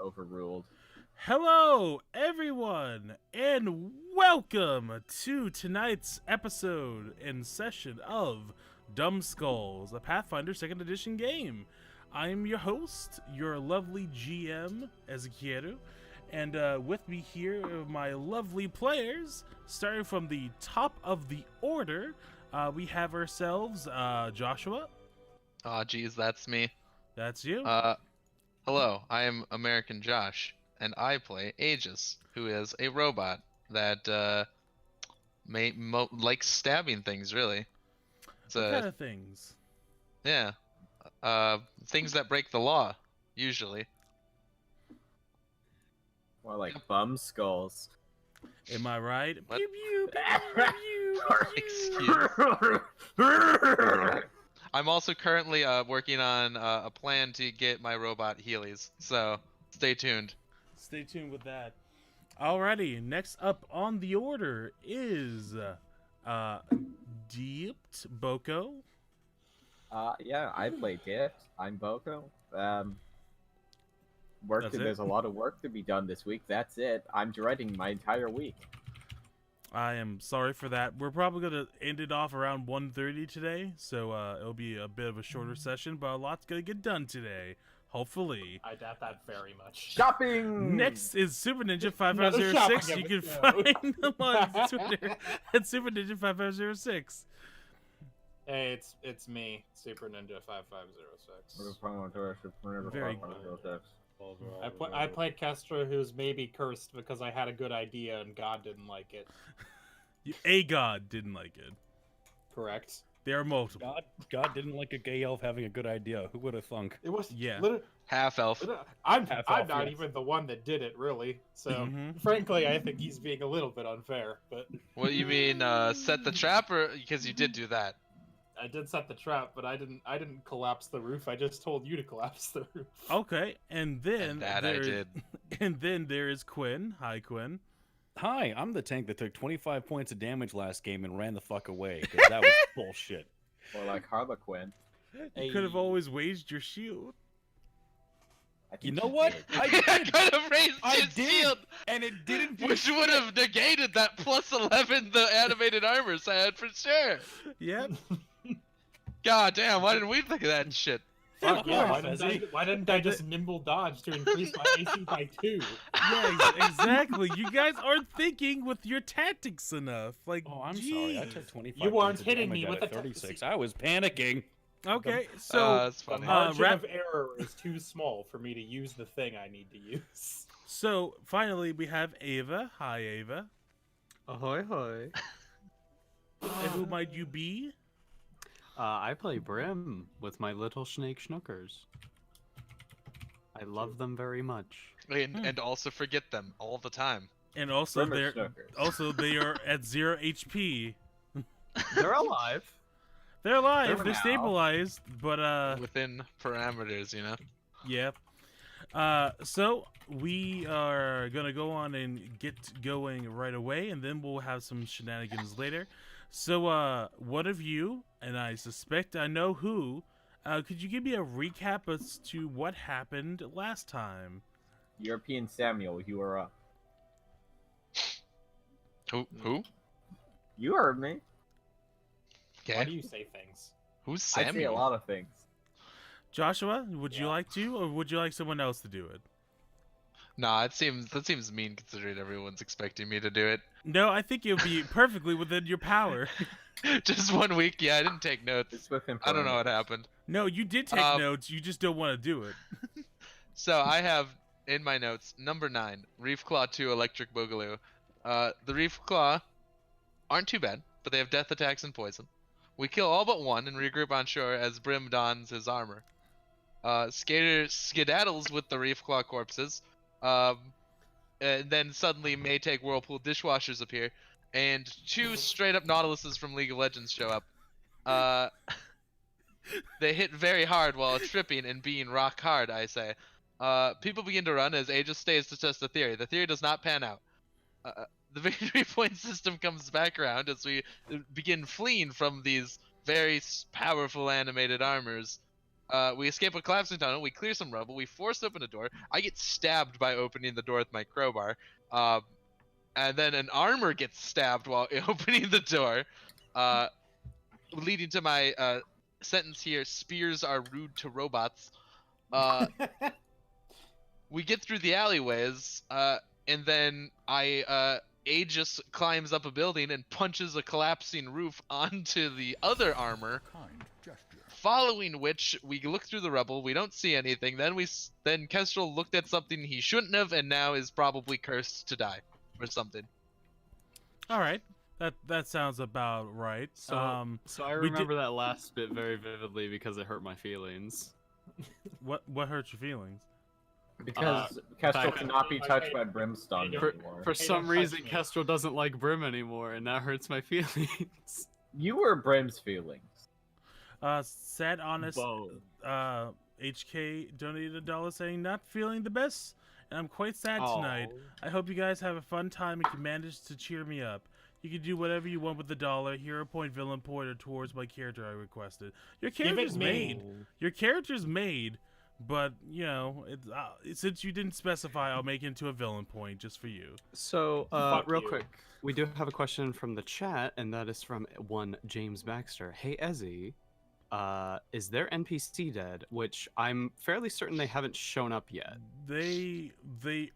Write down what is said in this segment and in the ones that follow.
overruled. Hello, everyone, and welcome to tonight's episode and session of Dumbskulls, a Pathfinder 2nd Edition game. I'm your host, your lovely GM, Ezekielu, and with me here are my lovely players. Starting from the top of the order, we have ourselves Joshua. Aw, geez, that's me. That's you. Hello, I am American Josh, and I play Aegis, who is a robot that likes stabbing things, really. It's What kind of things? yeah, things that break the law, usually. More like bum skulls. Am I right? What? Pew, pew, pew, pew, pew. Excuse. I'm also currently working on a plan to get my robot Heelys, so stay tuned. Stay tuned with that. Alrighty, next up on the order is Deept Boko. Yeah, I play Dipped. I'm Boko. That's it? There's a lot of work to be done this week. That's it. I'm dreading my entire week. I am sorry for that. We're probably going to end it off around 1:30 today, so it'll be a bit of a shorter session, but a lot's going to get done today. Hopefully. I doubt that very much. Shopping! Next is Super Ninja Another 5506. shopping You can episode. find them on Twitter at Super Ninja 5506. Hey, it's me, Super Ninja 5506. Very I played Kestra, who's maybe cursed because I had a good idea and God didn't like it. A god didn't like it. Correct. There are multiple. God didn't like a gay elf having a good idea. Who would have thunk? It was Yeah. Half elf. I'm Half-elf, not yes. even the one that did it, really. So, Mhm. frankly, I think he's being a little bit unfair. But What do you mean, set the trap, or because you did do that? I did set the trap, but I didn't collapse the roof. I just told you to collapse the roof. Okay, and then And that I did. And then there is Quinn. Hi, Quinn. Hi, I'm the tank that took 25 points of damage last game and ran the fuck away because that was bullshit. Or like Harlequin. You could have always waged your shield. I think You know she what? did. I could have raised I his did, shield, and it didn't do which would have negated that plus 11 the animated armors I had for sure. Yep. God damn, why didn't we think of that shit? Fuck Yeah, yeah, why didn't I just nimble dodge to increase my AC by 2? Yeah, exactly. You guys aren't thinking with your tactics enough. Like, Oh, I'm sorry. I jeez. took 25 You weren't points of hitting damage me out with of a 36. I was panicking. Okay, so That's The funny. margin wrap- of error is too small for me to use the thing I need to use. finally we have Ava. Hi, Ava. Ahoy hoy. And who might you be? I play Brim with my little snake schnookers. I love them very much. And also forget them all the time. And also Brimmer they're Snookers. they are at 0 HP. They're alive. They're alive. For They're now. stabilized, but Within parameters, you know? yeah. So we are gonna go on and get going right away, and then we'll have some shenanigans later. So, one of you, and I suspect I know who, could you give me a recap as to what happened last time? European Samuel, you are up. Who? You heard me. Why Okay. do you say things? Who's I say a Samuel? lot of things. Joshua, would you Yeah. like to, or would you like someone else to do it? Nah, that seems mean considering everyone's expecting me to do it. No, I think it would be perfectly within your power. Just 1 week, yeah, I didn't take It's notes. within I don't know what parameters. happenreed. No, you did take notes. You just don't want to do it. So I have in my notes number 9, Reef Claw 2 Electric Boogaloo. The Reef Claw aren't too bad, but they have death attacks and poison. We kill all but one and regroup on shore as Brim dons his armor. Skater skedaddles with the Reef Claw corpses. And then suddenly Maytag Whirlpool dishwashers appear, and 2 straight up Nautiluses from League of Legends show up. They hit very hard while tripping and being rock hard, I say. People begin to run as Aegis stays to test the theory. The theory does not pan out. The victory point system comes back around as we begin fleeing from these very powerful animated armors. We escape a collapsing tunnel. We clear some rubble. We force open a door. I get stabbed by opening the door with my crowbar. And then an armor gets stabbed while opening the door, leading to my sentence here: spears are rude to robots. We get through the alleyways, and then Aegis climbs up a building and punches a collapsing roof onto the other armor. Following which, we look through the rubble. We don't see anything. Then Kestrel looked at something he shouldn't have, and now is probably cursed to die, or something. All right, that sounds about right. So I remember that last bit very vividly because it hurt my feelings. What hurt your feelings? Because Kestrel cannot be touched by brimstone anymore. For some reason, Kestrel doesn't like Brim anymore, and that hurts my feelings. You were Brim's feelings. Sad honest. HK donated $1 saying not feeling the best, and I'm quite sad tonight. I hope you guys have a fun time and can manage to cheer me up. You can do whatever you want with the $1. Hero point, villain point, or towards my character I requested. Your character's made. Your character's made, but you know, since you didn't specify, I'll make it into a villain point just for you. So, real quick, we do have a question from the chat, and that is from one James Baxter. Hey, Ezzy. Is their NPC dead? Which I'm fairly certain they haven't shown up yet. They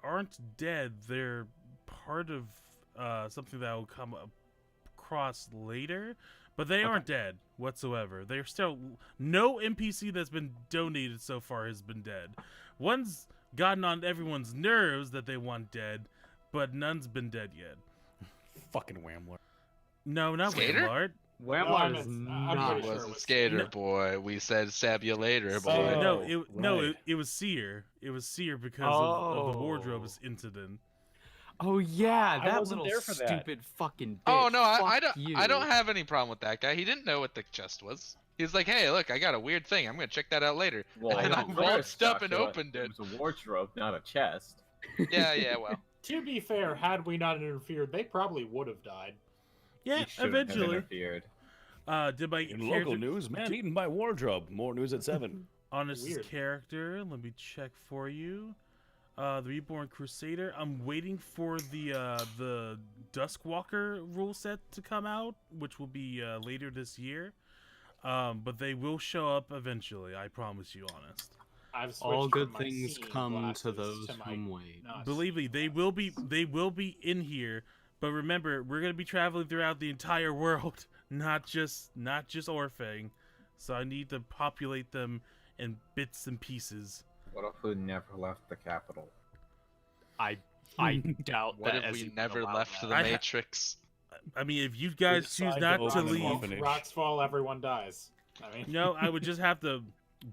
aren't dead. They're part of something that will come across later, but they aren't dead whatsoever. They're still no NPC that's been donated so far has been dead. One's gotten on everyone's nerves that they want dead, but none's been dead yet. Fucking Whamler. No, not Skater? Whamlard. Whamlar is not. It was Skater Boy. We said stab you later, boy. It was Seer. It was Seer because of the wardrobe incident. Oh yeah, that wasn't little there for that. stupid fucking bitch. Oh no, I Fuck don't have any problem with that guy. He didn't know what the chest was. He's like, hey, look, I got a weird thing. I'm gonna check that out later. Well, and then I first, waltzed up and Joshua, opened it. It was a wardrobe, not a chest. Yeah, well. To be fair, had we not interfered, they probably would have died. Yeah, You shouldn't have eventually. interfered. Did my In local news, man eaten by wardrobe. More news at 7. honest Weird. character? Let me check for you. The Reborn Crusader. I'm waiting for the Duskwalker rule set to come out, which will be later this year. But they will show up eventually. I promise you, honest. I've switched All good from my things seeing come glasses to those my whom wait. nuts. Believe me, they will be in here. But remember, we're gonna be traveling throughout the entire world, not just Orfang. So I need to populate them in bits and pieces. What if we never left the capital? I doubt What that. if as we you never allow left that. the Matrix? I mean, if you guys choose decide not to to open an leave, orphanage. Rocks fall, everyone dies. I mean, no, I would just have to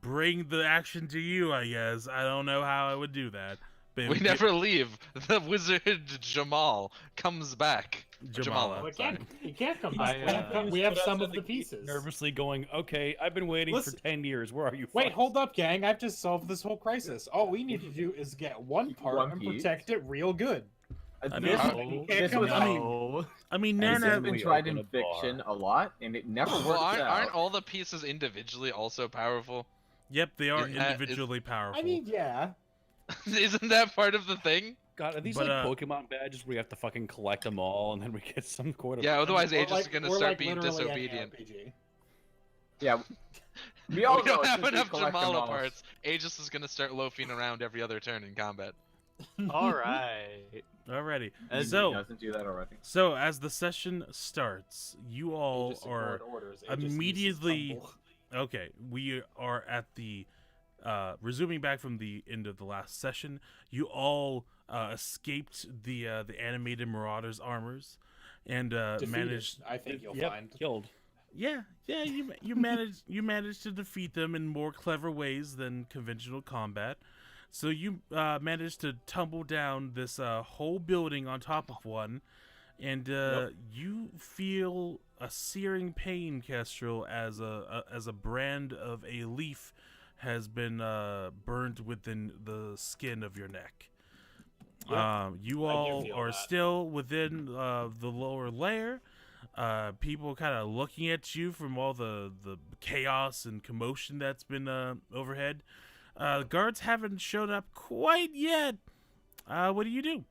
bring the action to you, I guess. I don't know how I would do that. But We never leave. The wizard Jamal comes back. Jamala. well, sorry. he can't come I, back. we have some of the pieces. Nervously going, okay, I've been waiting Listen- for 10 years. Where are you? Wait, fucks?" hold up, gang. I've just solved this whole crisis. All we need to do is get one part One and piece? protect it real good. I This, mean, this come was, back. I mean, this Nana. has been we tried open in a bar. fiction a lot, and it never works Well, out. aren't all the pieces individually also powerful? Yep, they are Isn't that- individually powerful. I mean, yeah. Isn't that part of the thing? God, are these But, like Pokemon badges where you have to fucking collect them all and then we get some sort of... Yeah, otherwise Or Aegis is gonna or start being literally any disobedient. RPG. Yeah. We We all know don't as have soon as we enough collect them Jamala all- parts. Aegis is gonna start loafing around every other turn in combat. All right. Alrighty. He So, doesn't do that already. so as the session starts, you all Aegis are ignored orders. Aegis needs to immediately stumble. okay. We are at the resuming back from the end of the last session. You all escaped the animated Marauders armors and Defeated, managed. I think you'll Yep, find. killed. Yeah, you managed to defeat them in more clever ways than conventional combat. So you managed to tumble down this whole building on top of one, and you feel a searing pain, Kestrel, as a brand of a leaf has been burned within the skin of your neck. Yep, You I do all feel are that. still within the lower layer. people kind of looking at you from all the chaos and commotion that's been overhead. Guards haven't showed up quite yet. What do you do?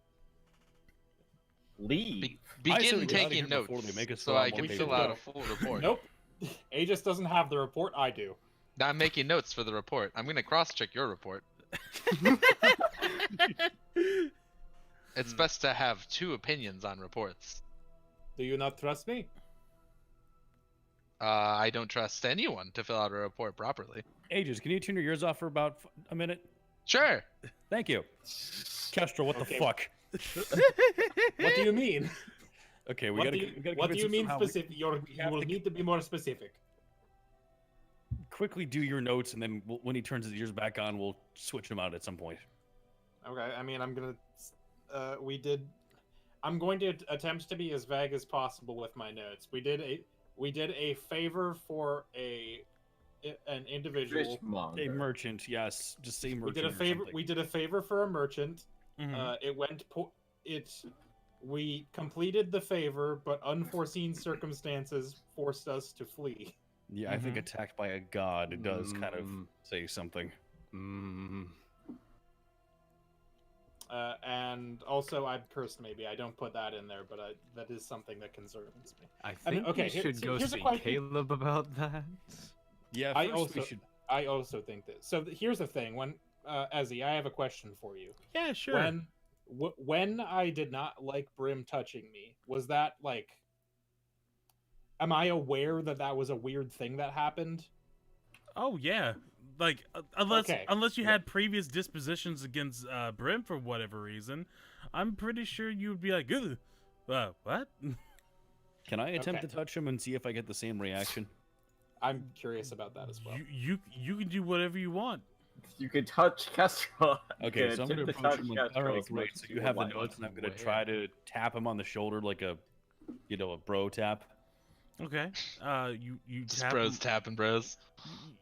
Leave. I say Begin we get out of taking here before notes they make us so fill out I more can paperwork. fill out a full report. Nope. Aegis doesn't have the report. I do. Now I'm making notes for the report. I'm gonna cross-check your report. It's best to have two opinions on reports. Do you not trust me? I don't trust anyone to fill out a report properly. Aegis, can you turn your ears off for about a minute? Sure. Thank you. Kestrel, what Okay. the fuck? What do you mean? Okay, we What gotta. do you, we gotta what do convince you him mean somehow. specific? You have will to need to be more specific. Quickly do your notes, and then when he turns his ears back on, we'll switch them out at some point. Okay, I mean, I'm gonna. I'm going to attempt to be as vague as possible with my notes. We did a favor for an individual. A Fishmonger. merchant, yes. Just say merchant. We did a or favor. something. We did a favor for a merchant. Mhm. We completed the favor, but unforeseen circumstances forced us to flee. Yeah, I think Mhm. attacked by a god does kind of Mm. say something. Mm. And also, I'm cursed. Maybe I don't put that in there, but that is something that concerns me. I I think mean, okay, you should go here's a see question. Caleb about that. Yeah, I first also we should. I also think that. So here's the thing. When Ezzy, I have a question for you. Yeah, sure. When I did not like Brim touching me, was that like? Am I aware that that was a weird thing that happened? Oh yeah, like Okay. unless you had previous dispositions against Brim for whatever reason, I'm pretty sure you would be like, "Ugh, what?" Can I attempt Okay. to touch him and see if I get the same reaction? I'm curious about that as well. You can do whatever you want. You could touch Kestrel. Okay, You so I'm could gonna attempt approach to him. touch All right, Kestrel as much great. as So you have the would like. notes, and I'm gonna try to tap him on the shoulder like a bro tap. Okay. You Just tap bros tapping bros.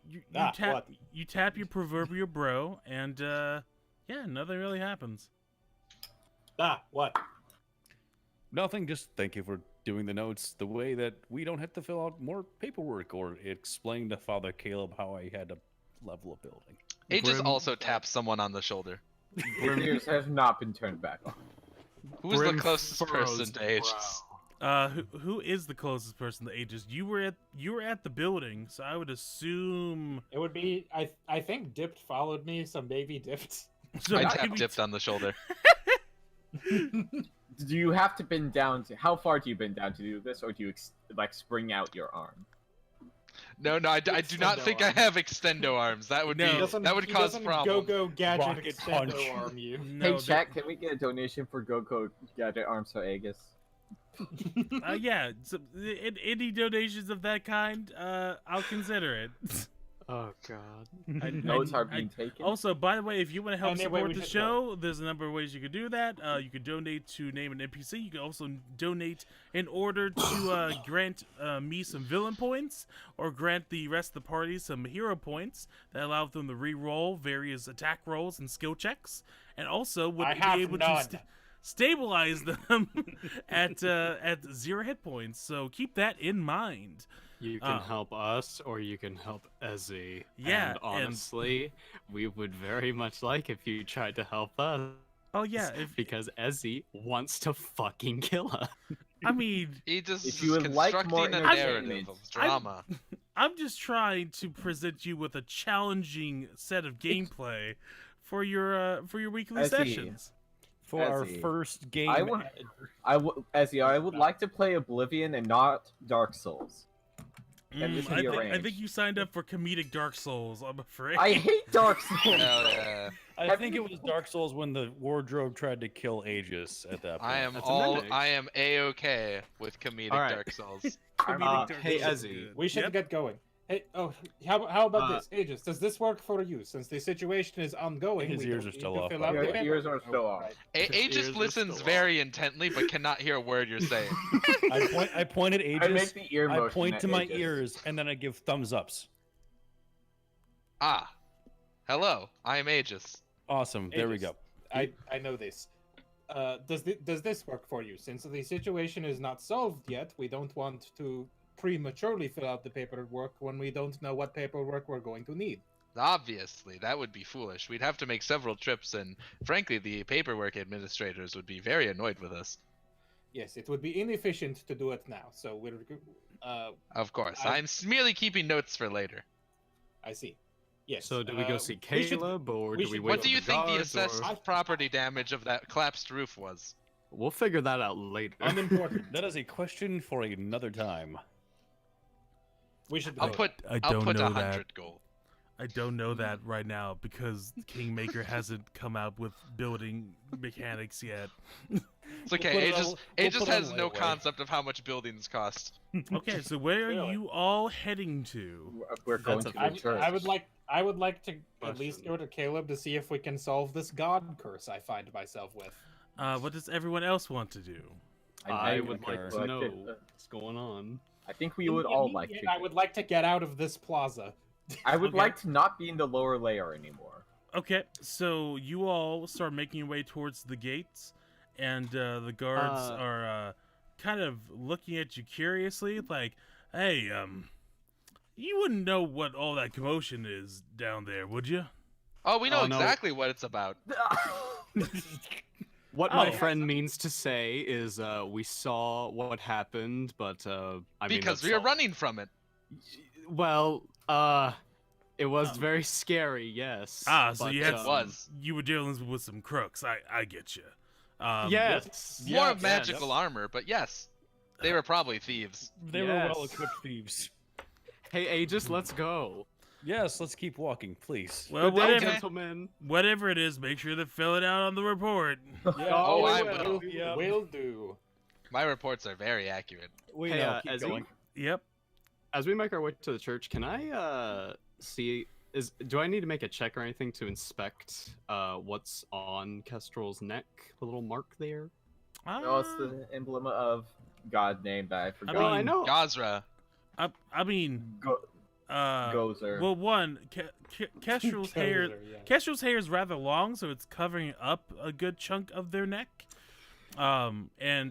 you Ah, tap what? you tap your proverbial bro, and yeah, nothing really happens. What? Nothing. Just thank you for doing the notes the way that we don't have to fill out more paperwork or explain to Father Caleb how I had to level a building. Aegis Brim- also taps someone on the shoulder. His ears have not been turned back on. Who's Brim the closest furrows person to Aegis? Who is the closest person to Aegis? You were at the building, so I would assume. It would be. I think Dipped followed me. So maybe Dipped. So I maybe tap dipped on the shoulder. Do you have to bend down to? How far do you bend down to do this, or do you like spring out your arm? No, I do not Extendo think arms. I have extendo arms. That would No. be that would cause problems. Go gadget Rocket extendo punch. arm you. No, Hey, chat, can we get a donation for Goku Gadget Arms for Aegis? yeah. So, any donations of that kind, I'll consider it. Oh god. Notes are being taken. Also, by the way, if you want to help Anyway, support we the should show, there's a number of ways you could do that. You could donate to name an NPC. You can also donate in order to grant me some villain points, or grant the rest of the party some hero points that allow them to re-roll various attack rolls and skill checks, and also would I be have able none. to stabilize them at 0 hit points. So keep that in mind. You can help us, or you can help Ezzy. Yeah, and honestly, we would very much like if you tried to help us. Oh yeah, if Because Ezzy wants to fucking kill us. I mean, He just If is you would like constructing more a entertainment, narrative of drama. I'm just trying to present you with a challenging set of gameplay for your weekly I see. sessions. For our Ezzy, first game, I would like to play Oblivion and not Dark Souls. And this can be I arranged. think you signed up for comedic Dark Souls. I'm afraid. I hate Dark Souls. Hell yeah. I Have think you- it was Dark Souls when the wardrobe tried to kill Aegis at that point. I am That's a mimic. I am a-okay with comedic Alright. Dark Souls. Comedic Dark hey, Souls is Ezzy, good. We should Yep. get going. Hey, how about Uh, this, Aegis? Does this work for you? Since the situation is ongoing, His we ears don't are need still to off, fill by out the the way. paper. Ears are still off. Right. Aegis ears are listens still very intently, but cannot hear a word you're saying. I point at I Aegis. make the ear I motion point at to my Aegis. ears, and then I give thumbs ups. Ah. Hello, I am Aegis. Awesome. There we Aegis. go. I know this. does this work for you? Since the situation is not solved yet, we don't want to prematurely fill out the paperwork when we don't know what paperwork we're going to need. Obviously, that would be foolish. We'd have to make several trips, and frankly, the paperwork administrators would be very annoyed with us. Yes, it would be inefficient to do it now. So we're. Of course, I- I'm merely keeping notes for later. I see. Yes. So do we go see we should- Caleb, or we do we should- wait? What for do you think the guards, assessed or- property damage of that collapsed roof was? We'll figure that out later. Unimportant. That is a question for another time. We should. I'll vote. put I I'll don't put know 100 that. gold. I don't know that right now because Kingmaker hasn't come out with building mechanics yet. It's okay. put it Aegis, on- Aegis put it on has no layaway. concept of how much buildings cost. Okay, so where are Really? you all heading to? We're going That's to a the I, church. I would like to at least Question. go to Caleb to see if we can solve this god curse I find myself with. What does everyone else want to do? I know would like but to I know think- what's going on. I think we would all like to. I would like to get out of this plaza. I would Okay. like to not be in the lower layer anymore. Okay, so you all start making your way towards the gates, and the guards are kind of looking at you curiously, like, "Hey, you wouldn't know what all that commotion is down there, would you?" Oh, we know Oh, no. exactly what it's about. What my Oh. friend means to say is, we saw what happened, but I mean, Because that's we are all. running from it. Well, it was very scary, yes. So but, you had It was. you were dealing with some crooks. I get you. Yes. More yes, of magical armor, but yes, they were probably thieves. They were Yes. well-equipped thieves. Hey, Aegis, let's go. Yes, let's keep walking, please. Well, Good day, whatever, gentlemen. whatever it is, make sure to fill it out on the report. Oh, I will. Yep. Will do. My reports are very accurate. We Hey, know. Keep Ezzy? going. Yep. As we make our way to the church, can I see? Do I need to make a check or anything to inspect what's on Kestrel's neck? The little mark there. No, it's the emblem of God name that I forgot. Well, I mean, know. Gazra. I mean, Gozer. well, one, Kestrel's hair. Gozer, yeah. Kestrel's hair is rather long, so it's covering up a good chunk of their neck. And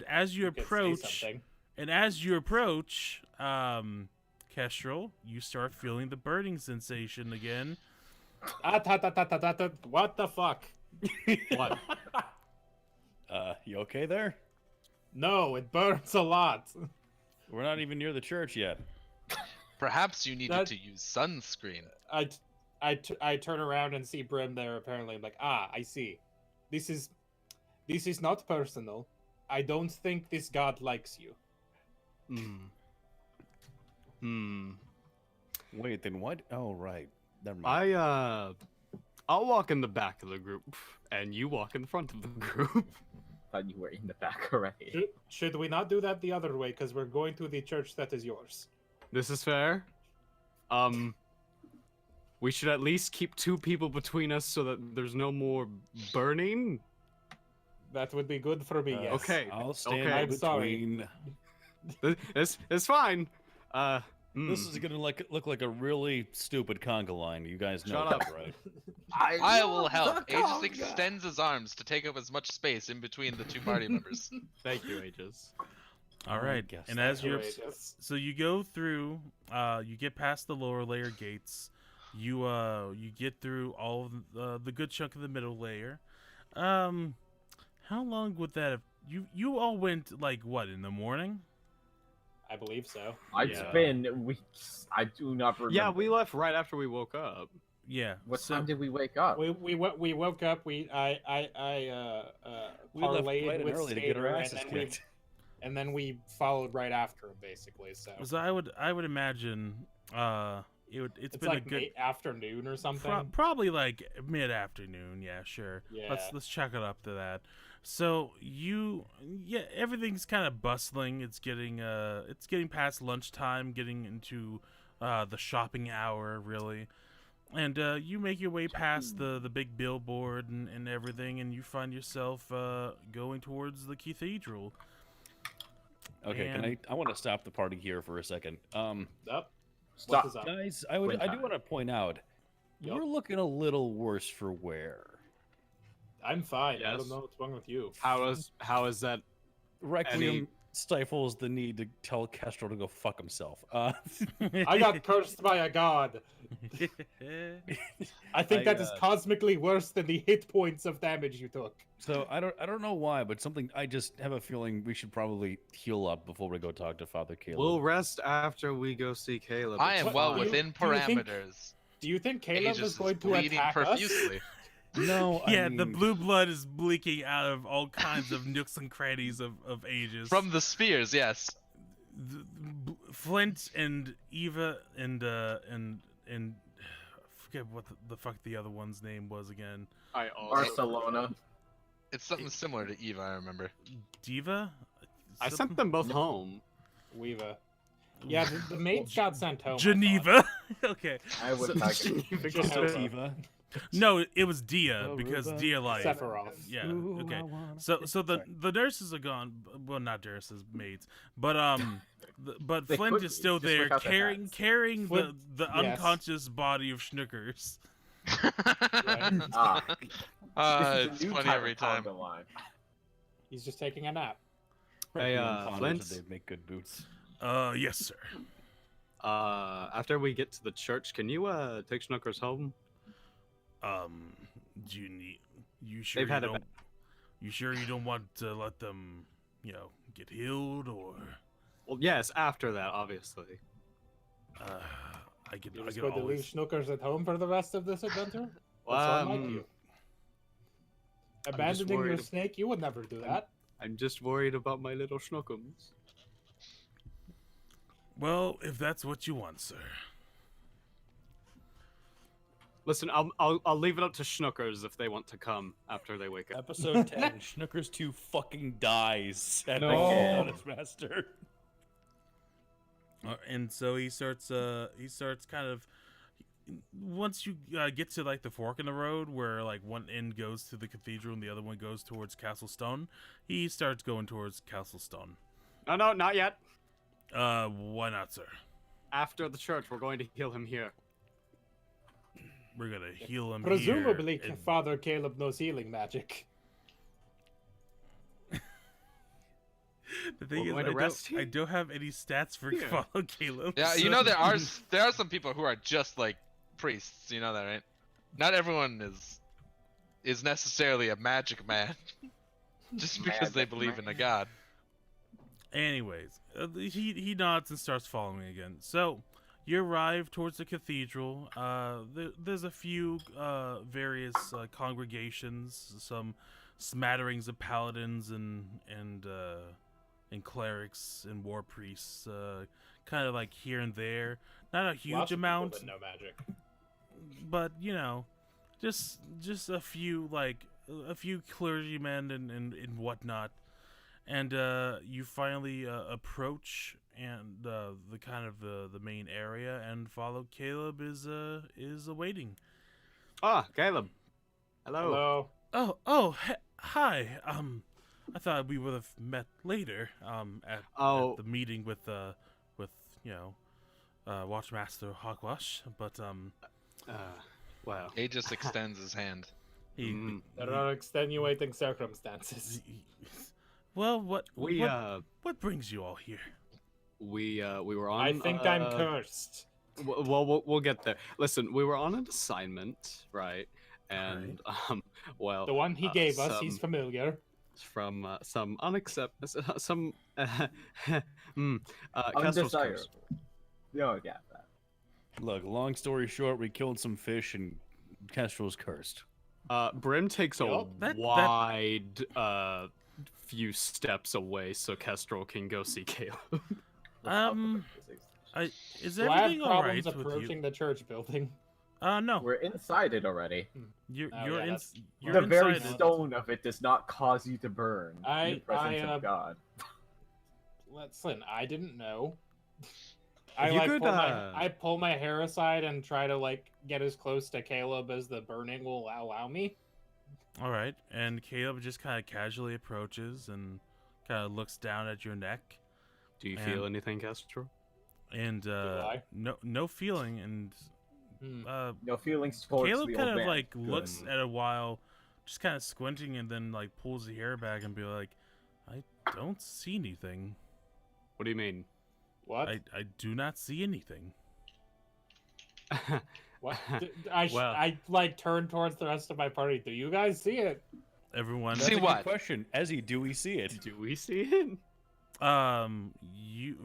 as you You could say approach, something. Kestrel, you start feeling the burning sensation again. What the fuck? What? You okay there? No, it burns a lot. We're not even near the church yet. Perhaps you needed That- to use sunscreen. I turn around and see Brim there. Apparently, I'm like, I see. This is not personal. I don't think this god likes you. Wait, then what? Oh, right. Never mind. I'll walk in the back of the group, and you walk in the front of the group. Thought you were in the back already. Should we not do that the other way? Because we're going to the church that is yours. This is fair. We should at least keep 2 people between us so that there's no more burning. That would be good for me. Yes. Okay. I'll stand okay, in I'm sorry. between. It's fine. This is gonna look like a really stupid conga line. You guys know Shut that, up. right? I will help. Aegis extends his arms to take up as much space in between the 2 party members. Thank you, Aegis. All right, guess and that's as you're Outrageous. so you go through, you get past the lower layer gates. You get through all of the good chunk of the middle layer. How long would that have? You all went like what in the morning? I believe so. It's Yeah. been weeks. I do not remember. Yeah, we left right after we woke up. Yeah. What so, time did we wake up? We woke up. We left parlayed bright and with early to get our Skater, asses kicked. and then we followed right after him, basically. So So I would imagine it's it's been like a good late afternoon or something. probably like mid afternoon. Yeah, sure. Yeah. Let's check it up to that. So everything's kind of bustling. It's getting past lunchtime, getting into the shopping hour really, and you make your way past the big billboard and everything, and you find yourself going towards the cathedral. Okay, And- I want to stop the party here for a second. Up. Stop. What is up? Guys, Wait, I do want to point out, Yup. we're looking a little worse for wear. I'm fine. I Yes. don't know what's wrong with you. How is that? Requiem stifles the need to tell Kestrel to go fuck himself. I got cursed by a god. I think that is cosmically worse than the hit points of damage you took. So I don't know why, but I just have a feeling we should probably heal up before we go talk to Father Caleb. We'll rest after we go see Caleb. I It's am well fine. within do you think- parameters. Do you think Caleb Aegis is going to bleeding attack profusely. us? No, Yeah, I the mean, blue blood is leaking out of all kinds of nooks and crannies of Aegis. From the spears, yes. Flint and Eva and I forget what the fuck the other one's name was again. I also Barcelona. It's something similar to Eva, I remember. Diva? I sent them both home. Weeva. Yeah, the maids got sent home. I thought. Geneva. Okay. I would not. Geneva. No, it was Dia Oh, because Ruba. Dia like Sephiroth. yeah. Ooh, Okay. I wanna- So the Sorry. the nurses are gone. Well, not nurses, maids. But but They Flint could is still just there without their carrying hats. carrying Flint- the yes. unconscious body of Schnookers. Ah, this It's is a new funny type every of time. conga line. He's just taking a nap. Hey, Requiem ponders Flint? that they make good boots. Yes, sir. After we get to the church, can you take Schnookers home? Do you need? You sure They've you had a don't? You sure you don't want to let them, get healed or? Well, yes. After that, obviously. I can. You're I just can going to leave always. Schnookers at home for the rest of this adventure? Well, What's wrong with you? just Abandoning your worried- snake? You would never do that. I'm just worried about my little Schnookums. Well, if that's what you want, sir. Listen, I'll leave it up to Schnookers if they want to come after they wake up. Episode 10, Schnookers 2 fucking dies at No. on his master. And so he starts kind of. Once you get to like the fork in the road where like one end goes to the cathedral and the other one goes towards Castle Stone, he starts going towards Castle Stone. No, not yet. Why not, sir? After the church, we're going to heal him here. We're gonna heal him. Presumably, here and- Father Caleb knows healing magic. The thing We're is, going to rest I here? don't have any stats for Yeah. follow Caleb. Yeah, you so- know there are some people who are just like priests. You know that, right? Not everyone is necessarily a magic man, just because they Magic believe in a man. god. Anyways, he nods and starts following again. So you arrive towards the cathedral. There's a few various congregations, some smatterings of paladins and clerics and war priests, kind of like here and there. Not a huge Lots of people amount, that know magic. but just a few clergymen and whatnot. And you finally approach and the kind of the main area and follow Caleb is awaiting. Ah, Caleb. Hello. Hello. Hi. I thought we would have met later at the meeting with Watchmaster Hogwash, but Wow. Aegis extends his hand. he, There are extenuating circumstances. well, what brings you all here? We were on. I think I'm cursed. We'll get there. Listen, we were on an assignment, right? And well, The one he gave us, he's some- familiar. from some some Kestrel's Undesirable. curse. No, yeah. That. Look, long story short, we killed some fish and Kestrel's cursed. Brim takes a Yup. That- wide few steps away so Kestrel can go see Caleb. Is Do I have everything all right problems with approaching you? the church building? No. We're inside it already. You're Oh, you're yeah, in. that's- You're The very inside it. stone of it does not cause you to burn. in I- the presence I, of God. Listen, I didn't know. If you could, I pull my hair aside and try to like get as close to Caleb as the burning will allow me. All right, and Caleb just kind of casually approaches and kind of looks down at your neck, Do you And- feel anything, Kestrel? and I? no feeling, and Hmm. No feelings towards Caleb the kind old of man. like Good. looks at a while, just kind of squinting and then like pulls the hair back and be like, I don't see anything. What do you mean? What? I do not see anything. What? Well- I like turn towards the rest of my party. Do you guys see it? Everyone, See That's a what? good question. Ezzy, do we see it? Do we see it? you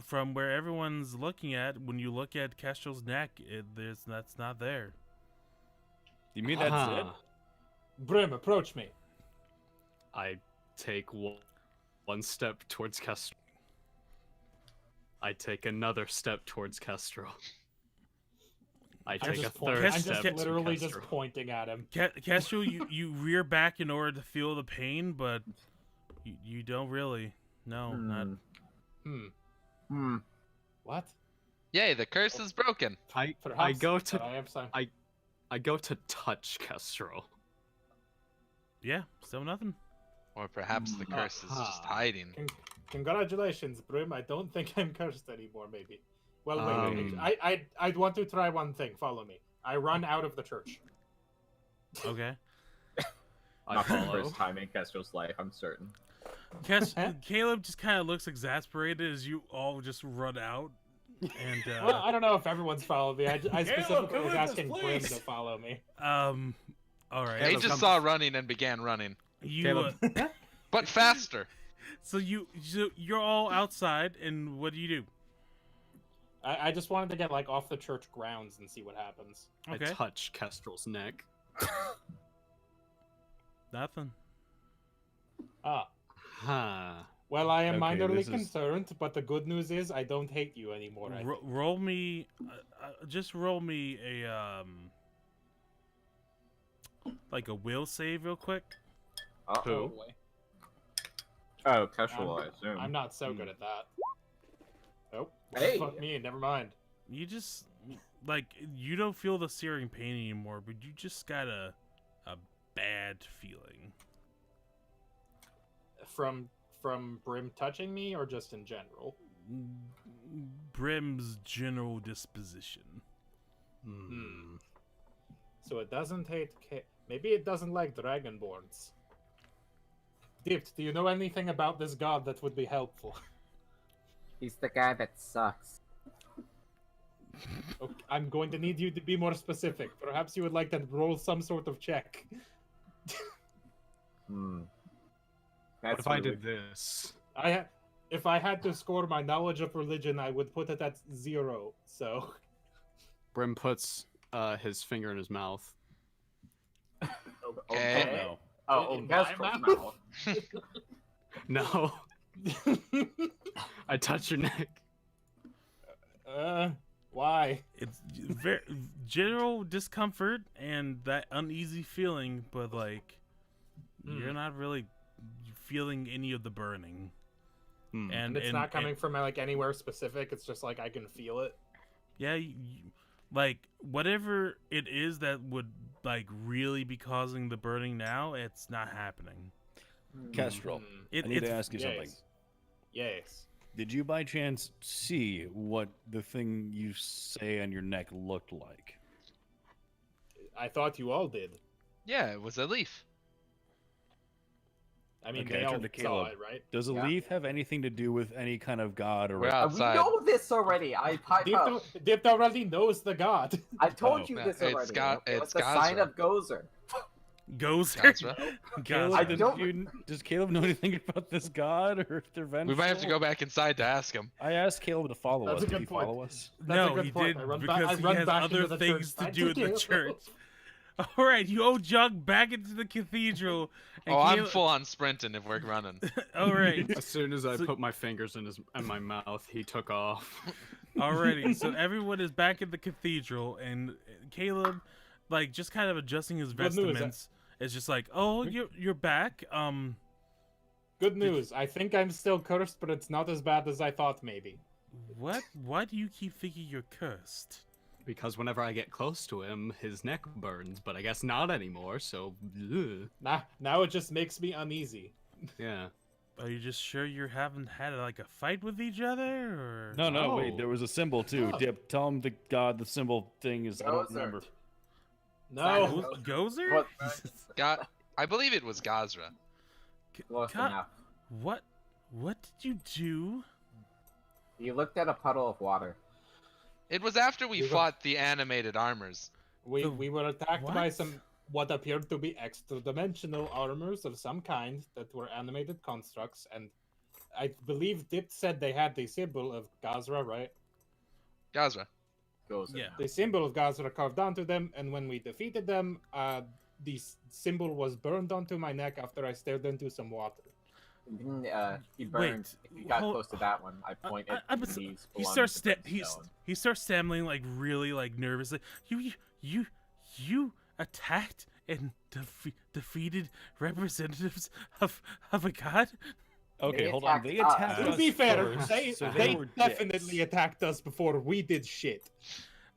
from where everyone's looking at, when you look at Kestrel's neck, that's not there. You mean that's it? Brim, approach me. I take one step towards Kestrel. I take another step towards Kestrel. I I'm take a just third I'm step just literally to just Kestrel. pointing at him. Kestrel, you rear back in order to feel the pain, but you don't really. No, not. What? Yay, the curse is broken. I Perhaps go to I have some. I go to touch Kestrel. Yeah, still nothing. Or perhaps the curse is just Aha. hiding. Congratulations, Brim. I don't think I'm cursed anymore. Maybe. Well, wait. Um. I'd want to try one thing. Follow me. I run out of the church. Okay. I Not the follow. first time in Kestrel's life, I'm certain. Caleb just kind of looks exasperated as you all just run out. And Well, I don't know if everyone's following me. I Caleb, specifically come was with us, asking Brim please. to follow me. all right. They Caleb, just come- saw running and began running, You Caleb. but faster. so you're all outside, and what do? I just wanted to get like off the church grounds and see what happens. Okay. I touch Kestrel's neck. Nothing. Ah. Huh. Well, I am Okay, minorly this is- concerned, but the good news is I don't hate you anymore. I think. Roll me. Just roll me a like a will save real quick. Uh-oh. Who? Oh, Kestrel, I assume. I'm not so good at that. Nope. Hey. Fuck me. Never mind. You just like you don't feel the searing pain anymore, but you just got a bad feeling. From Brim touching me, or just in general? Brim's general disposition. Hmm. So it doesn't hate. Maybe it doesn't like dragonborns. Dipped, do you know anything about this god that would be helpful? He's the guy that sucks. Okay, I'm going to need you to be more specific. Perhaps you would like to roll some sort of check. Hmm. What That's if I really- did this? If I had to score my knowledge of religion, I would put it at 0. So Brim puts his finger in his mouth. Okay. No. Oh, In my Kestrel's mouth? No. I touch your neck. Why? It's very general discomfort and that uneasy feeling, but like you're not really feeling any of the burning. Hmm. And it's not coming from like anywhere specific. It's just like I can feel it. Yeah, like whatever it is that would like really be causing the burning now, it's not happening. Kestrel, Hmm. It, I need it's to ask you something. Yes. Did you by chance see what the thing you say on your neck looked like? I thought you all did. Yeah, it was a leaf. I mean, Okay, they I all turned to saw Caleb. it, right? Does a Yeah. leaf have anything to do with any kind of god or? We're We outside. know this already. I pipe up. Dipped already knows the god. I told Oh. you No, this it's already. God- okay? it's the sign Gazra. of Gozer. goes. Gazra. Caleb, I did don't- does Caleb know anything about this god or if they're We might have to go back inside to ask him. I asked Caleb to follow That's us. a Did good he point. follow us? That's a No, good he point. did I run because I he run has back other into the things church. to do in the Thank you. church. All right, you all jog back into the cathedral. And Oh, I'm Caleb- full on sprinting if we're running. All right, As soon as I So- put my fingers in my mouth, he took off. alrighty. So everyone is back at the cathedral, and Caleb, like, just kind of adjusting his Good news, vestments, is just like, "Oh, you're back." Good news. I think I'm still cursed, but it's not as bad as I thought. Maybe. What? Why do you keep thinking you're cursed? Because whenever I get close to him, his neck burns, but I guess not anymore, so... ugh. Now it just makes me uneasy. Yeah. Are you just sure you haven't had like a fight with each other, or? No, wait. Oh. There was a symbol too. Oh. Dip, tell him the god the symbol thing is. I don't Gozer. remember. No. Gozer? What? I believe it was Gazra. Close Ca- enough. What did you do? You looked at a puddle of water. It was after we We were- fought the animated armors. We The were attacked by what? some what appeared to be extra-dimensional armors of some kind that were animated constructs, and I believe Dip said they had the symbol of Gazra, right? Gazra. Goes. Yeah. The symbol of Gazra carved onto them, and when we defeated them, symbol was burned onto my neck after I stared into some water. He burned. Wait, He got hold- close to that one. I pointed. He starts he starts stammering like really like nervously. You attacked and defeated representatives of a god? Okay, They hold on. attacked They us. attacked To us be fair, first, they so they were definitely dicks. attacked us before we did shit.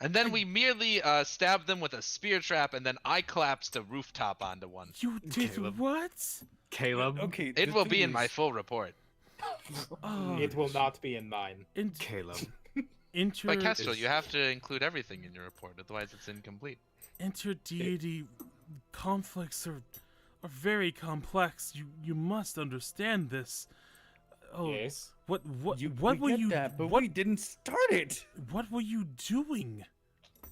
And then we merely stabbed them with a spear trap, and then I collapsed a rooftop onto one. You did Caleb. what? Caleb. Okay, It the will thing be in my is- full report. Oh, It will not be in mine. Caleb. But Kestrel, is- you have to include everything in your report, otherwise it's incomplete. Inter-deity conflicts are very complex. You must understand this. Oh, Yes. what we were get you? that, but what we didn't start it. what were you doing?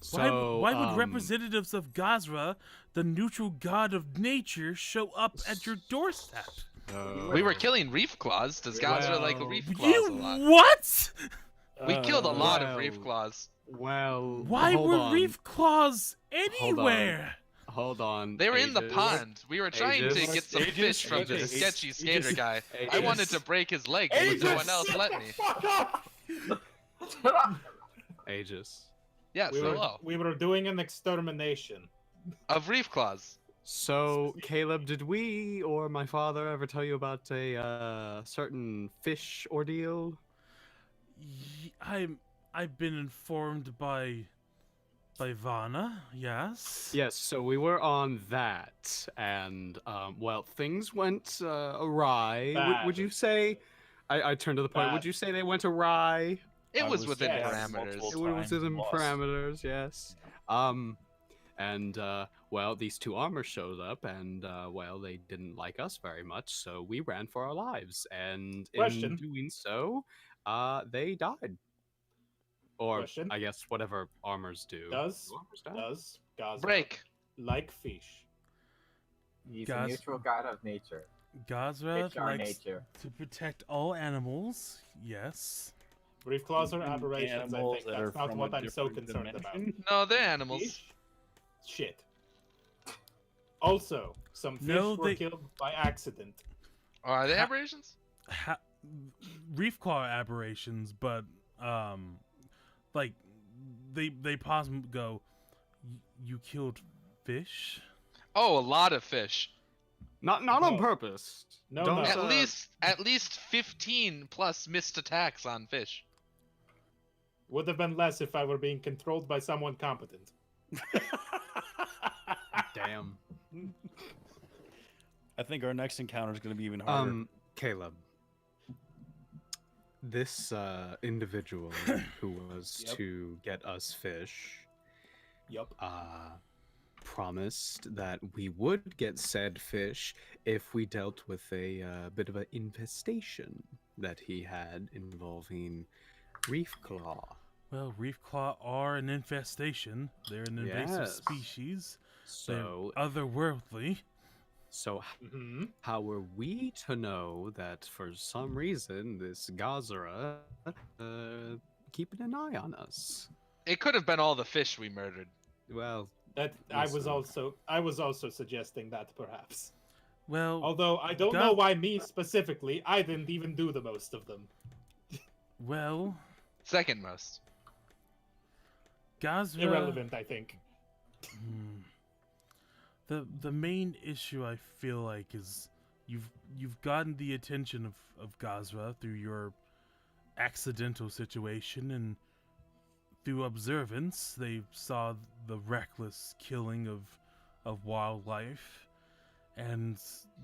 So, why would representatives of Gazra, the neutral god of nature, show up at your doorstep? We were killing reef claws. Does Gazra like Well, reef claws You a lot? what? We killed a lot of well, reef claws. Well, Why hold were on. reef claws on. anywhere? Hold on. They were in the Aegis. pond. We were trying to Aegis. get some Aegis, fish from this Aegis, sketchy skater Aegis, guy. I Aegis. wanted to break his leg, but no one else let me. Fuck off! Aegis. Yes, hello. We were doing an extermination. Of reef claws. So, Caleb, did we or my father ever tell you about a certain fish ordeal? I've been informed by Vanna. Yes. Yes, so we were on that, and well, things went awry. Bad. Would you say? I turned to the point. Would Bad. you say they went awry? It I was was within there parameters. multiple It was within lost. parameters, yes. And well, these two armors showed up, and well, they didn't like us very much, so we ran for our lives, and Question. in doing so, they died. Or Question. I guess whatever armors do. Does Armors die? does Gaza Break. like fish? He's Guys- a neutral god of nature. Gazra Fish are likes nature. to protect all animals. Yes. Reef claws are And aberrations. I animals think that are that's not from what a I'm so different concerned about. dimension? No, they're animals. Fish? Shit. Also, some fish No, were they- killed by accident. Are they Ha- aberrations? Reef claw aberrations, but like they pause and go. You killed fish? Oh, a lot of fish. Not on No. purpose. No, Don't, no. At least 15 plus missed attacks on fish. Would have been less if I were being controlled by someone competent. Damn. I think our next encounter is going to be even harder. Caleb. This individual who was Yep. to get us fish Yup. promised that we would get said fish if we dealt with a bit of an infestation that he had involving reef claw. Well, reef claw are an infestation. They're an invasive Yes. species. So, They're otherworldly. so Hmm. how were we to know that for some reason this Gazara keeping an eye on us? It could have been all the fish we murdered. Well, That I was Listen. also suggesting that perhaps. Well, Although I don't know why me specifically. I didn't even do the most of them. well, Second most. Gazra. Irrelevant, I think. Hmm. The main issue I feel like is you've gotten the attention of Gazra through your accidental situation, and through observance they saw the reckless killing of wildlife, and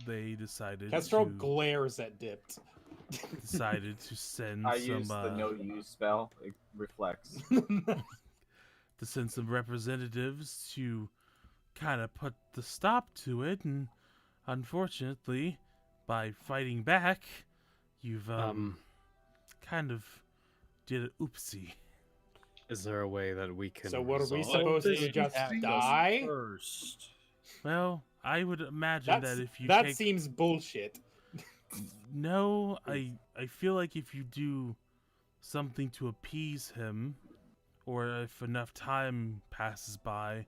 they decided Castro to glares at Dipped. decided to send I some used the no use spell. It reflects. to send some representatives to kind of put the stop to it, and unfortunately, by fighting back, you've kind of did an oopsie. Is there a way that we can? So were we resolve supposed this? to just Act die? First. Well, I would imagine that if you that take... seems bullshit. No, I feel like if you do something to appease him, or if enough time passes by,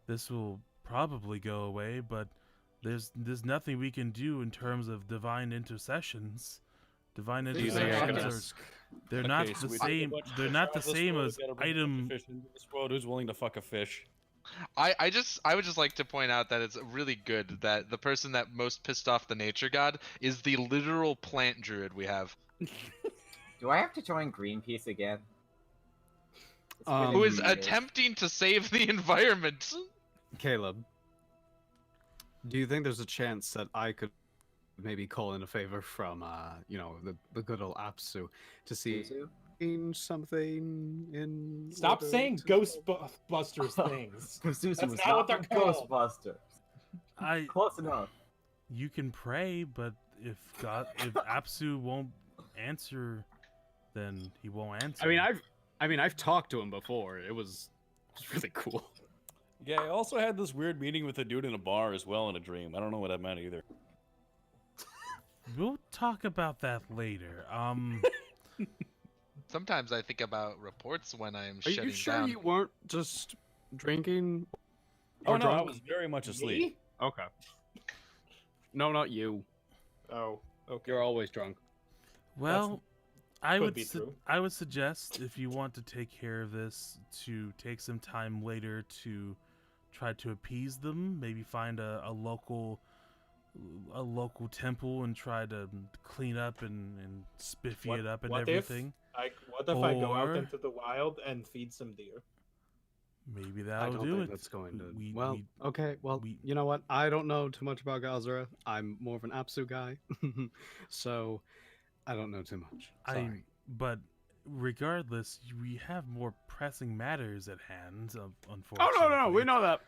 this will probably go away, but there's nothing we can do in terms of divine intercessions. Divine Do you think I can intercessions ask? they're Okay, not so the we same. take a bunch of They're fish not out the of this same world, as we gotta bring a bunch of item. fish into this world. Who's willing to fuck a fish? I would just like to point out that it's really good that the person that most pissed off the nature god is the literal plant druid we have, Do I have to join Greenpeace again? It's been who a is few years. attempting to save the environment. Caleb, do you think there's a chance that I could maybe call in a favor from, the good old Apsu to see Suzu? something in? Stop order saying to- Ghostbusters things. Suzu That's was not what not they're from called. Ghostbusters. Close enough. You can pray, but if Apsu won't answer, then he won't answer. I've talked to him before. It was really cool. Yeah, I also had this weird meeting with a dude in a bar as well in a dream. I don't know what that meant either. We'll talk about that later. Sometimes I think about reports when I'm Are shutting you sure down. you weren't just drinking? Oh or no, I drunk? was very much asleep. Me? Okay. No, not you. Oh, okay. You're always drunk. Well, I could would be true. I would suggest, if you want to take care of this, to take some time later to try to appease them. Maybe find a local temple and try to clean up and spiffy What- it up and what if- everything. What if I go out Or- into the wild and feed some deer? Maybe I that'll don't do think it. that's going to. We- well, we- okay. Well, we- you know what? I don't know too much about Gazra. I'm more of an Apsu guy, so I don't know too much. Sorry. But regardless, we have more pressing matters at hand. Oh Unfortunately. no, we know that.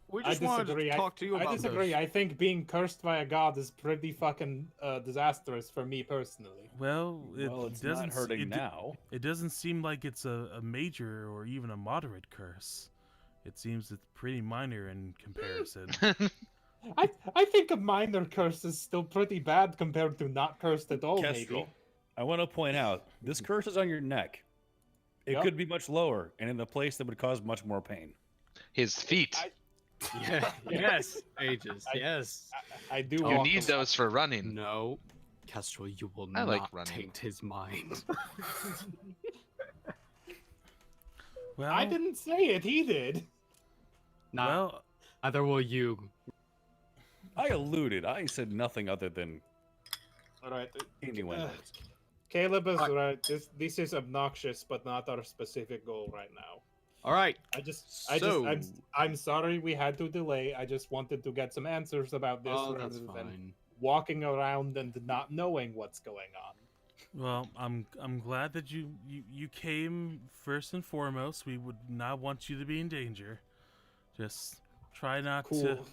We I just wanted disagree. to talk to you about I disagree. this. I think being cursed by a god is pretty fucking disastrous for me personally. Well, it Well, it's doesn't not hurting it, now. It doesn't seem like it's a major or even a moderate curse. It seems it's pretty minor in comparison. I think a minor curse is still pretty bad compared to not cursed at all. Kestrel, Maybe. I want to point out this curse is on your neck. It Yup. could be much lower and in the place that would cause much more pain. His feet. Yeah. Yes. Ages. Yes. I do. You walk need a lot. those for running. No. Kestrel, you will I not like running. taint his mind. Well, I didn't say it. He did. Not, well, either will you. I alluded. I said nothing other than All right. innuendos. Caleb is right. This is obnoxious, but not our specific goal right now. All right. I'm sorry we had to delay. I just wanted to get some answers about this Oh, rather that's than fine. walking around and not knowing what's going on. well, I'm glad that you came first and foremost. We would not want you to be in danger. Just try not to, Cool.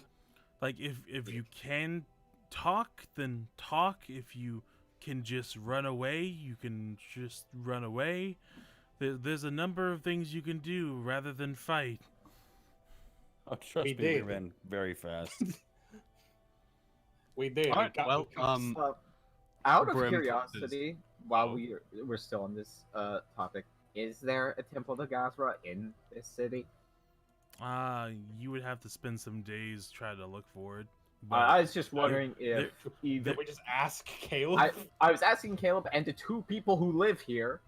like, if you can talk, then talk. If you can just run away, you can just run away. There's a number of things you can do rather than fight. Oh, trust We me, we did. ran very fast. We did. All right. We got- Well, Out of Brim curiosity, while Oh. we're still on this topic, is there a temple to Gazra in this city? You would have to spend some days trying to look for it. I was just wondering if Did either we just ask Caleb? I was asking Caleb and the two people who live here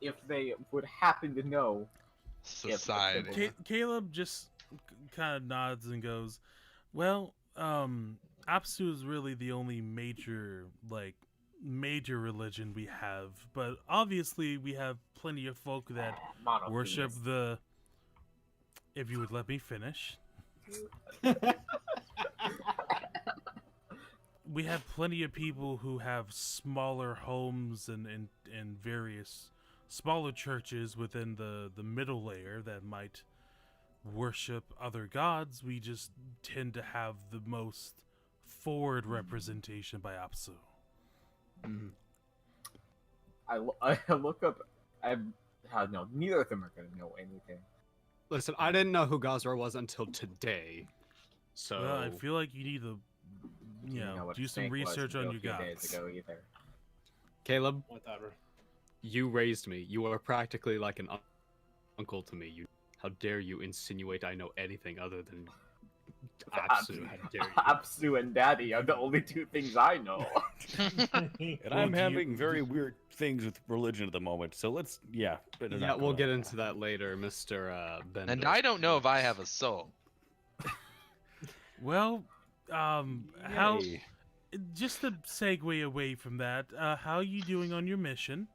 if they would happen to know. Society. Caleb just kind of nods and goes, "Well, Apsu is really the only major religion we have, but obviously we have plenty of folk that worship monotheist. the." If you would let me finish, we have plenty of people who have smaller homes and various smaller churches within the middle layer that might worship other gods. We just tend to have the most forward representation by Apsu. I look up. No, neither of them are gonna know anything. Listen, I didn't know who Gazra was until today. So Well, I feel like you need to, Didn't know what do a some snake was research until on a your few days gods. ago either. Caleb, Whatever. you raised me. You are practically like an uncle to me. How dare you insinuate I know anything other than Apsu? How dare you? Apsu and Daddy are the only two things I know. And Well, I'm do you- having very weird things with religion at the moment. So let's, better Yeah, not go we'll get down into that later, Mr. Bender. And I don't know if I have a soul. Well, how? Yay. Just to segue away from that, how are you doing on your mission?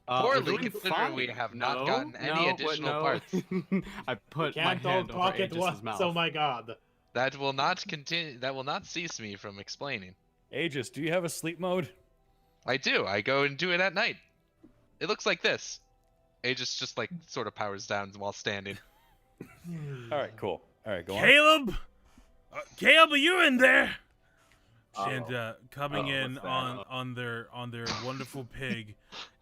we're Poorly, doing considering fine. we have not No, gotten any no, additional no. parts. I put my Can't all hand over talk at Aegis's once. mouth. Oh my god. That will not continue. That will not cease me from explaining. Aegis, do you have a sleep mode? I do. I go and do it at night. It looks like this. Aegis just like sort of powers down while standing. All right, cool. All right, go on. Caleb, Caleb, are you in there? Uh-oh. And coming Uh-oh, in what's that? on their wonderful pig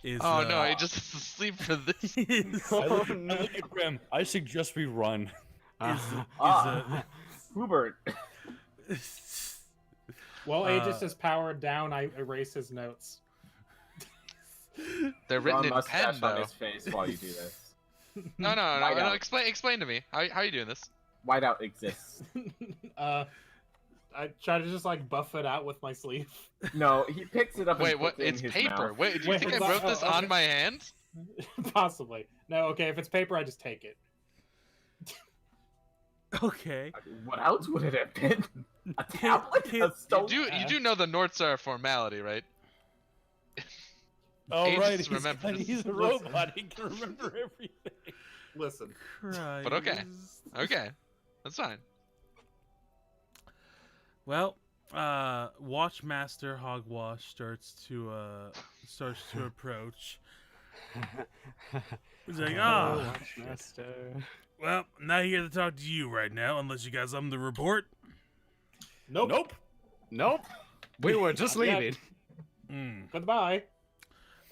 is Oh no, Aegis is asleep for this. is, I look at Grim. I suggest we run. Hubert. While Aegis is powered down, I erase his notes. They're Draw written a in mustache pen on though. his face while you do this. No. White out. Explain to me. How are you doing this? Whiteout exists. I try to just like buff it out with my sleeve. No, he picks it up and Wait, what? puts it in It's his paper. mouth. Wait, do you Wait, think I hold on. wrote this Oh, on okay. my hand? Possibly. No, okay, if it's paper, I just take it. okay. What else would it have been? A tablet? Can't- A stone? You do know the Norts are a formality, right? Oh, Aegis right. remembers. He's a robot. He can remember everything. Listen. Christ. But okay. Okay, that's fine. Well, Watchmaster Hogwash starts to approach. He's like, Watchmaster. well, I'm not here to talk to you right now, unless you got something to report. Nope. Nope. We were just Yeah. leaving. Goodbye.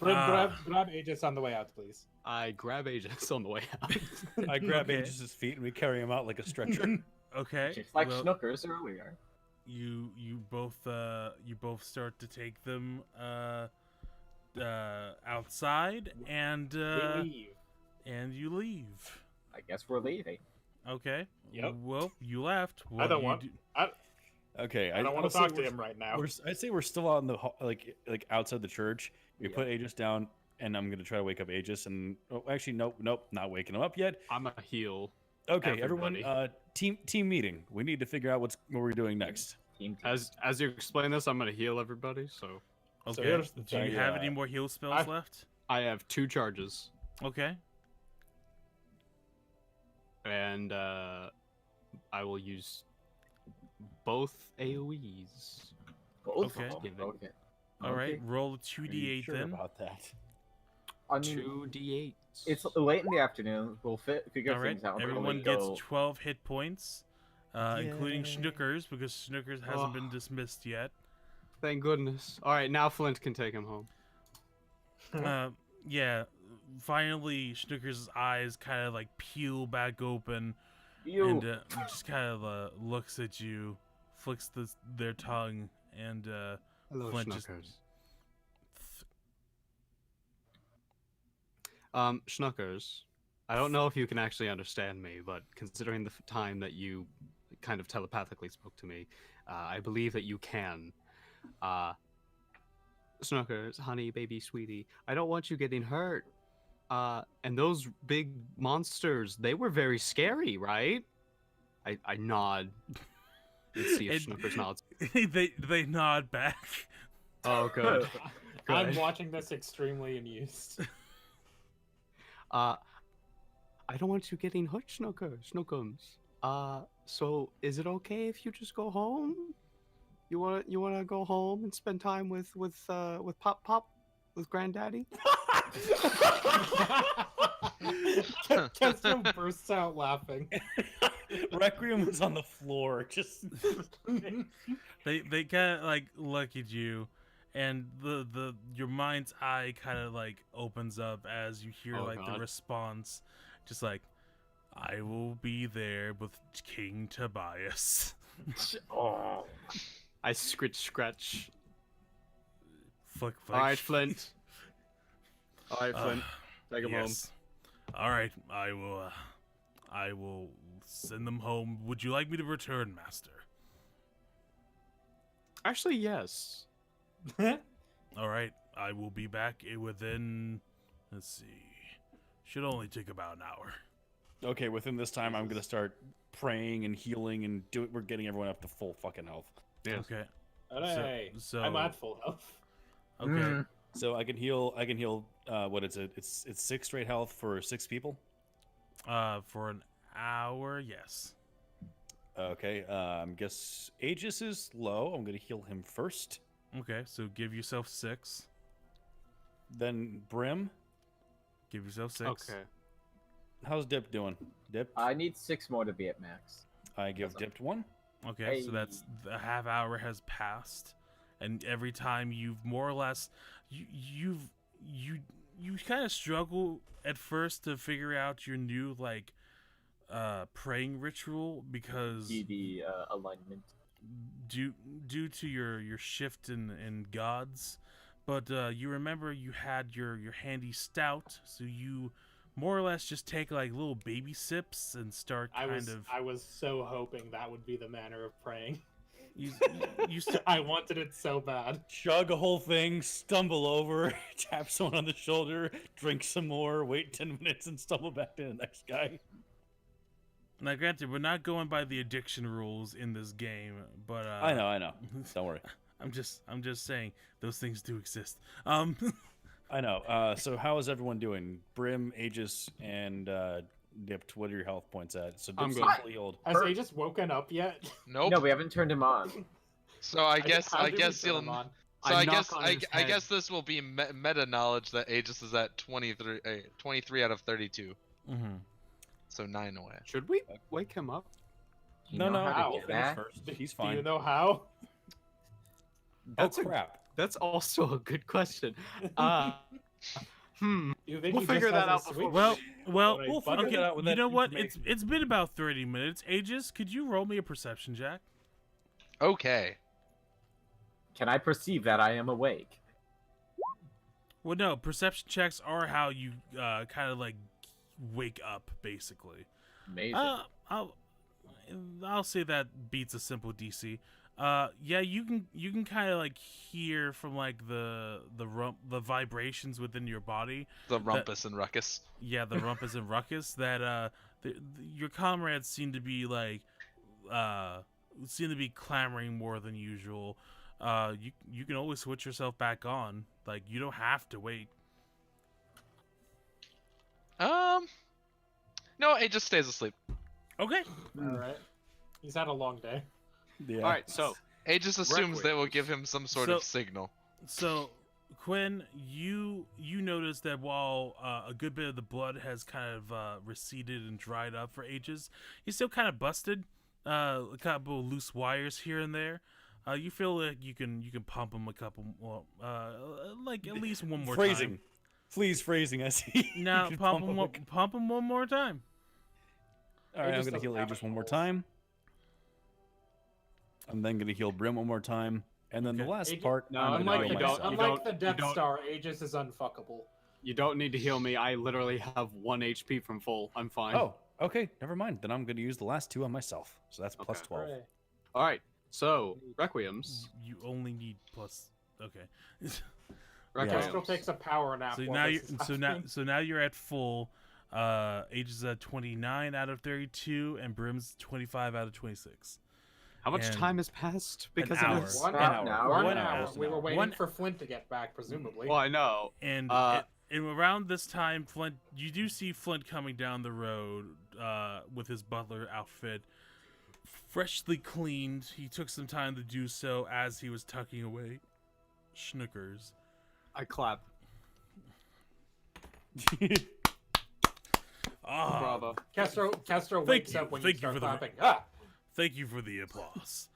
Grab Aegis on the way out, please. I grab Aegis on the way out. I grab Okay. Aegis' feet and we carry him out like a stretcher. Okay. Just like well, Snookers earlier. you both start to take them outside and We leave. you leave. I guess we're leaving. Okay. Yep. Well, you left. I What don't you want. do- Okay, I don't want I'll to say talk to we're- him right now. I'd say we're still out in the like outside the church. We Yeah. put Aegis down, and I'm gonna try to wake up Aegis. And actually, nope, not waking him up yet. I'm a heel. Okay, everyone, Everybody. team meeting. We need to figure out what we're doing next. Team. As you explain this, I'm gonna heal everybody. So Okay. here's the do you thing. have any more heal spells left? I have 2 charges, Okay. and I will use both AOE's. Both Okay. of them. Okay. All right. Okay. Roll a Are you 2d8 sure then. about that? I mean, 2d8. it's late in the afternoon. We'll figure All right. things out. We're Everyone gonna gets go- 12 hit points, including Yay. Snookers because Snookers hasn't Oh. been dismissed yet. Thank goodness. All right, now Flint can take him home. Yeah. Finally, Snookers' eyes kind of like peel back open You. and just kind of looks at you, flicks their tongue, and Hello, Flint just- Schnuckers. Schnuckers, I don't know if you can actually understand me, but considering the time that you kind of telepathically spoke to me, I believe that you can. Schnuckers, honey, baby, sweetie, I don't want you getting hurt. And those big monsters, they were very scary, right? I nod. Let's see if And- Schnuckers nods. they nod back. Oh, good. I'm Good. watching this extremely amused. I don't want you getting hurt, Snookums. So is it okay if you just go home? You wanna go home and spend time with Pop with Granddaddy? Kesto bursts out laughing. Requiem was on the floor, just They kind of like look at you, and your mind's eye kind of like opens up as you hear Oh, like the God. response, just like, "I will be there with King Tobias." Oh. I scratch. Flick, flick. All right, Flint. All right, Flint. Take him home. yes. All right, I will send them home. Would you like me to return, Master? Actually, yes. All right, I will be back within. Let's see. Should only take about an hour. okay. Within this time, I'm gonna start praying and healing and we're getting everyone up to full fucking health. Yes. Okay. Hey, So I'm at full health. Okay. Mm. So I can heal. What is it? It's 6 straight health for 6 people. For an hour, yes. Okay. Guess Aegis is low. I'm gonna heal him first. Okay, so give yourself 6. Then Brim. Give yourself 6. Okay. How's Dip doing? Dip. I need 6 more to be at max. I give Dipped 1. Okay, so Hey. that's the half hour has passed, and every time you've more or less you kind of struggle at first to figure out your new like praying ritual because The alignment. due to your shift in gods, but you remember you had your handy stout, so you more or less just take like little baby sips and start I kind of was so hoping that would be the manner of praying. you, you st- I wanted it so bad. Chug a whole thing, stumble over, tap someone on the shoulder, drink some more, wait 10 minutes, and stumble back to the next guy. Now, granted, we're not going by the addiction rules in this game, but I know. Don't worry. I'm just saying those things do exist. I know. So how is everyone doing? Brim, Aegis, and Dipped. What are your health points at? So I'm Dipped's good. fully healed. Has he just woken up yet? Nope. No, we haven't turned him on. So I guess How did we turn you'll. him on? So I knock guess on I, his I head. guess this will be meta knowledge that Aegis is at 23 out of 32. Mm-hmm. So 9 away. Should we wake him up? You No, know no. how to He'll get finish back? first. He's Do you fine. know how? That's oh a- crap. That's also a good question. You think We'll he figure just that has out a before switch? Well, Alright, We'll figure okay. that out with You that know what? information. It's been about 30 minutes. Aegis, could you roll me a perception check? Okay. Can I perceive that I am awake? Well, no. Perception checks are how you kind of like wake up, basically. Amazing. I'll say that beats a simple DC. Yeah, you can kind of like hear from like the vibrations within your body. The rumpus and ruckus. Yeah, the rumpus and ruckus that your comrades seem to be like clamoring more than usual. You can always switch yourself back on. Like you don't have to wait. No, it just stays asleep. Okay. Alright. He's had a long day. Yeah. All right, so Aegis assumes Requiem. they will give him some sort of signal. So, Quinn, you notice that while a good bit of the blood has kind of receded and dried up for Aegis, he's still kind of busted. A couple of loose wires here and there. You feel like you can pump him a couple more, like at least one more Phrasing. time. Please phrasing. I see. Now You pump him, like- pump him one more time. All right, I'm Aegis gonna doesn't heal have Aegis any one more holes. time. I'm then gonna heal Brim one more time, and then Okay. the last Aegis- part. No, I'm gonna Unlike heal the, you myself. don't- unlike the you Death don't- Star, Aegis is unfuckable. you don't need to heal me. I literally have 1 HP from full. I'm fine. Oh, okay. Never mind. Then I'm gonna use the last 2 on myself. So that's plus Okay. 12. Hooray. All right. So Requiems. You only need plus. Okay. Requiems. Kestrel takes a power nap. So while now this is so happening. now you're at full. Aegis is at 29 out of 32, and Brim's 25 out of 26. How much and time has passed because hour. of this? One An hour. hour. One One hour. hour. We were waiting One- for Flint to get back, presumably. Well, I know. And Uh, and around this time, Flint, you do see Flint coming down the road with his butler outfit, freshly cleaned. He took some time to do so as he was tucking away Schnookers. I clap. Ah, Bravo. Castro Thank wakes you. up when Thank you start you for the- clapping. Ah! Thank you for the applause.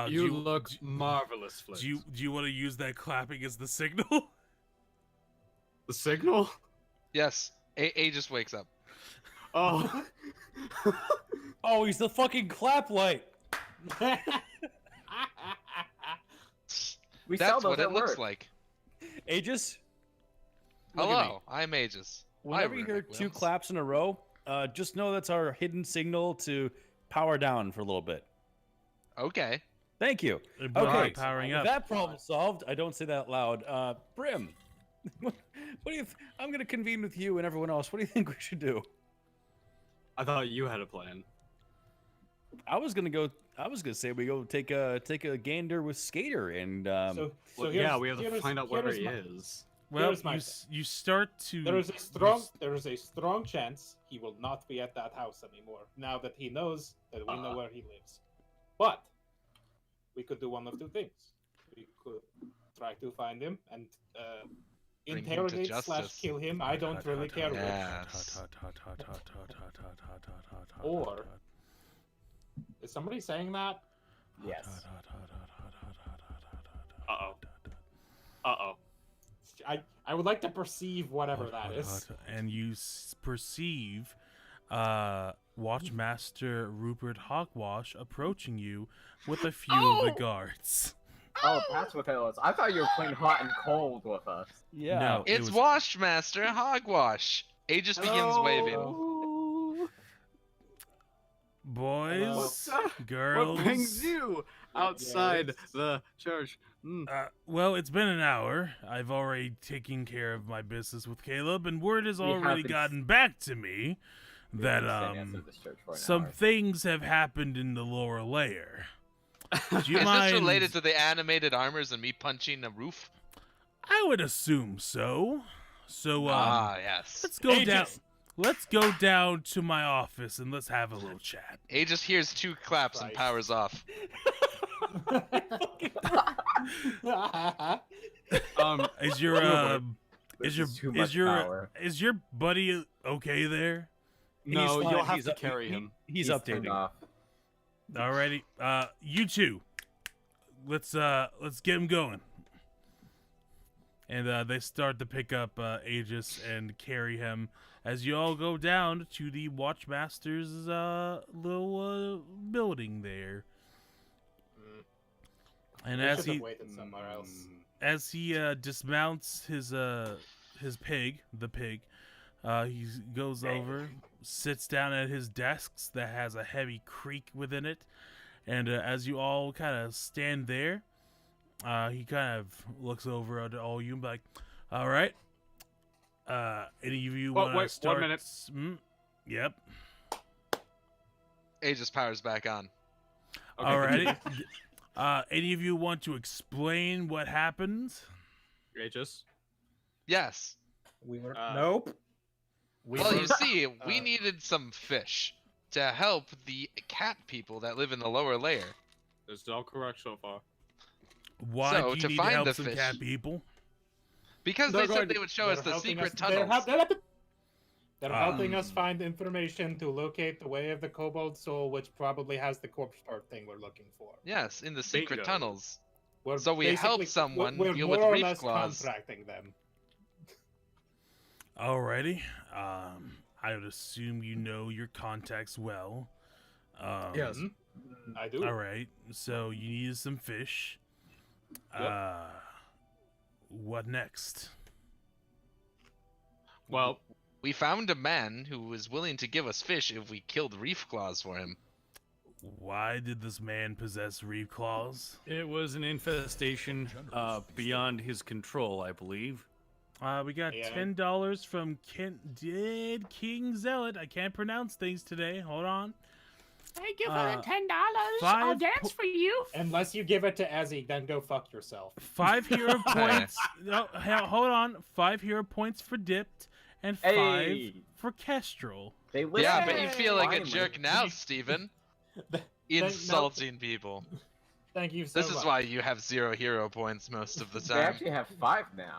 You look marvelous, Flint. Do you want to use that clapping as the signal? The signal? Yes. A just wakes up. Oh. Oh, he's the fucking clap light. We sell That's those what at it looks work. like. Aegis. Look at me. Hello, I'm Aegis. Whenever Hi, you hear Runic 2 Wilms. claps in a row, just know that's our hidden signal to power down for a little bit. Okay. Thank you. Okay, Okay, powering With up. that problem solved, I don't say that out loud. Brim, what do you? I'm gonna convene with you and everyone else. What do you think we should do? I thought you had a plan. I was gonna say we go take a gander with Skater and so Well, here's, yeah, we have to here's- find out where here's he my- is. Well, Here's my you start to. There is a strong chance he will not be at that house anymore now that he knows that we know where he lives. But we could do one of 2 things. We could try to find him and Bring him to interrogate / justice. kill him. I don't really care which. Yes. Or is somebody saying that? Yes. Uh-oh. Uh-oh. I would like to perceive whatever that is. And you perceive Watchmaster Rupert Hogwash approaching you with a few of the guards. Oh, that's what that was. I thought you were playing hot and cold with us. yeah. No. It It's was- Washmaster Hogwash. Aegis begins waving. Hello. Boys, What girls. brings you outside Yes. the church? Well, it's been an hour. I've already taken care of my business with Caleb, and word has We already haven't- gotten back to me We've that been standing outside this church for an some hour. things have happened in the lower layer. Do you Is mind? this related to the animated armors and me punching a roof? I would assume so. So Yes. let's go down. Aegis. Let's go down to my office and let's have a little chat. Aegis hears 2 claps and Christ. powers off. Is your This is too is much your power. is your buddy okay there? No, He's you'll fine. have He's to up- carry him. He's turned updating. off. Alrighty. You two. Let's get him going. And they start to pick up Aegis and carry him as you all go down to the Watchmaster's little building there. And We as should have he waited somewhere else. as he dismounts his pig, the pig, he goes over, sits down at his desks that has a heavy creak within it, and as you all kind of stand there, he kind of looks over at all you and be like, "All right, any of you Well, want to wait, 1 start?" minute. Yep. Aegis powers back on. Okay. Alrighty. Any of you want to explain what happened? Aegis. Yes. We were Nope. Well, you see, we needed some fish to help the cat people that live in the lower layer. This is all correct so far. Why So, do you to need find to help the some fish- cat people? Because They're they going said they to- would show us they're the helping secret they're tunnels. They're helping us find information to locate the way of the Kobold Soul, which probably has the corpse part thing we're looking for. Yes, in the secret Bingo. tunnels. We're So we help basically- someone we're deal more with or reef less claws. contracting them. Alrighty. I would assume you know your contacts well. Yes. I do. Alright. So you needed some fish. Yep. What next? Well, We found a man who was willing to give us fish if we killed reef claws for him. Why did this man possess reef claws? It was an infestation beyond his control, I believe. We got Yeah. $10 from King Zealot. I can't pronounce things today. Hold on. Thank you for Uh, the $10. I'll five dance for you. Unless you give it to Ezzy, then go fuck yourself. 5 hero points. No, hold on. 5 hero points for Dipped and 5 Hey. for Kestrel. They listen. Yeah, but you feel like a Finally. jerk now, Steven. No. Insulting people. Thank you so This much. is why you have 0 hero points most of the They time. actually have 5 now.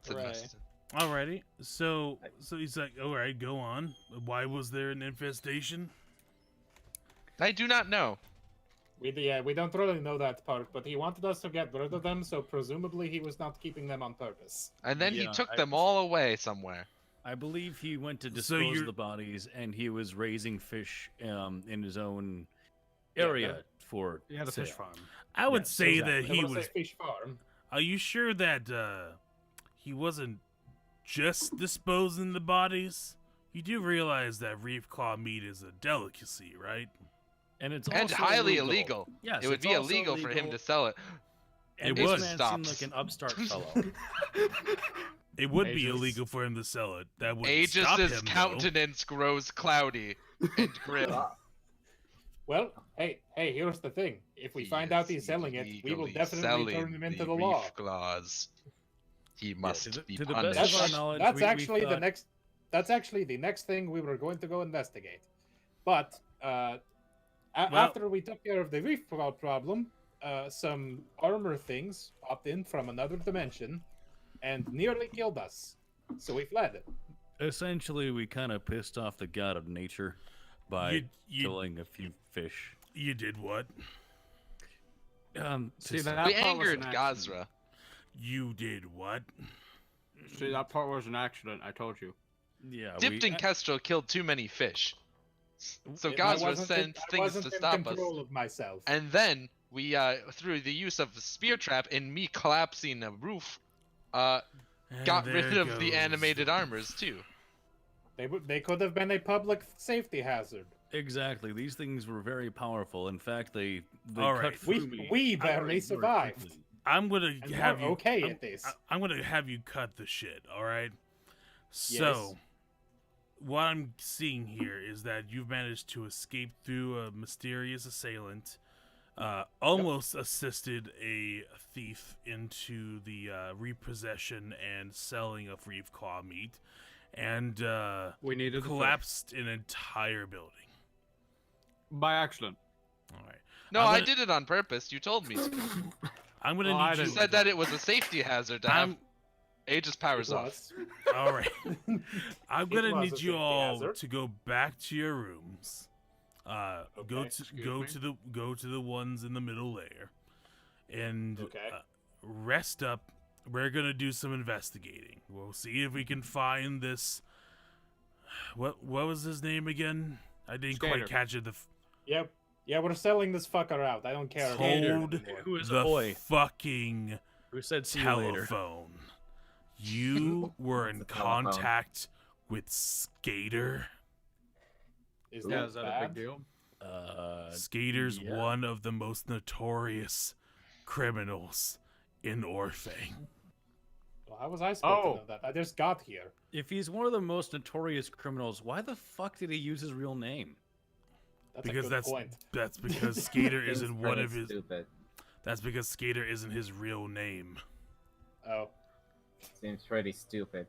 It's a Right. mess. Alrighty. So he's like, all right, go on. Why was there an infestation? I do not know. We don't really know that part, but he wanted us to get rid of them, so presumably he was not keeping them on purpose. And then he Yeah, took them all away somewhere. I believe he went to So dispose you're- of the bodies, and he was raising fish in his own Yeah, area for He had a fish sale. farm. I would Yes, say exactly. that he There was was. a fish farm. Are you sure that he wasn't just disposing the bodies? You do realize that reef claw meat is a delicacy, right? And it's And also highly illegal. Yes, It would it's be also illegal for him to illegal, sell it. And It this would. man seemed Stops. like an upstart fellow. It would be Aegis. illegal for him to sell it. That would stop Aegis's him, though. countenance grows cloudy and grim. Well, hey, here's the thing. If we find out he's selling it, we will illegally definitely turn selling him into the reef law. claws. He must the- be to the punished. best of our That's, knowledge, that's we actually the thought- next. That's actually the next thing we were going to go investigate. But after we took care of the reef cloud problem, some armor things popped in from another dimension and nearly killed us. So we fled. Essentially, we kind of pissed off the god of nature by You killing a few fish. did what? See, pissed- that We part was angered an Gazra. accident. You did what? See, that part was an accident. I told you. Yeah, Dipped and Kestrel killed too many fish. So I Gazra wasn't in- sent I things wasn't to in stop us. control of myself. And then we, through the use of a spear trap and me collapsing a roof, got And rid there of the goes- animated armors too. They could have been a public safety hazard. Exactly. These things were very powerful. In fact, they All cut right. through me. We very, barely very survived. quickly. I'm gonna And have we're you okay I'm, at this. I'm gonna have you cut the shit. All right. So, what I'm seeing here is that you've managed to escape through a mysterious assailant, almost assisted a thief into the repossession and selling of reef claw meat, and We needed the fish. collapsed an entire building. By accident. All right. No, I'm I gonna- did it on purpose. You told me. to. I'm gonna Well, I need You you. didn't- said that it was a safety hazard to have I'm Aegis powers It off. was. all right. I'm It gonna was need a you safety all hazard. to go back to your rooms. Go excuse to me. the ones in the middle layer, and Okay. rest up. We're gonna do some investigating. We'll see if we can find this. What was his name again? I didn't quite Skater. catch it. Yep. Yeah, we're selling this fucker out. I don't care. about it Hold anymore. Who is a the boy? fucking Who said see you later? telephone. You were in The telephone. contact with Skater. Is Yeah, that is that bad? a big deal? Skater's yeah. one of the most notorious criminals in Orphan. Well, how was I supposed Oh. to know that? I just got here. If he's one of the most notorious criminals, why the fuck did he use his real name? That's Because a good point. that's because Skater Seems isn't one pretty of his. Stupid. That's because Skater isn't his real name. Oh, Seems pretty stupid.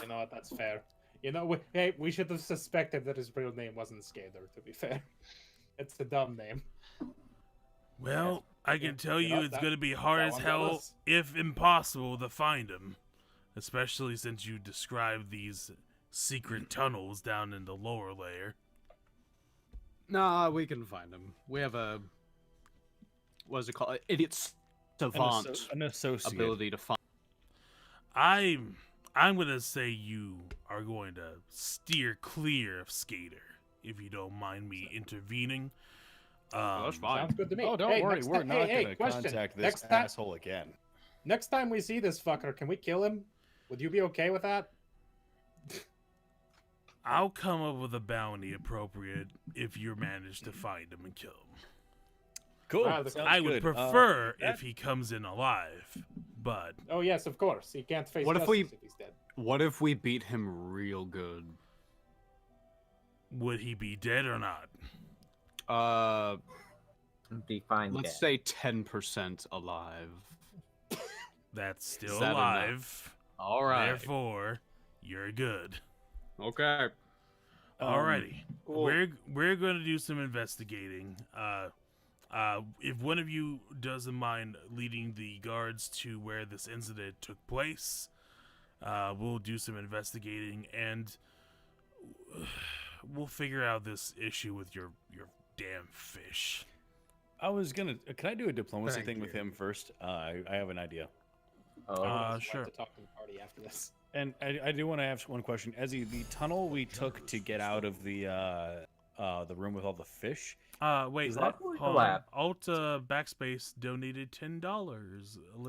you know what? That's fair. You know, we should have suspected that his real name wasn't Skater. To be fair, it's a dumb name. Well, I can tell you Yeah, it's that- going to be hard that as one hell, was. if impossible, to find him. Especially since you described these secret tunnels down in the lower layer. Nah, we can find him. We have a what is it called? Idiot savant An associate. ability to find. I'm gonna say you are going to steer clear of Skater, if you don't mind me intervening. that's fine. Sounds good to me. Oh, don't Hey, worry, next we're time- not hey, gonna question. contact this Next time- asshole again. Next time we see this fucker, can we kill him? Would you be okay with that? I'll come up with a bounty appropriate if you manage to find him and kill him. Cool. Wow, the- sounds I would good. prefer that- if he comes in alive, but Oh yes, of course. He can't face What if we- justice if he's dead. What if we beat him real good? would he be dead or not? Define Let's dead. say 10% alive. That's still that enough? alive. All right. Therefore, you're good. Okay. Alrighty, cool. we're going to do some investigating. If one of you doesn't mind leading the guards to where this incident took place, We'll do some investigating, and we'll figure out this issue with your damn fish. I was gonna. Can I do a diplomacy Thank thing with you. him first? I have an idea. I would also Sure. like to talk to the party after this. And I do want to ask one question. Ezzy, the tunnel we took to get out of the room with all the fish. Wait, Is that- hold on. Collab. Alt backspace donated $10.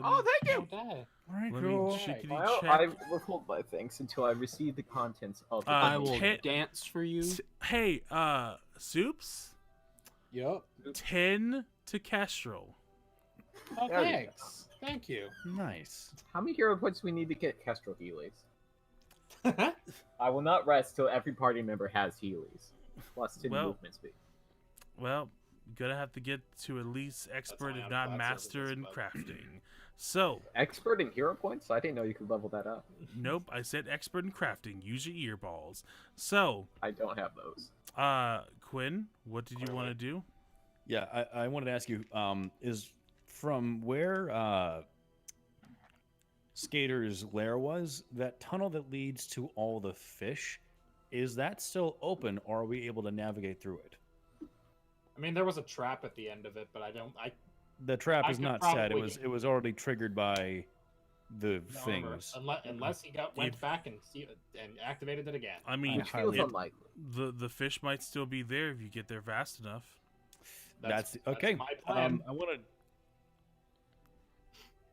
Oh, thank you. Okay. Alright, Let me checkity Well, check. I withhold my thanks until I receive the contents of the I Uh, will hit- dance for you. Hey, Soups, Yup. 10 to Kestrel. Oh, There you thanks. Thank you. Nice. How many hero points do we need to get Kestrel Heelys? I will not rest till every party member has Heelys. Plus 10 Well- movement speed. Well, gonna have to get to at least expert, only if on not flat master, surfaces, in but- crafting. So, Expert in hero points? I didn't know you could level that up. nope, I said expert in crafting. Use your earballs. So, I don't have those. Quinn, what did you want to do? Yeah, I wanted to ask you. Is from where Skater's lair was, that tunnel that leads to all the fish, is that still open, or are we able to navigate through it? I mean, there was a trap at the end of it, but I don't. The trap I is could not set. probably It was already triggered by the No, things. unless he went If- back and activated it again. I mean, Which feels highly- unlikely. the fish might still be there if you get there fast enough. That's okay. my plan. I want to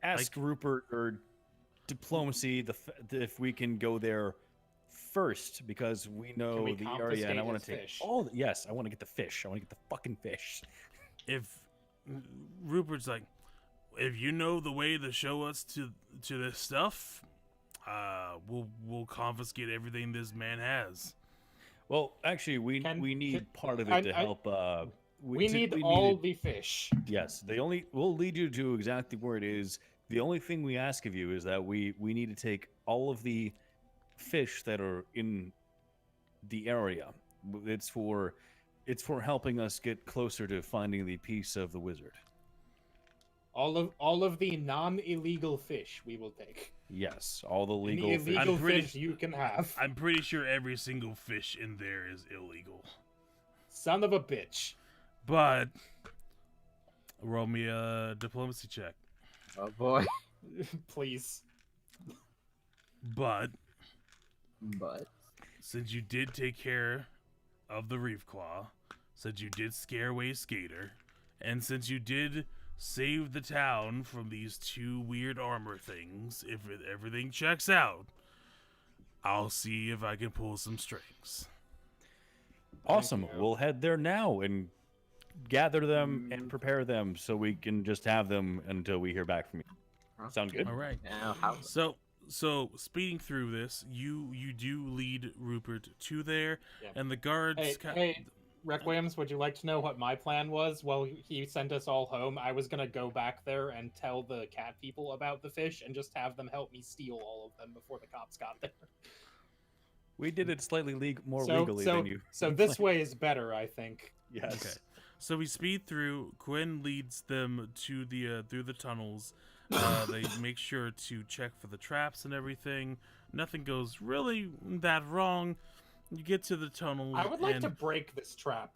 ask Rupert or diplomacy if we can go there first, because we know we the area, and I confiscate want his to take fish? all. Yes, I want to get the fish. I want to get the fucking fish. If Rupert's like, if you know the way to show us to this stuff, we'll confiscate everything this man has. Well, actually, we need part of it to help. We need all the fish. Yes, we'll lead you to exactly where it is. The only thing we ask of you is that we need to take all of the fish that are in the area. It's for helping us get closer to finding the piece of the wizard. All of the non-illegal fish we will take. Yes, all the Any legal fish. illegal I'm pretty- fish you can have. I'm pretty sure every single fish in there is illegal. Son of a bitch. But roll me a diplomacy check. Oh boy. Please. But But since you did take care of the Reef Claw, since you did scare away Skater, and since you did save the town from these two weird armor things, if everything checks out, I'll see if I can pull some strings. Awesome. you. We'll head there now and gather them and prepare them so we can just have them until we hear back from you. Sound good? All right. now how? So speeding through this, you do lead Rupert to there, Yeah. and the guards. Hey, Requiem's, would you like to know what my plan was? Well, he sent us all home. I was gonna go back there and tell the cat people about the fish and just have them help me steal all of them before the cops got there. We did it slightly more so, legally so, than you. So this way is better, I think. Yes. Okay. So we speed through. Quinn leads them to the through the tunnels. They make sure to check for the traps and everything. Nothing goes really that wrong. You get to the tunnels. I would like and to break this trap.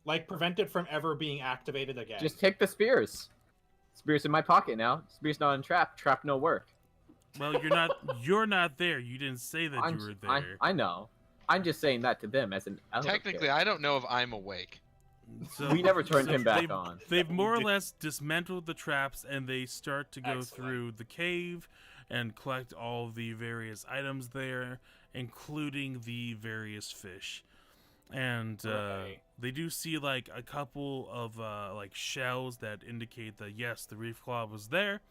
Like, prevent it from ever being activated again. Just take the spears. Spears in my pocket now. Spears not in trap. Trap no work. Well, you're not there. You didn't say that you were there. I know. I'm just saying that to them as an. Technically, I don't know if I'm awake. So, We never turned so him back they've- on. They've more or less dismantled the traps, and they start to go Excellent. through the cave and collect all the various items there, including the various fish. And Right. they do see like a couple of like shells that indicate that yes, the reef claw was there,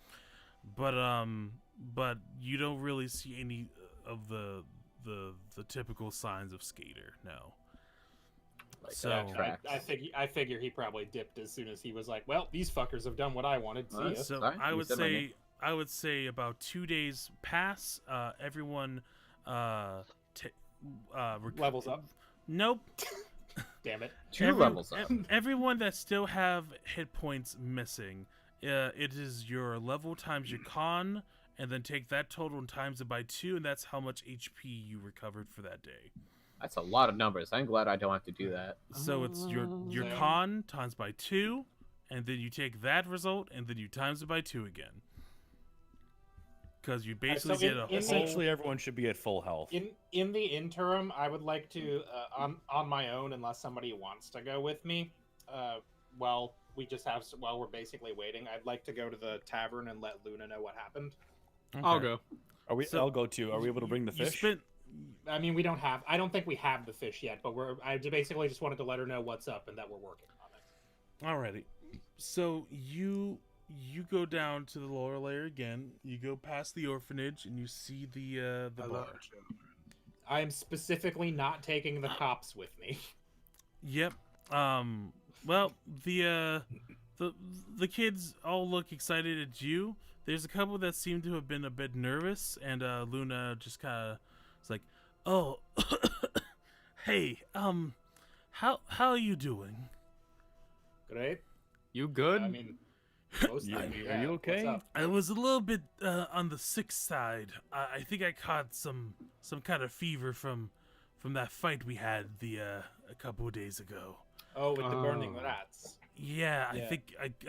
but you don't really see any of the typical signs of Skater. No. Like, So- that I, tracks. I figure he probably dipped as soon as he was like, well, these fuckers have done what I wanted. See Well, ya. So Sorry, I you would said my name. say about 2 days pass. Everyone Levels up. Nope. Damn it. Two levels up. Everyone that still have hit points missing. It is your level times your con and then take that total and times it by 2, and that's how much HP you recovered for that day. That's a lot of numbers. I'm glad I don't have to do that. So it's your Same. con times by 2, and then you take that result, and then you times it by 2 again. Because you basically so get a in whole... Essentially, everyone should be at full health. In the interim, I would like to on my own, unless somebody wants to go with me. While we're basically waiting, I'd like to go to the tavern and let Luna know what happened. I'll go. I'll go too. Are we able to bring the You fish? spent... I mean, I don't think we have the fish yet, but I basically just wanted to let her know what's up and that we're working on it. Alrighty. So you go down to the lower layer again. You go past the orphanage and you see the bar. I am specifically not taking the cops with me. Yep. Well, the kids all look excited at you. There's a couple that seem to have been a bit nervous, and Luna just kind of is like, "Oh, hey, how are you doing?" Great. You good? I mean, mostly, Are yeah. you okay? What's up? I was a little bit on the sick side. I think I caught some kind of fever from that fight we had a couple of days ago. Oh, with the burning Oh. rats. Yeah, Yeah.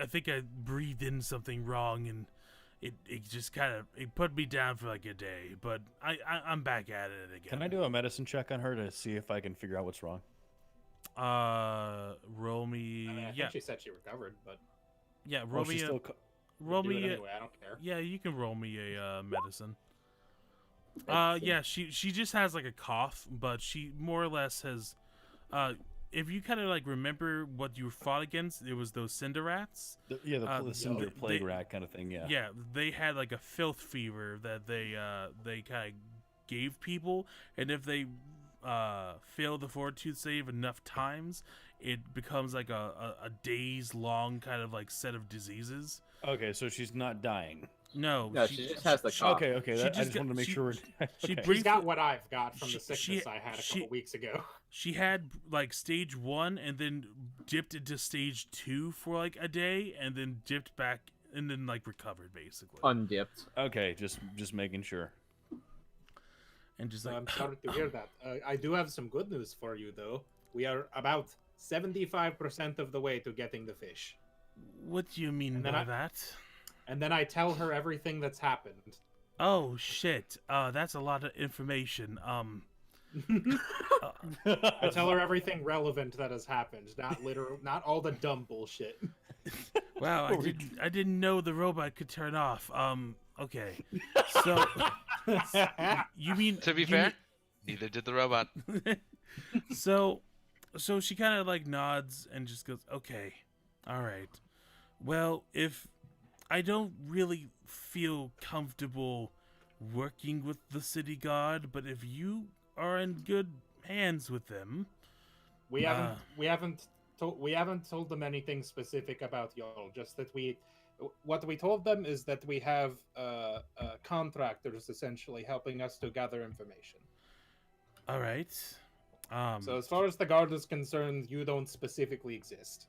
I think I breathed in something wrong, and it just kind of put me down for like a day. But I'm back at it again. Can I do a medicine check on her to see if I can figure out what's wrong? Roll me. I mean, I yeah, think she said she recovered, but roll me. she's still Roll do it me. anyway. I don't care. Yeah, you can roll me a medicine. Medicine. Yeah, she just has like a cough, but she more or less has. If you kind of like remember what you fought against, it was those cinder rats. the cinder they- plague rat kind of thing. Yeah. Yeah, they had like a filth fever that they kind of gave people, and if they fail the fortitude save enough times, it becomes like a days long kind of like set of diseases. Okay, so she's not dying. No, No, she just has the cough. Okay. She I just just got- wanted to make she- sure. she okay. She's briefly- got what I've got from the She- sickness she- I had a she- couple weeks ago. She had like stage 1 and then dipped into stage 2 for like a day and then dipped back and then like recovered basically. Undipped. Okay, just making sure. And just like I'm sorry to hear that. I do have some good news for you, though. We are about 75% of the way to getting the fish. what do you mean And then by I- that? And then I tell her everything that's happened. Oh shit. That's a lot of information. I tell her everything relevant that has happened, not literal, not all the dumb bullshit. Wow, I didn't know the robot could turn off. Okay. So you mean To be you fair, neither did the robot. so she kind of like nods and just goes, "Okay. All right. Well, if I don't really feel comfortable working with the city guard, but if you are in good hands with them, We haven't told them anything specific about y'all. Just that what we told them is that we have contractors essentially helping us to gather information. all right. So as far as the guard is concerned, you don't specifically exist.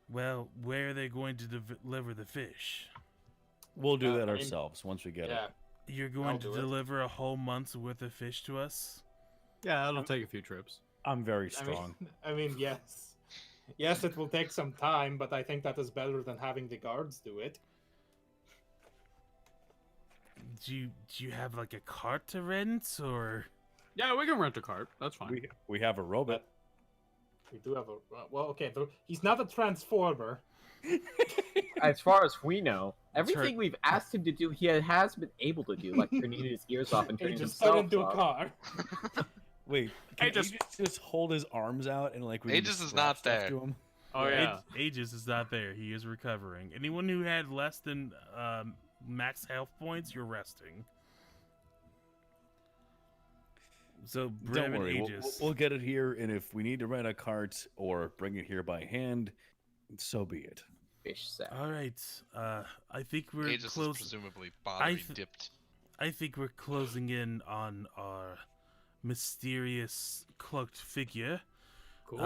Well, where are they going to deliver the fish? We'll do I that mean, ourselves once we get Yeah. it. You're going I'll to do it. deliver a whole month's worth of fish to us? Yeah, it'll take a few trips. I'm very strong. I mean, yes. Yes, it will take some time, but I think that is better than having the guards do it. Do you have like a cart to rent or? Yeah, we can rent a cart. That's fine. We have a robot. We do have a well. Okay, he's not a transformer. As far as we know, That's everything we've asked him to do, he has been able to do, like turning his ears off and And he turning just turned himself into a off. car. Wait, can Aegis- Aegis just hold his arms out and like we can Aegis just is strap not stuff there. to him? Oh yeah. Aegis is not there. He is recovering. Anyone who had less than max health points, you're resting. So Brim Don't and worry, Aegis. we'll get it here, and if we need to rent a cart or bring it here by hand, so be it. Fish set. All right. I think we're Aegis is close. presumably bodily th- dipped. I think we're closing in on our mysterious cloaked figure. Cool.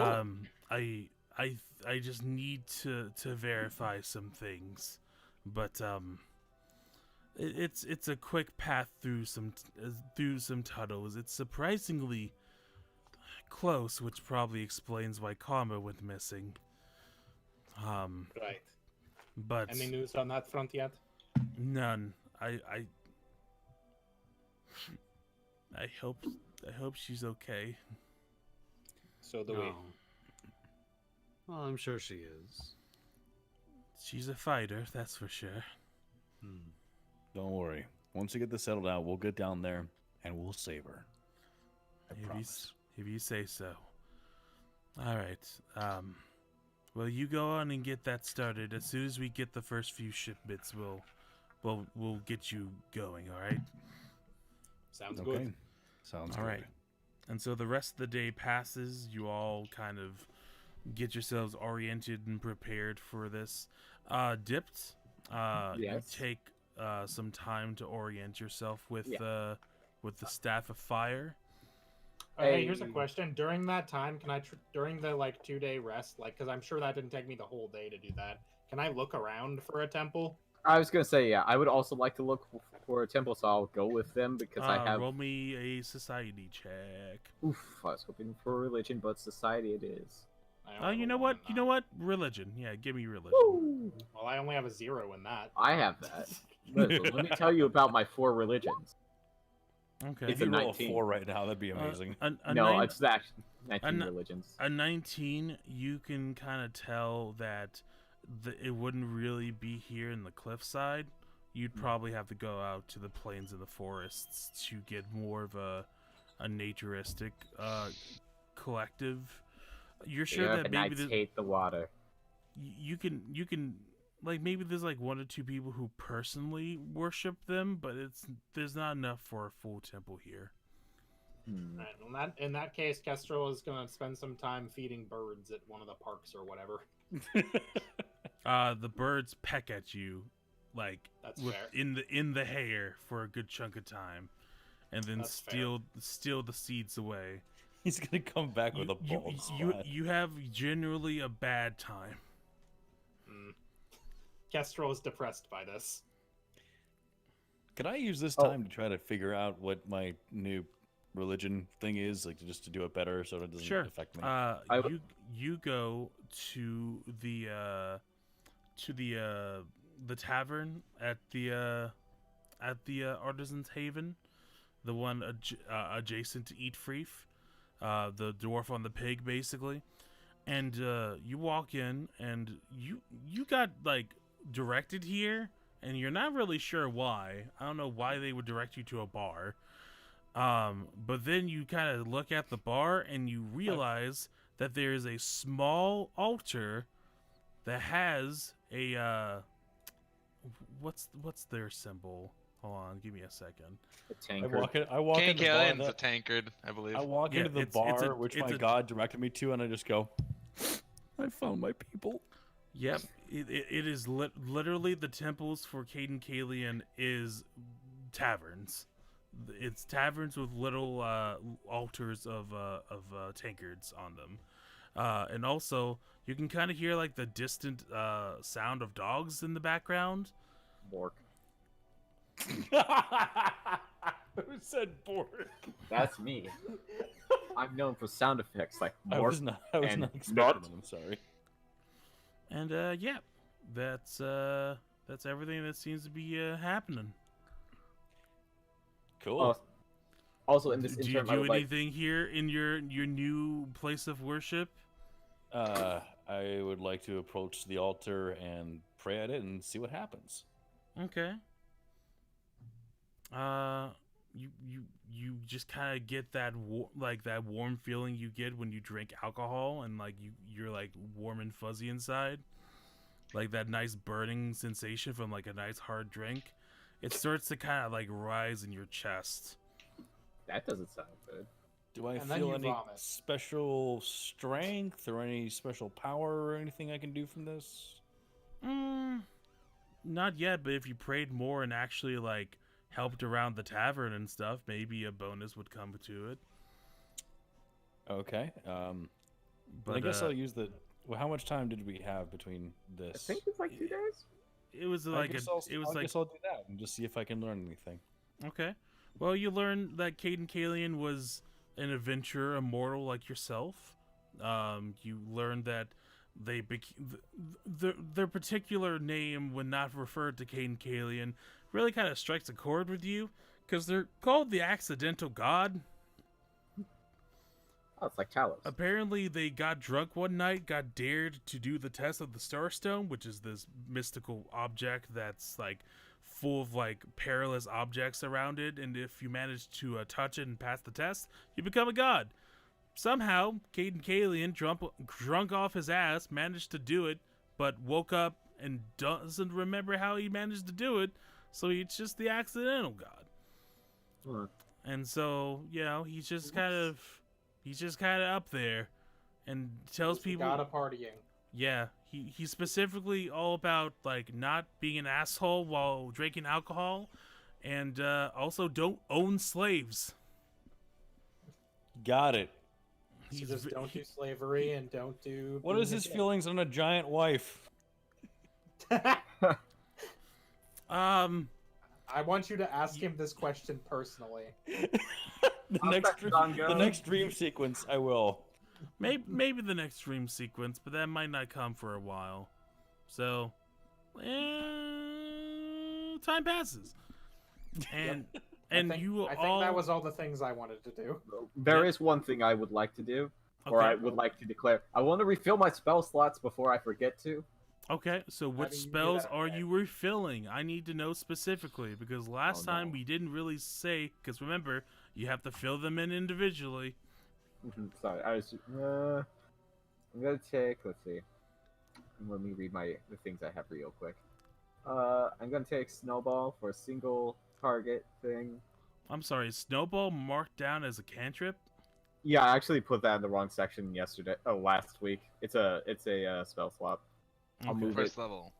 I just need to verify some things, but It's a quick path through some tunnels. It's surprisingly close, which probably explains why Karma went missing. Right. But Any news on that front yet? none. I hope she's okay. So do we. Oh. Well, I'm sure she is. She's a fighter, that's for sure. Don't worry. Once we get this settled out, we'll get down there and we'll save her. I promise. If you say so. All right. Well, you go on and get that started. As soon as we get the first few shipments, we'll get you going. All right. Sounds Okay. good. Sounds All good. right. And so the rest of the day passes. You all kind of get yourselves oriented and prepared for this. Dipped. You Yes. take some time to orient yourself with Yeah. the staff of fire. Hey, here's a Hey. question. During that time, can I, during the 2-day rest, because I'm sure that didn't take me the whole day to do that, can I look around for a temple? I was gonna say, yeah, I would also like to look for a temple, so I'll go with them because I have. Roll me a society check. Oof, I was hoping for religion, but society it is. I Oh, only you have know a what? one You in know that. what? Religion. Yeah, give me religion. Woo! Well, I only have a 0 in that. I have that. Listen, let me tell you about my 4 religions. Okay. If It's a you roll 19. a 4 right now, that'd be amazing. No, it's actually 19 a- religions. A 19, you can kind of tell that it wouldn't really be here in the cliffside. You'd probably have to go out to the plains and the forests to get more of a naturistic collective. You're sure that maybe Knights hate the water. you can like maybe there's like 1 or 2 people who personally worship them, but there's not enough for a full temple here. Right, well, in that case, Kestrel is going to spend some time feeding birds at one of the parks or whatever. The birds peck at you like That's with, fair. in the hair for a good chunk of time, and then That's fair. steal the seeds away. He's gonna come back with a bald spot. You have generally a bad time. Kestrel is depressed by this. Could I use this Oh. time to try to figure out what my new religion thing is, like just to do it better so it doesn't Sure. affect me? You go to the tavern at the Artisan's Haven, the one adjacent to Eat Freef, the dwarf on the pig, basically. And you walk in, and you got like directed here, and you're not really sure why. I don't know why they would direct you to a bar. But then you kind of look at the bar, and you realize that there is a small altar that has a what's their symbol? Hold on, give me a second. The I tanker. walk into the bar. Kankalian's a tankard, I believe. I walk Yeah, into the it's bar, a- which it's my a- god directed me to, and I just go, I found my people. Yep, it is literally the temples for Caden Kalian is taverns. It's taverns with little altars of tankards on them, and also you can kind of hear like the distant sound of dogs in the background. Bork. Who said Borg? That's me. I'm known for sound effects like I Bork. was not and expecting nut. them. I'm sorry. And yeah, that's everything that seems to be happening. Cool. Also, in this Do you interim, I do would like anything here in your new place of worship? I would like to approach the altar and pray at it and see what happens. Okay. You just kind of get that that warm feeling you get when you drink alcohol, and like you're like warm and fuzzy inside, like that nice burning sensation from like a nice hard drink. It starts to kind of like rise in your chest. that doesn't sound good. Do I And then feel you any vomit. special strength or any special power or anything I can do from this? Not yet, but if you prayed more and actually like helped around the tavern and stuff, maybe a bonus would come to it. Okay. But I guess I'll use the. Well, how much time did we have between I this? think it's like 2 days. like I guess I'll do that and just see if I can learn anything. okay. Well, you learn that Caden Kalian was an adventurer, a mortal like yourself. You learn that their particular name, when not referred to Caden Kalian, really kind of strikes a chord with you, because they're called the Accidental God. Oh, it's like Talos. Apparently, they got drunk one night, got dared to do the test of the Starstone, which is this mystical object that's like full of like perilous objects around it, and if you manage to touch it and pass the test, you become a god. Somehow, Caden Kalian, drunk off his ass, managed to do it, but woke up and doesn't remember how he managed to do it, so he's just the Accidental God. Huh. And so, you know, he's just kind of up there, and tells people, Gotta partying. yeah, he's specifically all about like not being an asshole while drinking alcohol, and also don't own slaves. Got it. So just don't do slavery and don't do. What is his feelings on a giant wife? I want you to ask him this question personally. The next dream sequence, I will. Maybe the next dream sequence, but that might not come for a while. So, time passes, and I think that was all the things I wanted to do. There is one thing I would like to do, or Okay. I would like to declare. I want to refill my spell slots before I forget to. Okay, so which do you do spells that, are okay? you refilling? I need to know specifically, because last time we didn't really say, because remember, you have to fill them in individually. Sorry, I was. I'm gonna take. Let's see. Let me read the things I have real quick. I'm gonna take Snowball for a single target thing. I'm sorry, Snowball marked down as a cantrip? Yeah, I actually put that in the wrong section last week. It's a spell swap. I'll Okay. move First it. level.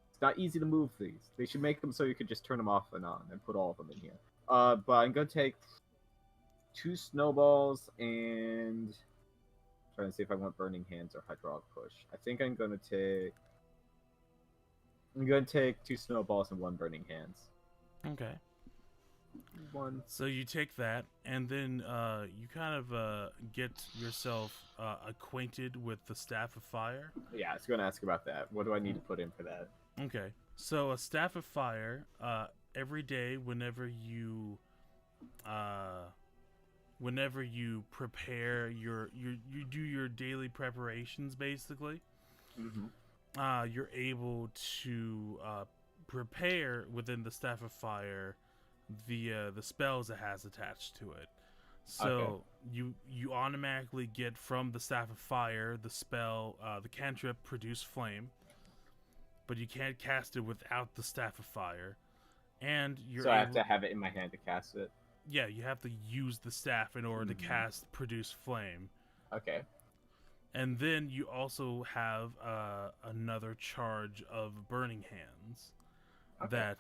It's not easy to move these. They should make them so you could just turn them off and on and put all of them in here. But I'm gonna take 2 snowballs and trying to see if I want burning hands or hydraulic push. I think I'm gonna take 2 snowballs and 1 burning hands. Okay. 1. So you take that, and then you kind of get yourself acquainted with the Staff of Fire. Yeah, I was gonna ask about that. What do I need to put in for that? Okay. So a Staff of Fire, every day whenever you prepare you do your daily preparations, basically, you're able to prepare within the Staff of Fire the spells it has attached to it. So you automatically get from the Staff of Fire the spell, the cantrip Produce Flame, but you can't cast it without the Staff of Fire. And So I have to have it in my hand to cast it. Yeah, you have to use the staff in order to cast Produce Flame. Okay. And then you also have another charge of Burning Hands. Okay. That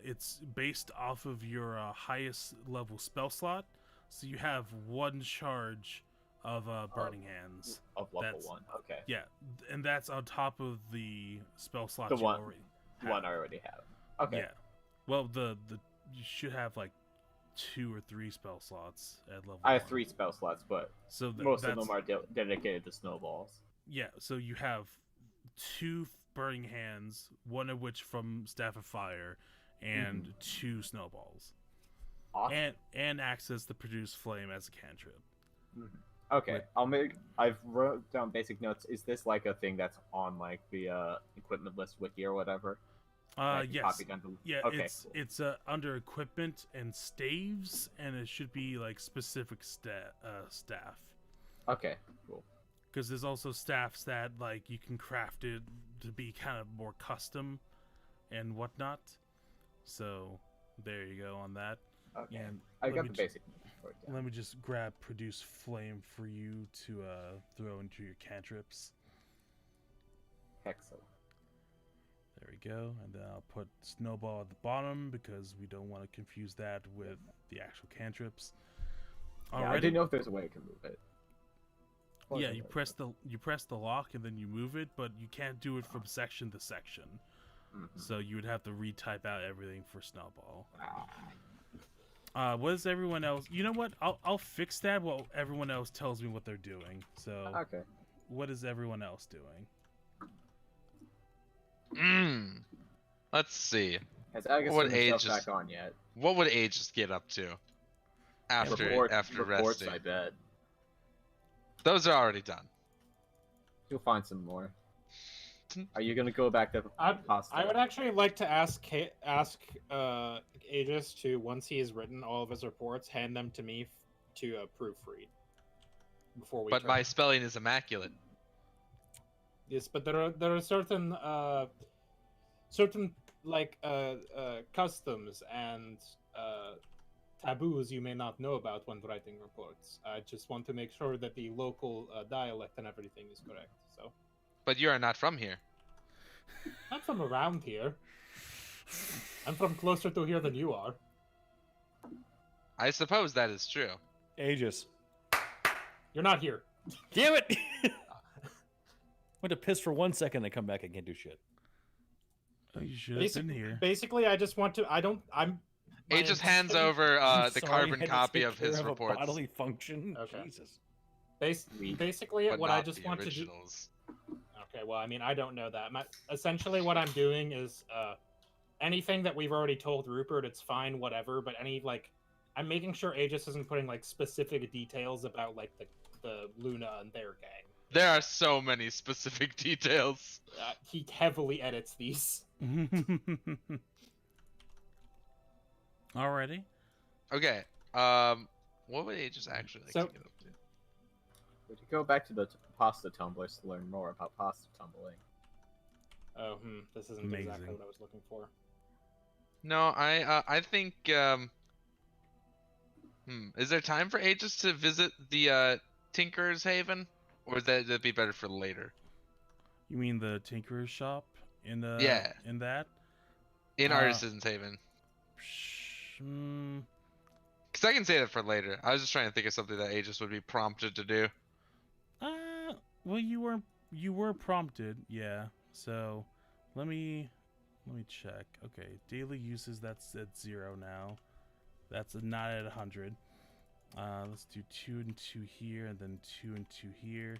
it's based off of your highest level spell slot. So you have 1 charge of Burning Hands. Of level 1. Okay. Yeah, and that's on top of the spell slot The you one- already The have. one I already have. Okay. Yeah. Well, you should have like 2 or 3 spell slots at level I have 1. 3 spell slots, but So most of them are dedicated to snowballs. Yeah, so you have 2 Burning Hands, 1 of which from Staff of Fire, and 2 snowballs. Awesome. And access to Produce Flame as a cantrip. Okay, I've wrote down basic notes. Is this like a thing that's on like the equipment list wiki or whatever? I can Yes. copy down to- Yeah, okay, it's cool. it's under equipment and staves, and it should be like specific staff. Okay, cool. Because there's also staffs that like you can craft it to be kind of more custom and whatnot. So there you go on that. Okay. And I let got me the ju- basic notes for it down. Let me just grab Produce Flame for you to throw into your cantrips. Excellent. There we go. And then I'll put Snowball at the bottom because we don't want to confuse that with the actual cantrips. Yeah, I didn't know if there's a way I can move it. Yeah, you press the lock and then you move it, but you can't do it from section to section. Mhm. So you would have to retype out everything for Snowball. Ah. What is everyone else? You know what? I'll fix that while everyone else tells me what they're doing. So Okay. what is everyone else doing? Let's see. Has Agus What turned himself age back is- on yet? What would Aegis get up to after Reports, resting? I bet. Those are already done. You'll find some more. Are you gonna go back to Pasta? I would actually like to ask Aegis to, once he has written all of his reports, hand them to me to proofread before we. But turn. my spelling is immaculate. Yes, but there are certain customs and taboos you may not know about when writing reports. I just want to make sure that the local dialect and everything is correct. So But you are not from here. I'm from around here. I'm from closer to here than you are. I suppose that is true. Aegis. You're not here. Damn it! Went to piss for 1 second, then come back. I can't do shit. Oh, you should have been here. Basically, I just want to. my Aegis hands intention- over I'm the sorry, carbon I had to copy take of care his a reports. bodily function. Okay. Jesus. Basically, But what not I just the want to do. originals. Okay, well, I mean, I don't know that. Essentially, what I'm doing is anything that we've already told Rupert, it's fine, whatever. But I'm making sure Aegis isn't putting specific details about the Luna and their gang. There are so many specific details. He heavily edits these. Alrighty. Okay. What would Aegis actually like So- to get up to? Would you go back to the pasta tumblers to learn more about pasta tumbling? Oh, this isn't Amazing. exactly what I was looking for. No, I think is there time for Aegis to visit the Tinker's Haven, or would that be better for later? You mean the Tinkerer's shop in the Yeah. in that? In Artisan's Haven. Because I can say that for later. I was just trying to think of something that Aegis would be prompted to do. Well, you were prompted, yeah. So, let me check. Okay, daily uses, that's at 0 now. That's not at 100. Let's do 2 and 2 here, and then 2 and 2 here.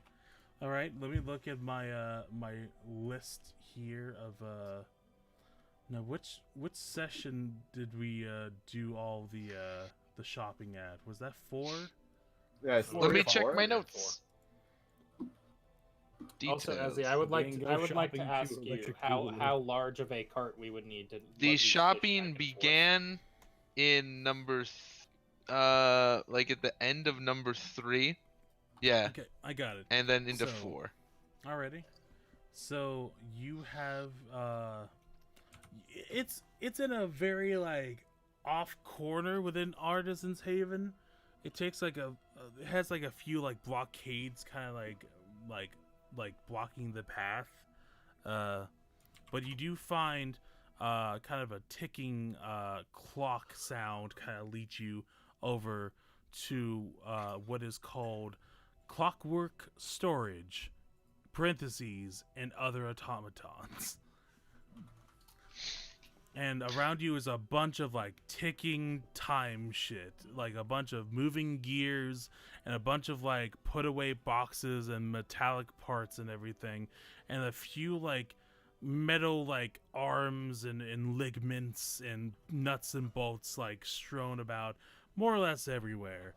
All right, let me look at my my list here of now which session did we do all the shopping at? Was that 4? Yeah, it's Let me 4. check my notes. Details. Also, Ezzy, I would like Then to, go I would like to shopping ask to you Electric how Boogaloo. large of a cart we would need to. lug The these fish shopping back and forth. began in like at the end of number 3. Yeah. Okay, I got it. And then into So- 4. Alrighty. So you have it's in a very off corner within Artisan's Haven. It takes it has a few blockades kind of like blocking the path. But you do find kind of a ticking clock sound kind of leads you over to what is called Clockwork Storage, parentheses, and other automatons. And around you is a bunch of ticking time shit, a bunch of moving gears and a bunch of put away boxes and metallic parts and everything, and a few metal arms and ligaments and nuts and bolts strewn about more or less everywhere.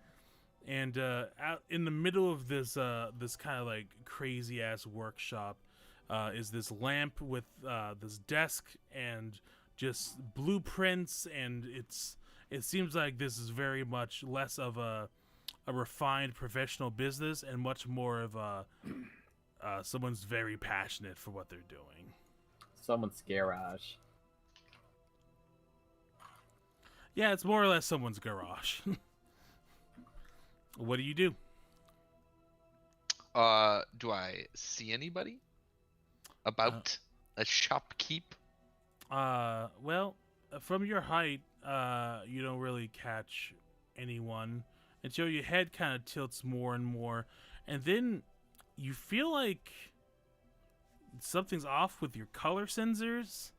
And out in the middle of this this kind of crazy ass workshop is this lamp with this desk and just blueprints, and it seems like this is very much less of a refined professional business and much more of someone's very passionate for what they're doing. Someone's garage. Yeah, it's more or less someone's garage. What do you do? Do I see anybody about a shopkeep? Well, from your height, you don't really catch anyone until your head kind of tilts more and more, and then you feel like something's off with your color sensors,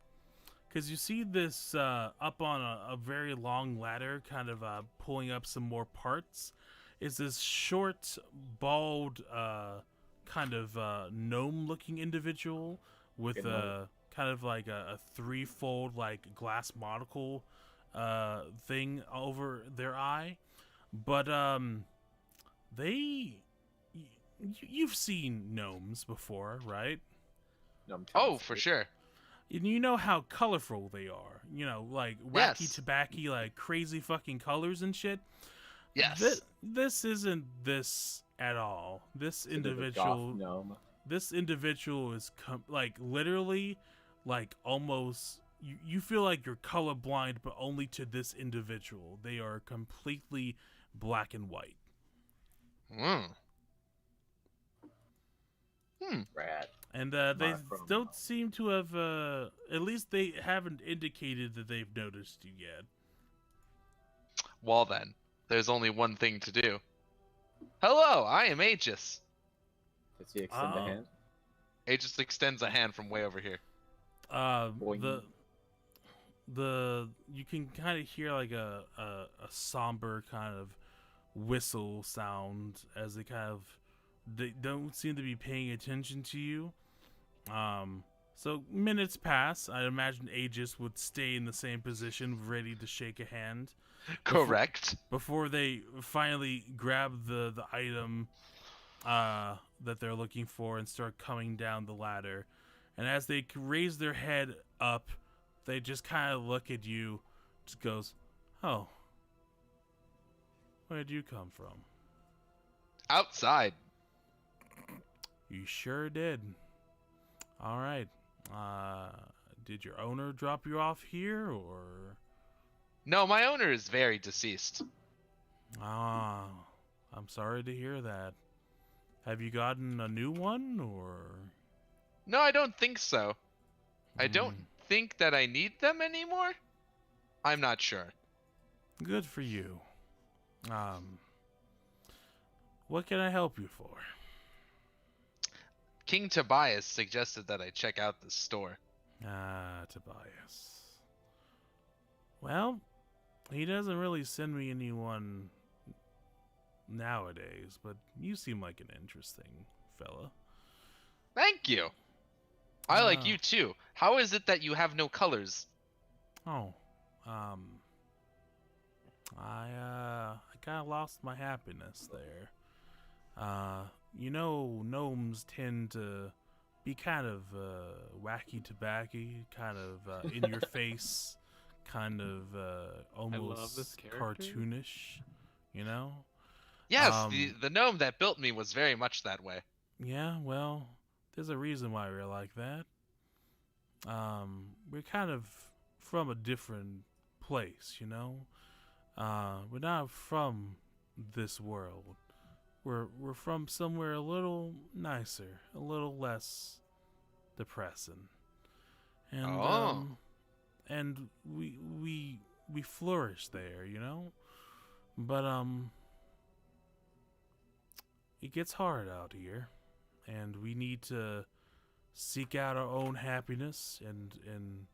because you see this up on a very long ladder, kind of pulling up some more parts, is this short, bald, kind of gnome-looking individual with Good gnome. kind of like a threefold like glass monocle thing over their eye. But you've seen gnomes before, right? No, Oh, for sure. And you know how colorful they are. You know, like wacky Yes. tobacco, like crazy fucking colors and shit. Yes. This isn't this at all. This Is it a goth individual, gnome? this individual is like literally, like almost. You feel like you're colorblind, but only to this individual. They are completely black and white. Mm. Rat. And they from- don't seem to have, at least they haven't indicated that they've noticed you yet. Well then, there's only one thing to do. Hello, I am Aegis. Does he extend the Oh. hand? Aegis extends a hand from way over here. Boing. The you can kind of hear like a somber kind of whistle sound as they don't seem to be paying attention to you. So minutes pass. I imagine Aegis would stay in the same position, ready to shake a hand. Correct. Before they finally grab the item that they're looking for and start coming down the ladder. And as they raise their head up, they just kind of look at you, just goes, "Oh, where'd you come from?" Outside. You sure did. All right. Did your owner drop you off here, or? No, my owner is very deceased. Ah, I'm sorry to hear that. Have you gotten a new one, or? No, I don't think so. I don't Hmm, think that I need them anymore. I'm not sure. Good for you. What can I help you for? King Tobias suggested that I check out the store. Ah, Tobias. Well, he doesn't really send me anyone nowadays, but you seem like an interesting fella. Thank you. I like Ah. you too. How is it that you have no colors? Oh, I kind of lost my happiness there. You know, gnomes tend to be kind of wacky tobacco, kind of in your face, kind of almost this character. cartoonish. You know? Yes, the gnome that built me was very much that way. Yeah. Well, there's a reason why we're like that. We're kind of from a different place, you know. We're not from this world. We're from somewhere a little nicer, a little less depressing, and and we flourish there, you know. But it gets hard out here, and we need to seek out our own happiness and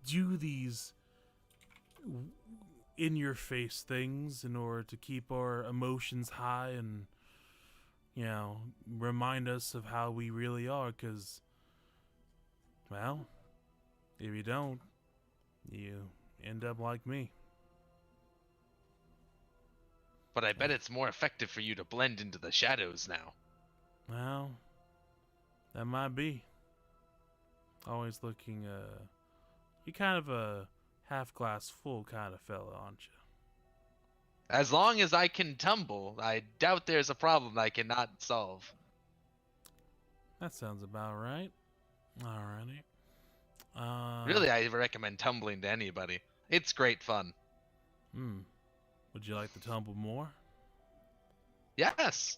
do these in your face things in order to keep our emotions high and, you know, remind us of how we really are, because, well, if you don't, you end up like me. But I bet it's more effective for you to blend into the shadows now. Well, that might be. Always looking, you're kind of a half glass full kind of fella, aren't you? As long as I can tumble, I doubt there's a problem I cannot solve. That sounds about right. Alrighty. Really, I recommend tumbling to anybody. It's great fun. Would you like to tumble more? Yes.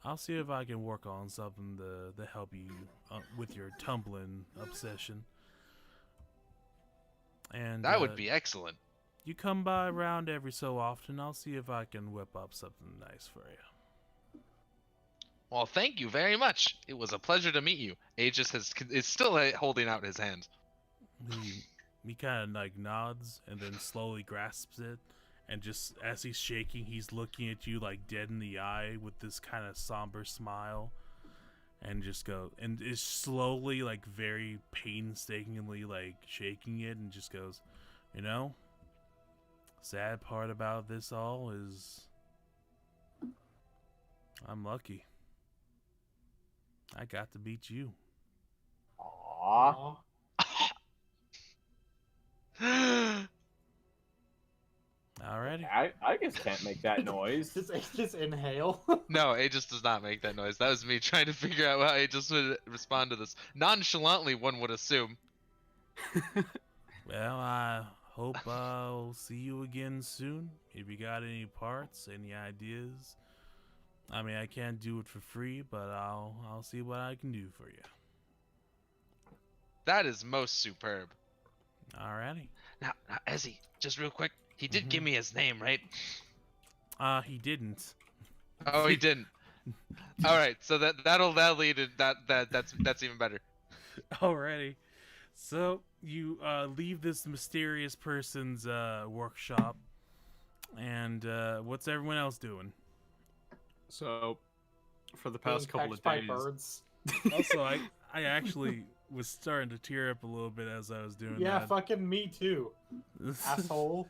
I'll see if I can work on something to help you with your tumbling obsession. And That would be excellent. You come by around every so often. I'll see if I can whip up something nice for you. Well, thank you very much. It was a pleasure to meet you. Aegis is still holding out his hand. He kind of like nods and then slowly grasps it, and just as he's shaking, he's looking at you like dead in the eye with this kind of somber smile, and just is slowly, like very painstakingly, like shaking it, and just goes, you know, sad part about this all is I'm lucky. I got to beat you. Aww. Alrighty. I just can't make that noise. Just inhale. No, Aegis does not make that noise. That was me trying to figure out how Aegis would respond to this. Nonchalantly, one would assume. Well, I hope I'll see you again soon. If you got any parts, any ideas, I mean, I can't do it for free, but I'll see what I can do for you. That is most superb. Alrighty. Now, Ezzy, just real quick, he did give me his name, right? He didn't. Oh, he didn't. All right, so that'll lead to that's even better. Alrighty. So you leave this mysterious person's workshop, and what's everyone else doing? So, for the past couple of By days, birds. Also, I actually was starting to tear up a little bit as I was doing Yeah, that. fucking me too, asshole.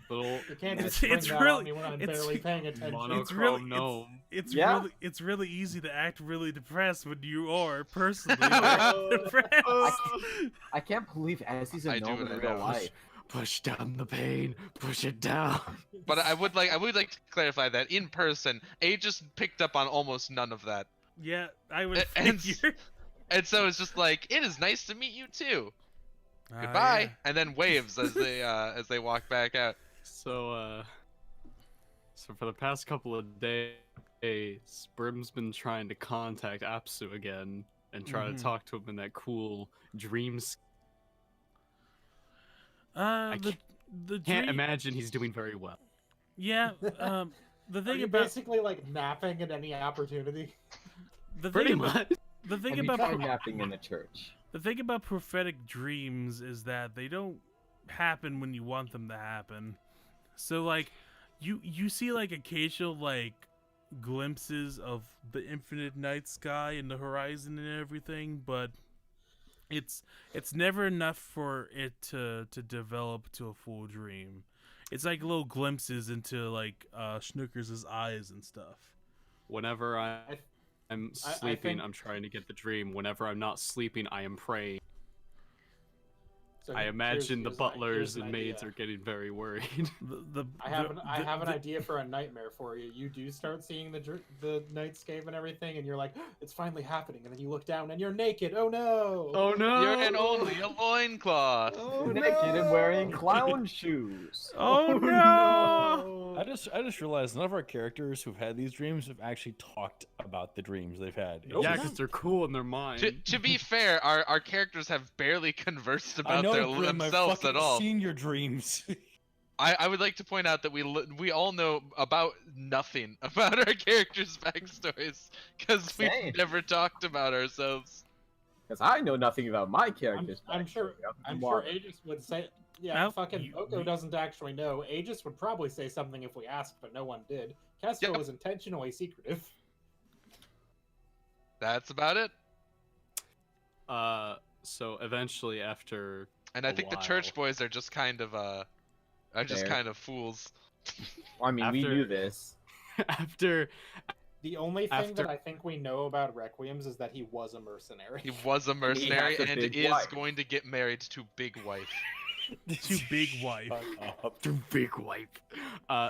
little You can't just It's spring that really- on me when I'm it's- barely paying attention. monochrome gnome. It's really easy to act really depressed when you are personally Oh. depressed. I can't believe Essie's a I do gnome what in I real know. life. Push down the pain. Push it down. But I would like to clarify that in person, Aegis picked up on almost none of that, Yeah, I would And- figure. and so it's just like, it is nice to meet you too. Ah, Goodbye, yeah. and then waves as they walk back out. So for the past couple of days, Brim's been trying to contact Apsu again and try Mhm. to talk to him in that cool dreams. The Can't dream- imagine he's doing very well. Yeah. The Are thing you about basically like napping at any opportunity? the Pretty thing about much. the thing Have you about tried napping in the church? the thing about prophetic dreams is that they don't happen when you want them to happen. So like you see like occasional like glimpses of the infinite night sky and the horizon and everything, but it's never enough for it to develop to a full dream. It's like little glimpses into like Snooker's eyes and stuff. Whenever I'm I sleeping, think- I'm trying to get the dream. Whenever I'm not sleeping, I am praying. So I imagine the here's butlers an and maids idea. are getting very worried. I have an idea for a nightmare for you. You do start seeing the nightscape and everything, and you're like, it's finally happening. And then you look down and you're naked. Oh no! Oh no! You're in only a loincloth. Oh, Naked and wearing clown shoes. Oh no! I just realized none of our characters who've had these dreams have actually talked about the dreams they've had. It's Yeah, just- because they're cool in their mind. To be fair, our characters have barely conversed I about know, their Grim, I've themselves fucking at all. seen your dreams. I would like to point out that we all know about nothing about our characters' backstories because Same. we've never talked about ourselves. Because I know nothing about my I'm, characters. I'm sure. I'm sure Aegis would say. Yeah, Nope, fucking Oko doesn't actually know. Aegis would probably say something if we asked, but no one did. Kestrel Yep. was intentionally secretive. That's about it. So eventually, after And I A think the while. church boys are just kind of There. fools. I mean, we after- knew this. after The only thing After- that I think we know about Requiems is that he was a mercenary. He was a mercenary has a and big is wife. going to get married to Big Wife. To Big Wife. the big wipe.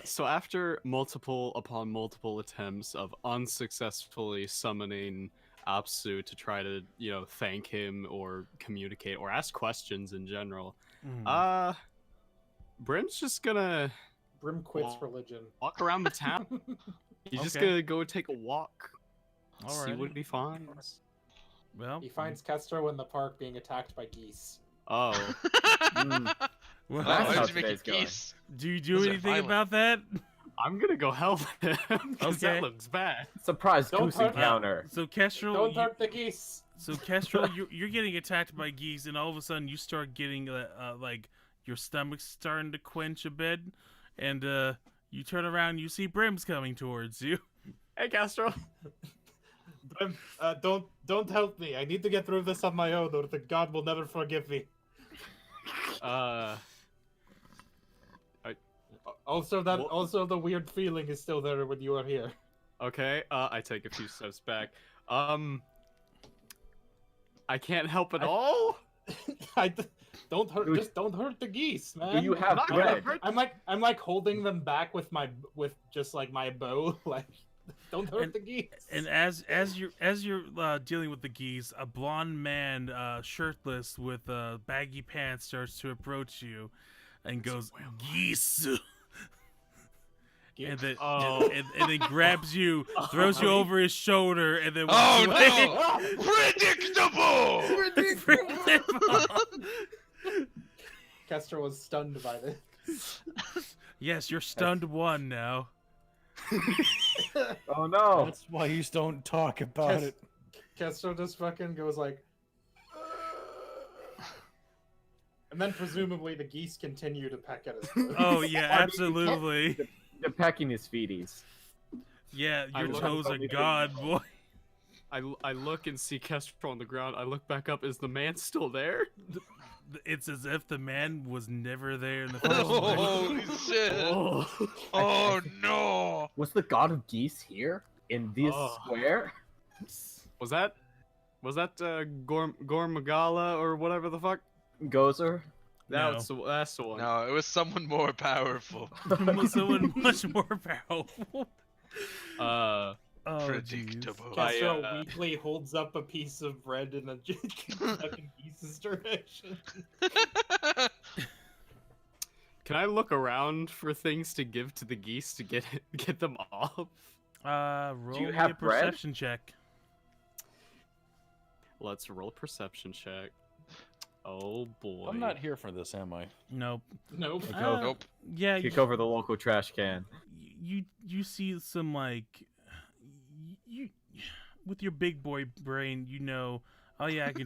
So after multiple upon multiple attempts of unsuccessfully summoning Apsu to try to, thank him or communicate or ask questions in general, Mhm. Brim's just gonna Brim quits Well, religion. walk around the town. He's just Okay. gonna go take a walk, see Alrighty. what he finds. Well, He finds Kestrel in the park being attacked by geese. Oh, well, That's Why how did you make today's it going. geese? do you do Those are anything violent. about that? I'm gonna go help him because Okay. that looks bad. Surprise Don't goose hurt me. encounter. So Kestrel, Don't hurt the geese. So Kestrel, you're getting attacked by geese, and all of a sudden you start getting like your stomach's starting to quench a bit, and you turn around, and you see Brim's coming towards you. Hey, Castro. Brim, don't help me. I need to get through this on my own, or the god will never forgive me. Also, the weird feeling is still there when you are here. Okay. I take a few steps back. I can't help at all. Don't hurt. Dude, Just don't hurt the geese, man. Do you have not gonna bread? hurt- I'm like holding them back with just like my bow. Like, don't hurt the geese. And as you're dealing with the geese, a blonde man, shirtless with baggy pants, starts to approach you, and goes, "Geese." And then, Oh. and then grabs you, throws you over his shoulder, and then Oh walks away. no! Predictable. Kester was stunned by this. Yes, you're stunned one now. Oh no! That's why you don't talk about it. Kester just fucking goes like, and then presumably the geese continue to peck at his foot. Oh yeah, absolutely. They're pecking his feeties. Yeah, I your look- toes are gone, boy. I look and see Kestrel on the ground. I look back up. Is the man still there? It's as if the man was never there in the first place. Holy shit! Oh. Oh no! Was the god of geese here in this Oh. square? Was that Gormagala or whatever the fuck? Gozer? No. That's the one. No, it was someone more powerful. Someone much more powerful. Oh, jeez. Predictable. Kester I, weakly holds up a piece of bread in a fucking geese's direction. Can I look around for things to give to the geese to get them off? Roll you me have a bread? perception check. Let's roll a perception check. Oh boy. I'm not here for this, am I? Nope. Nope. Go. Nope. Yeah, Kick over the local trash can. you see some like you with your big boy brain, you know. Oh yeah, I can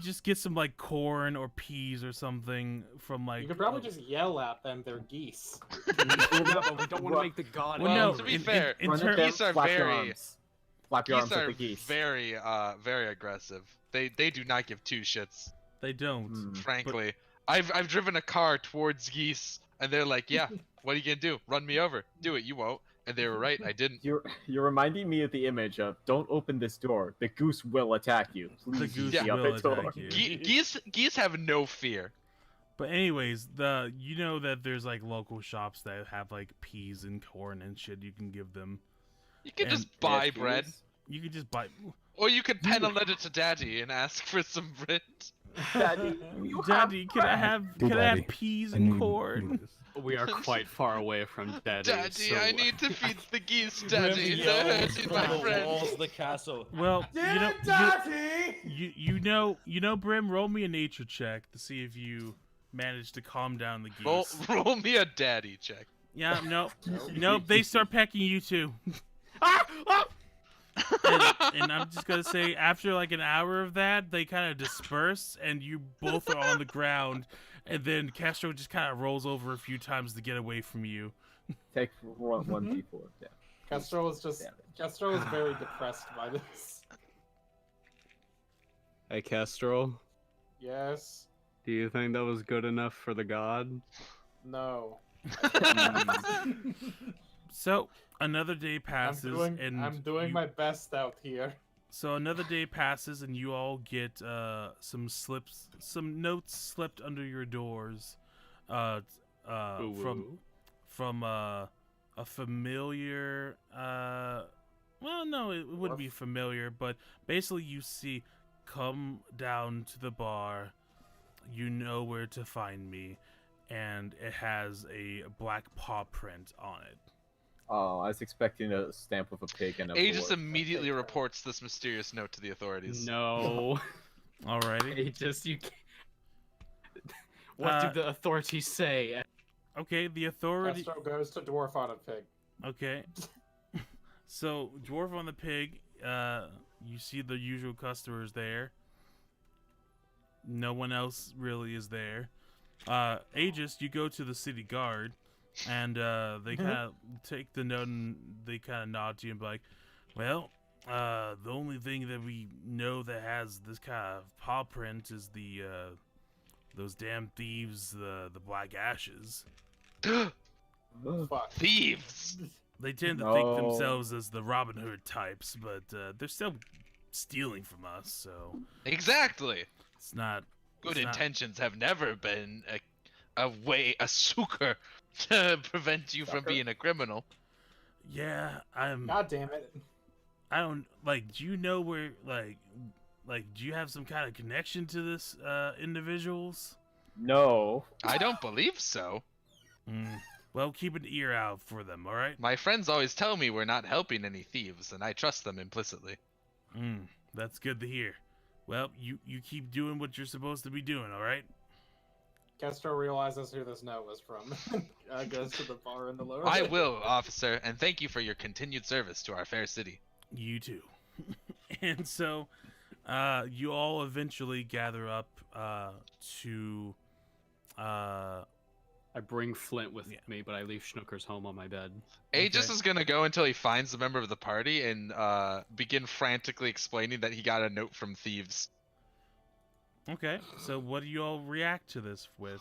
just get some like corn or peas or something from like. You could probably just yell at them. They're geese. No, but we don't want to make the god. Well, Well, no, to be in- fair, in Run ter- at them, geese are flap your very- arms. Flap your Geese arms at are the geese. very, very aggressive. They do not give two shits. They don't. Hmm. Frankly, I've driven a car towards geese, and they're like, "Yeah, what are you gonna do? Run me over? Do it. You won't." And they were right. I didn't. You're reminding me of the image of "Don't open this door. The goose will attack you." Please The goose use the will other door." attack you. Geese have no fear. But anyways, you know that there's like local shops that have like peas and corn and shit you can give them. You can And just buy Yes, bread, please. You could just buy. or you could pen a letter to Daddy and ask for some bread. Daddy, you Daddy, have can I bread. have Hey, can I Daddy, have peas I and need corn? this. We are quite far away from Daddy. Daddy, so... I need to feed the geese, Daddy. They're Yells hurting from my the friends. walls of the castle. Well, Daddy! you know, Brim, roll me a nature check to see if you manage to calm down the geese. Roll me a daddy check. Yeah, nope, they start pecking you too. Ah! Ah! And I'm just gonna say, after like an hour of that, they kind of disperse, and you both are on the ground. And then Castro just kind of rolls over a few times to get away from you. Take 1d4. Yeah. Castro was just. Damn it. Castro was very depressed by this. Hey, Kestrel, Yes. do you think that was good enough for the god? No. So another day passes, I'm doing my best out here. So another day passes, and you all get some notes slipped under your doors, from a familiar. Well, no, it wouldn't be familiar, but basically you see, come down to the bar. You know where to find me, and it has a black paw print on it. Oh, I was expecting a stamp with a pig and a Aegis board. immediately reports this mysterious note to the authorities. No. Alrighty. Just you. What did the authorities say? Okay, the authority. Castro goes to Dwarf on a Pig. Okay. So, Dwarf on the Pig, you see the usual customers there. No one else really is there. Aegis, you go to the city guard, and they kind of take the note and they kind of nod to you and be like, well, the only thing that we know that has this kind of paw print is those damn thieves, the Black Ashes. Fuck. Thieves! They tend to think themselves as the Robin Hood types, but they're still stealing from us, so Exactly. it's not Good it's not- intentions have never been a succor to prevent you from Sucker? being a criminal. Yeah, God damn it. I don't like. Do you know where like do you have some kind of connection to this individuals? No. I don't believe so. Well, keep an ear out for them. All right. My friends always tell me we're not helping any thieves, and I trust them implicitly. That's good to hear. Well, you keep doing what you're supposed to be doing. All right. Castro realizes who this note was from. Goes to the bar in the lower. I will, officer, and thank you for your continued service to our fair city. You too. And so, you all eventually gather up to. I bring Flint with me, but I leave Schnookers home on my bed. Aegis Okay. is gonna go until he finds a member of the party and begin frantically explaining that he got a note from thieves. Okay. So, what do you all react to this with?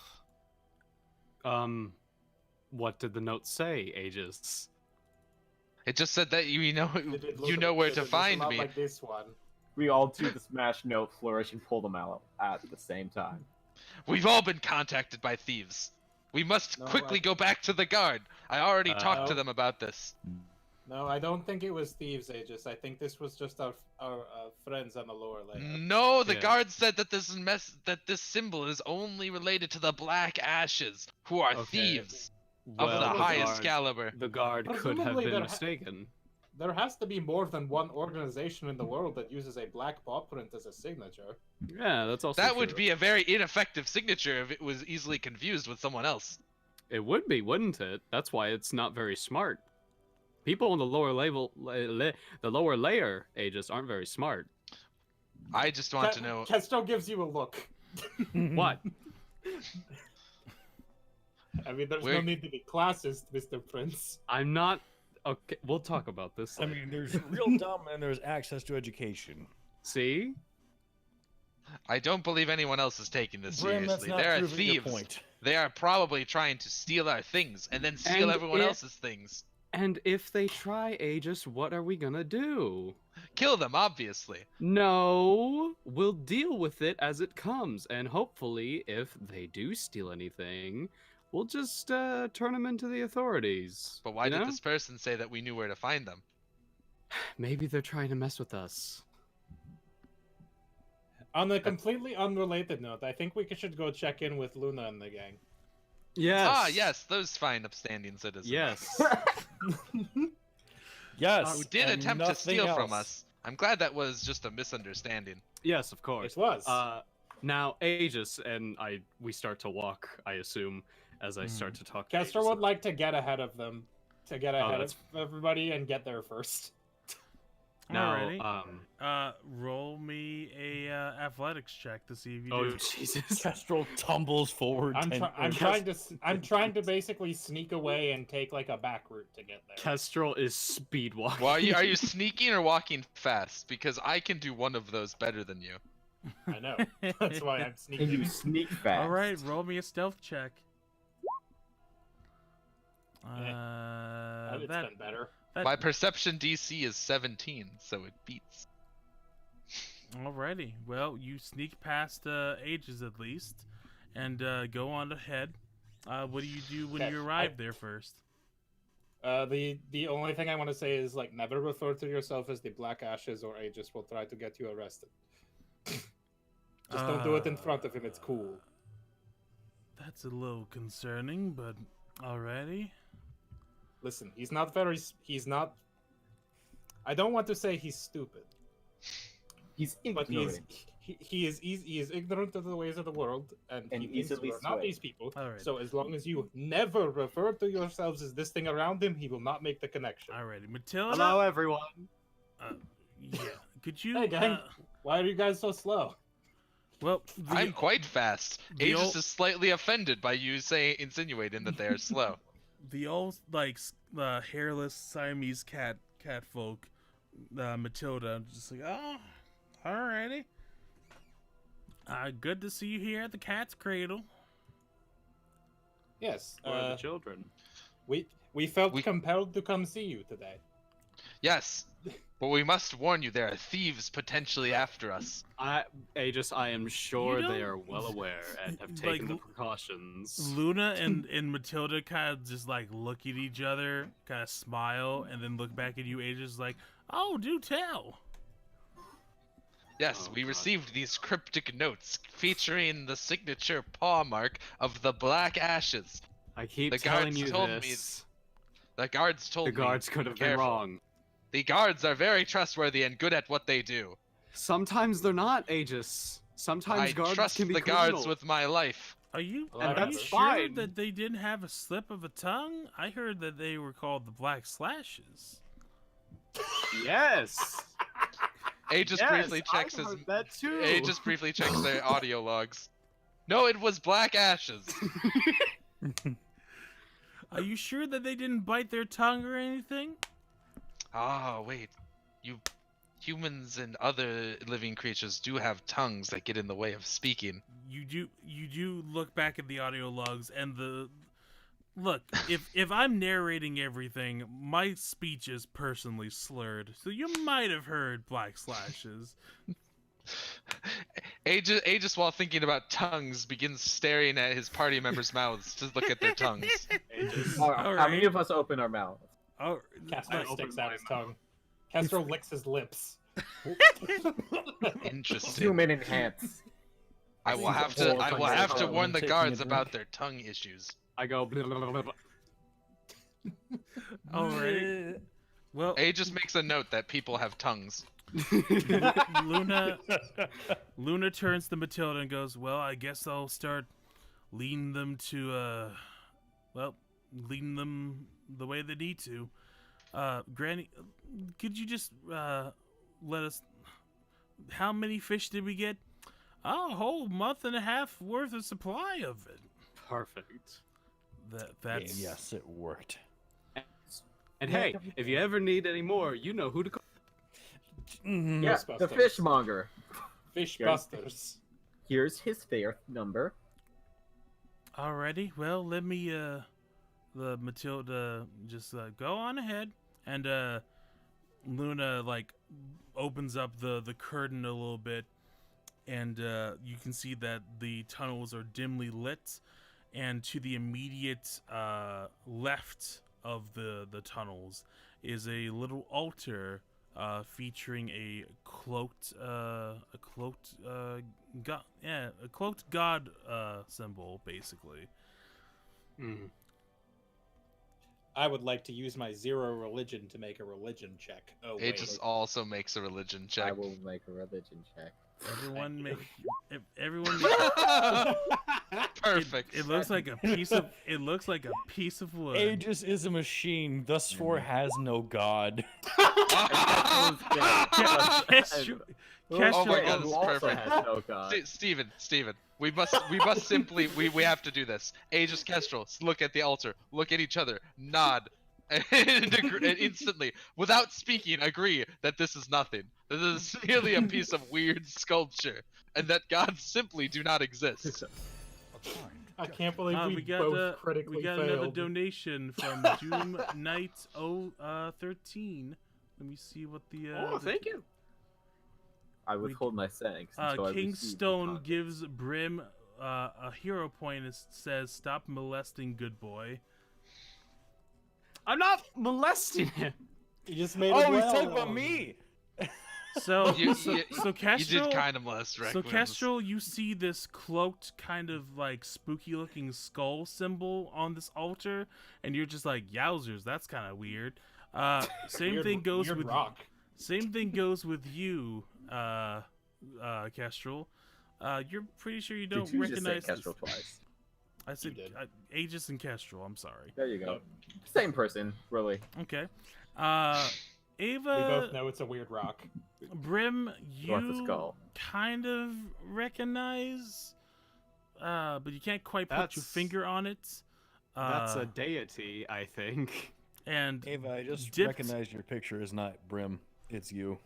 What did the note say, Aegis? It just said that you know Did it look you know where did to it look a find lot me. Like this one. We all do the smash note flourish and pull them out at the same time. We've all been contacted by thieves. We must No, quickly I- go back to the guard. I already talked to No. them about this. No, I don't think it was thieves, Aegis. I think this was just our friends on the lower layer. No, the Yeah. guard said that this symbol is only related to the Black Ashes, who are Okay. thieves of the the highest guard, caliber. the guard could have Presumably been there mistaken. There has to be more than one organization in the world that uses a black paw print as a signature. Yeah, that's also That would true. be a very ineffective signature if it was easily confused with someone else. It would be, wouldn't it? That's why it's not very smart. People on the lower level, the lower layer ages aren't very smart. I just want to know. Kesto gives you a look. What? I mean, there's no We're- need to be classist, Mr. Prince. I'm not. Okay, we'll talk about this. I later. mean, there's real dumb and there's access to education. See? I don't believe anyone else is taking this Brim, that's seriously. not There are proving your thieves. point. They are probably trying to steal our things and then steal And everyone it- else's things. And if they try Aegis, what are we gonna do? Kill them, obviously. No, we'll deal with it as it comes, and hopefully, if they do steal anything, we'll just turn them into the authorities. But why you did know? this person say that we knew where to find them? Maybe they're trying to mess with us. On a completely unrelated note, I think we should go check in with Luna and the gang. Yes. Ah, yes, those fine upstanding citizens. Yes. Yes. Who did and attempt to nothing steal from else. us. I'm glad that was just a misunderstanding. Yes, of course. It was. Now Aegis and we start to walk, I assume, as I start to talk to Castro Aegis. would like to get ahead of them, to get ahead that's- of everybody and get there first. Now, Alrighty. Roll me a athletics check to see if you oh do. Jesus. Kestrel tumbles forward. I'm trying to basically sneak away and take like a back route to get there. Kestrel is speed walking. Well, are you sneaking or walking fast? Because I can do one of those better than you. I know. That's why I'm And you sneaking. sneak fast. All right, roll me a stealth check. It's That been better. My perception DC is 17, so it beats. Alrighty. Well, you sneak past Aegis at least, and go on ahead. What do you do when Okay, you arrive there first? The only thing I want to say is like never refer to yourself as the Black Ashes, or Aegis will try to get you arrested. Just don't do it in front of him. It's cool. That's a little concerning, but alrighty. Listen, he's not. I don't want to say he's stupid, He's but ignorant. he is ignorant of the ways of the world, and he thinks easily we're not swayed. these people. All right. So as long as you never refer to yourselves as this thing around him, he will not make the connection. Alrighty, Matilda. Hello, everyone. Yeah. Could you? Hey, gang. Why are you guys so slow? Well, I'm quite fast. the Aegis old- is slightly offended by you insinuating that they are slow. the old hairless Siamese cat folk, Matilda, just like, oh, alrighty. Good to see you here at the Cat's Cradle. Yes. Where are the children? We felt compelled to come see you today. Yes, but we must warn you, there are thieves potentially after us. Aegis, I am sure You they don't- are well aware and have like, taken the precautions. Luna and Matilda kind of just like look at each other, kind of smile, and then look back at you, Aegis, like, oh, do tell. Yes, Oh, we God. received these cryptic notes featuring the signature paw mark of the Black Ashes. I keep the telling guards you told me this. The guards told The me. guards could have been careful. wrong. The guards are very trustworthy and good at what they do. Sometimes they're not, Aegis. Sometimes I guards trust can be the criminal. guards with my life. Are you, Well, are that's you sure fine. that they didn't have a slip of a tongue? I heard that they were called the Black Slashes. Yes. Aegis yes, briefly checks I've his. heard that too. Aegis briefly checks their audio logs. No, it was Black Ashes. Are you sure that they didn't bite their tongue or anything? Ah, wait. You humans and other living creatures do have tongues that get in the way of speaking. You do look back at the audio logs and the look, if I'm narrating everything, my speech is personally slurred. So you might have heard Black Slashes. Aegis, while thinking about tongues, begins staring at his party members' mouths to look at their tongues. Aegis. How many of us open our mouths? Oh, Castro I sticks opened out my his tongue. Castro licks his lips. Interesting. Human enhance. I will have Whole to. I will bunch of have to tongues. warn the Taking guards a about drink. their tongue issues. I go. Blah, blah, blah, blah, blah. alright. Well, Aegis makes a note that people have tongues. Luna turns to Matilda and goes, "Well, I guess I'll start leading them to leading them the way they need to. Granny, could you just let us? How many fish did we get? A whole month and a half worth of supply of it. Perfect. That's Yes, it worked. And hey, if you ever need any more, you know who to call. Mhm. Yeah, the Ghostbusters. fishmonger. Fish Yes. busters. Here's his fair number. Alrighty. Well, let me the Matilda just go on ahead, and Luna like opens up the curtain a little bit, and you can see that the tunnels are dimly lit, and to the immediate left of the tunnels is a little altar featuring a cloaked god symbol, basically. Mm. I would like to use my 0 religion to make a religion check. Oh, wait. Aegis also makes a religion I check. will make a religion check. Everyone Thank make you. everyone. Perfect. It looks like a piece of. It looks like a piece of wood. Aegis is a machine, thus for has no god. Castro, Oh Castro, my God, who this is also perfect. has no god. Steven, we must simply we have to do this. Aegis, Kestrel, look at the altar, look at each other, nod, and instantly, without speaking, agree that this is nothing. That this is merely a piece of weird sculpture, and that gods simply do not exist. I can't believe we got both critically we got failed. another donation from Doom Knight 13. Let me see what the. Oh, thank you. I withhold my thanks until I receive the Kingstone content. gives Brim a hero point and says, "Stop molesting, good boy." I'm not molesting him. You just made it Oh, he's well. talking about me. So You- so, you- so You Kestrel, did kind of molest so Requiems. Kestrel, you see this cloaked kind of like spooky looking skull symbol on this altar, and you're just like, "Yowzers, that's kind of weird." Same Weird- thing goes weird with rock. Same thing goes with you, Kestrel. You're pretty sure you Did don't you just say recognize Kestrel this. twice? I said did. Aegis and Kestrel. I'm sorry. There you go. Yep. Same person, really. Okay. We Ava, both know it's a weird rock. Brim, North of you Skull. kind of recognize, but you can't quite put your That's- finger on it. That's a deity, I think. And Ava, I just dipped- recognize your picture is not Brim. It's you.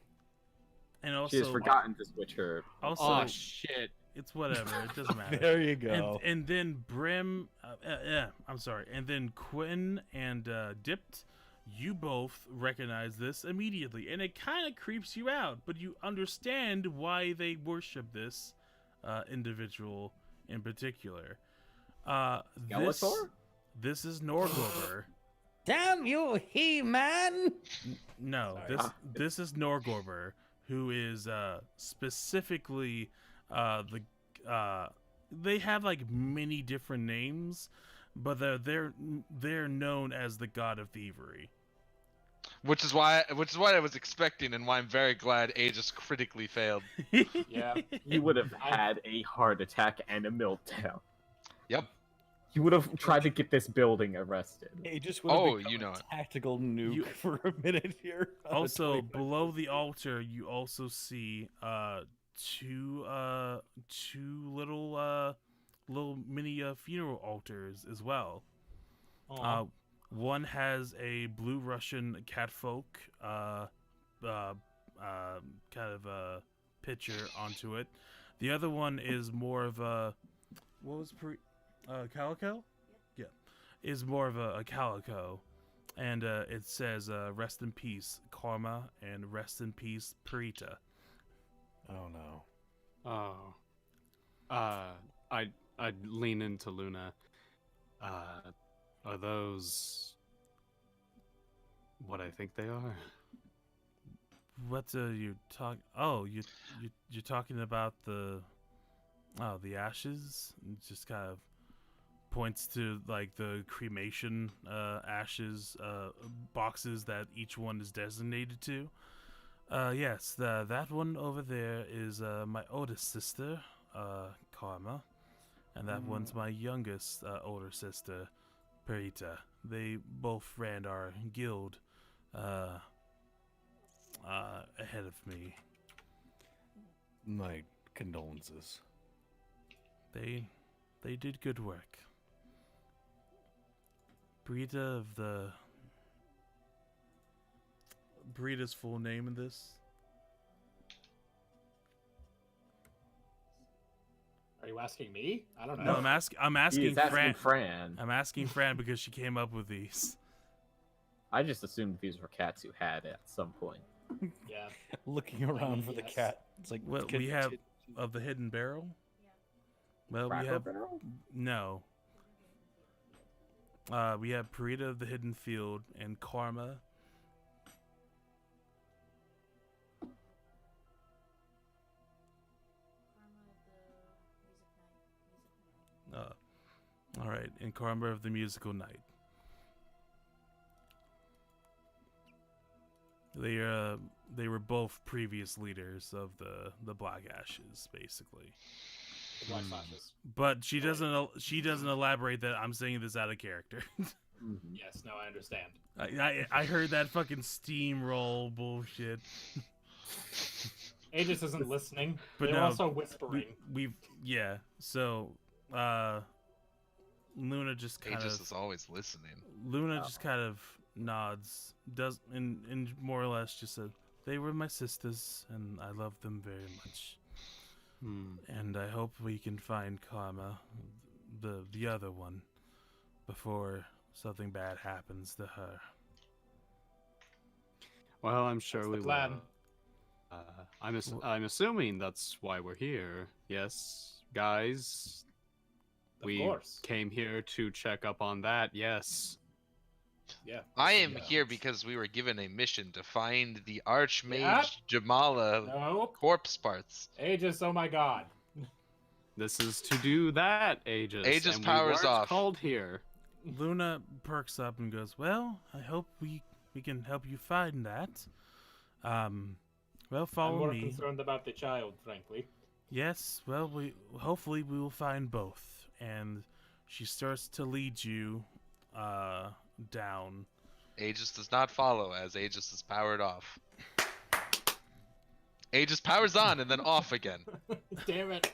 and also She has forgotten to switch her. Also, Oh shit! it's whatever. It doesn't matter. There you go. And then Brim, I'm sorry, and then Quinn and Dipped, you both recognize this immediately, and it kind of creeps you out, but you understand why they worship this individual in particular. This, Skeletor? this is Norgorber. Damn you, He-Man! No, Sorry. this is Norgorber, who is specifically the they have like many different names, but they're known as the god of thievery. Which is why I was expecting, and why I'm very glad Aegis critically failed. Yeah. You would have had a heart attack and a meltdown. Yep. You would have tried to get this building arrested. It just would have Oh, become you a know it. tactical nuke You- for a minute here. on the Also, 25th. below the altar, you also see two little mini funeral altars as well. Aw. One has a blue Russian catfolk kind of a picture onto it. The other one is more of a calico? Yeah, is more of a calico, and it says "Rest in peace, Karma," and "Rest in peace, Perita." Oh no. Oh. I'd lean into Luna. Are those what I think they are? What are you talking? Oh, you're talking about the ashes? It just kind of points to like the cremation ashes boxes that each one is designated to. Yes, that one over there is my oldest sister, Karma, and that one's my youngest older sister, Perita. They both ran our guild ahead of me. My condolences. They did good work. Brita's full name in this? Are you asking me? I don't know. No, I'm He asking is asking Fran. Fran. I'm asking Fran because she came up with these. I just assumed these were cats who had it at some point. Yeah. Looking around for the Yes. cat. It's like Well, we have of the hidden barrel. Well, we Cracker have Barrel? no. We have Perita of the Hidden Field and Karma. All right, and Karma of the Musical Night. They were both previous leaders of the Black Ashes, basically. The Black Flashes. But she doesn't elaborate that I'm saying this out of character. Mhm. Yes, no, I understand. I heard that fucking steamroll bullshit. Aegis isn't listening. But They're no, also whispering. So Luna just kind Aegis of is always listening. Luna just kind of nods, does and more or less just said they were my sisters and I love them very much. And I hope we can find Karma, the other one, before something bad happens to her. Well, I'm sure That's we the plan. will. I'm assuming that's why we're here. Yes, guys. Of We course. came here to check up on that. Yes. Yeah. I am Yeah. here because we were given a mission to find the Archmage Yeah. Jamala No. corpse parts. Aegis, oh my god. This is to do that, Aegis. Aegis and powers we weren't off. called here. Luna perks up and goes, "Well, I hope we can help you find that. Well, I'm follow more me. concerned about the child, frankly. Yes, well, hopefully we will find both. And she starts to lead you down. Aegis does not follow as Aegis is powered off. Aegis powers on and then off again. Damn it.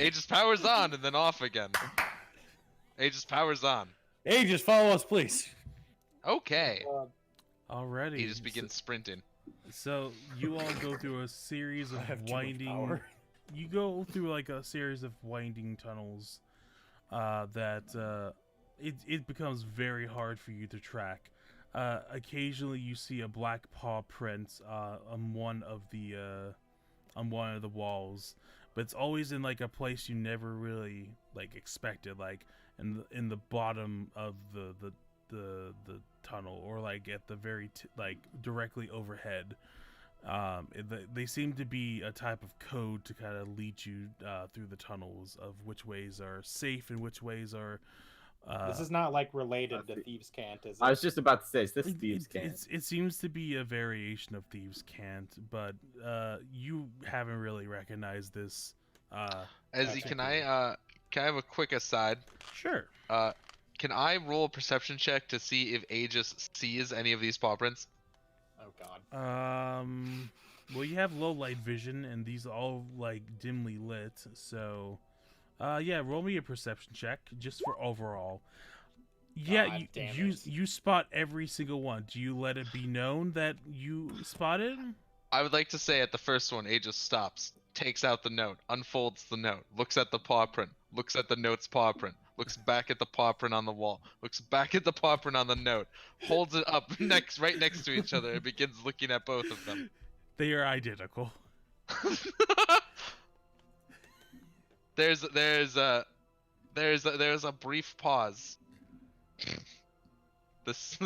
Aegis powers on and then off again. Aegis powers on. Hey, just follow us, please. Okay. Alrighty. Aegis begins sprinting. So you all go through a series I have of too much winding. power. You go through like a series of winding tunnels that it becomes very hard for you to track. Occasionally, you see a black paw print on one of the walls, but it's always in like a place you never really like expected, like in the bottom of the tunnel, or like at the very like directly overhead. They seem to be a type of code to kind of lead you through the tunnels of which ways are safe and which ways are. This is not like related to Thieves' Cant, is it? I was just about to say, is this Thieves' Cant? It seems to be a variation of Thieves' Cant, but you haven't really recognized this. Ezzy, can I have a quick aside? Sure. Can I roll a perception check to see if Aegis sees any of these paw prints? Oh god. Well, you have low light vision, and these are all like dimly lit. So, yeah, roll me a perception check just for overall. Yeah, God damn you spot every single one. Do you let it be known that you spotted? I would like to say at the first one, Aegis stops, takes out the note, unfolds the note, looks at the paw print, looks at the note's paw print, looks back at the paw print on the wall, looks back at the paw print on the note, holds it up right next to each other, and begins looking at both of them. They are identical. There's a brief pause. This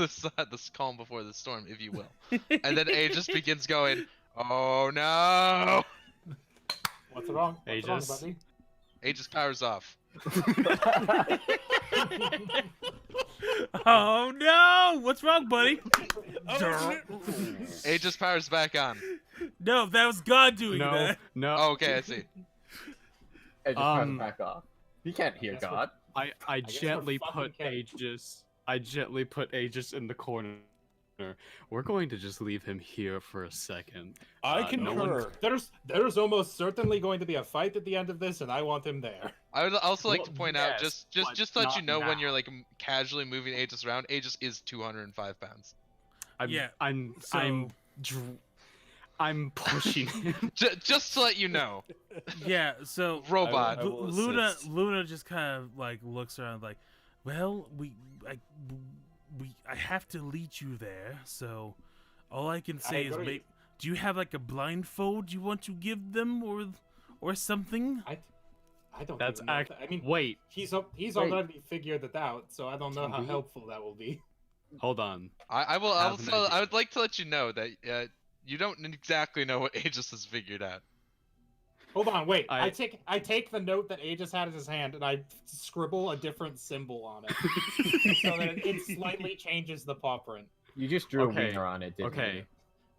calm before the storm, if you will. And then Aegis begins going, "Oh no!" What's wrong? What's wrong, Aegis. buddy? Aegis powers off. Oh no! What's wrong, buddy? Aegis powers back on. No, that was God doing No, that. no. Oh, okay, I see. Hey, just press back off. He can't hear Guess what- God. I guess gently we're fucking put kidding. Aegis. I gently put Aegis in the corner. We're going to just leave him here for a second. I no one- concur. There's almost certainly going to be a fight at the end of this, and I want him there. I would also like to Well, point out, yes, just but to let you know not when you're now. like casually moving Aegis around, Aegis is 205 pounds. Yeah, I'm pushing him. Just to let you know. Yeah, so Robot. I will Luna assist. Luna just kind of like looks around like, well, I have to lead you there, so all I can say is, agree. do you have like a blindfold you want to give them, or something? I don't. That's even know act. if- I mean, Wait, he's already figured it out, so I don't know how Mhm. helpful that will be. hold on. I will Have an also. idea. I would like to let you know that you don't exactly know what Aegis has figured out. Hold on, wait. I- I take the note that Aegis had in his hand and I scribble a different symbol on it, so that it slightly changes the paw print. You just drew Okay, a wiener on it, didn't Okay. you?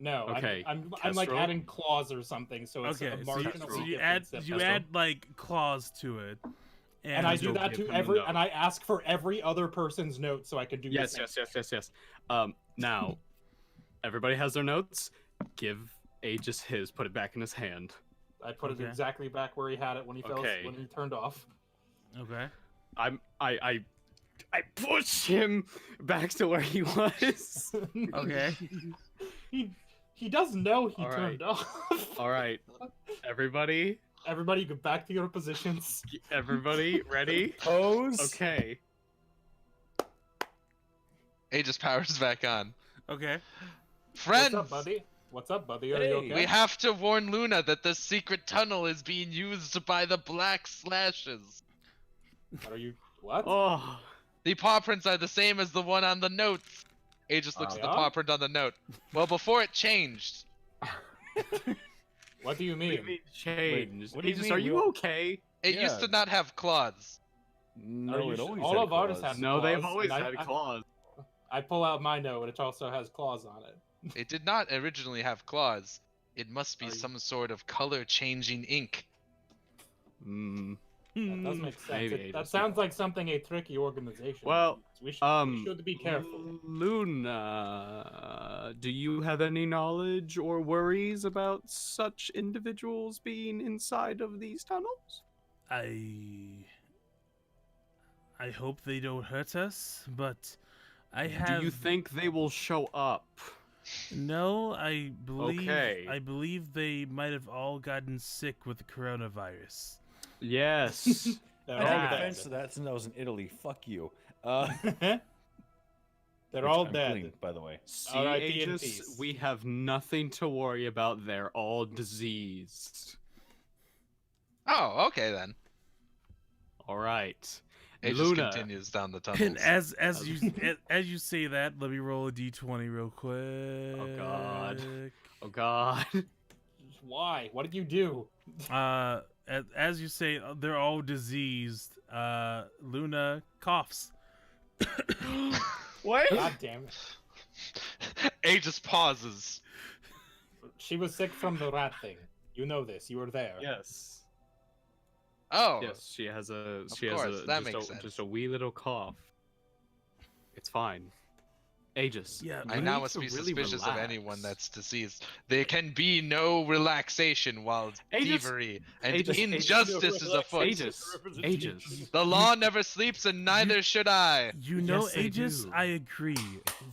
No, Okay, I'm like Kestrel? adding claws or something, so it's Okay, a so marginally you different add symbol. like claws to it, And I do you'll that give to him a every, note. and I ask for every other person's note so I can do the Yes, same. yes. Now, everybody has their notes. Give Aegis his. Put it back in his hand. I put it Okay. exactly back where he had it when he Okay. when he turned off. Okay. I push him back to where he was. Okay. He does know he All right. turned off. All right, everybody, Everybody, go back to your positions. everybody, ready? Pose. Okay. Aegis powers back on. Okay. Friends, What's up, buddy? What's up, buddy? Are Hey. you okay? we have to warn Luna that the secret tunnel is being used by the Black Slashes. Are you what? Oh, The paw prints are the same as the one on the notes. Aegis looks at the Yeah? paw print on the note. Well, before it changed. What do you what do you mean? mean changed? what do you Aegis, mean? are you You- okay? It used to not have claws. No, you it su- always all had of ours claws. have- No, they've claws, always and had claws. I pull out my note, which also has claws on it. It did not originally have claws. It must be some sort of color-changing ink. Mm. That does make sense. Maybe That Aegis, sounds like something a tricky organization. Well, would use. We should be careful. Luna, do you have any knowledge or worries about such individuals being inside of these tunnels? I hope they don't hurt us, but I have. Do you think they will show up? No, I believe. Okay. I believe they might have all gotten sick with the coronavirus. Yes. They're I all take dead. offense to that since I was in Italy. Fuck you. They're Which all I'm dead. clean, by the way. See, R.I.P. in Aegis, peace. we have nothing to worry about. They're all diseased. Oh, okay then. All right. Aegis Luna. continues down the And tunnels. as you say that, let me roll a d20 real quick. Oh, God. Oh God. Why? What did you do? As you say, they're all diseased. Luna coughs. What? God damn it. Aegis pauses. She was sick from the rat thing. You know this. You were there. Yes. Oh, Yes, she has a course, that makes sense. just a wee little cough. It's fine. Aegis. Yeah, I you now need must to be really suspicious of relax. anyone that's diseased. There can be no relaxation while Aegis- thievery and Aegis- injustice is afoot. Aegis. The law never sleeps, and neither should I. You know, Yes, they Aegis, do. I agree.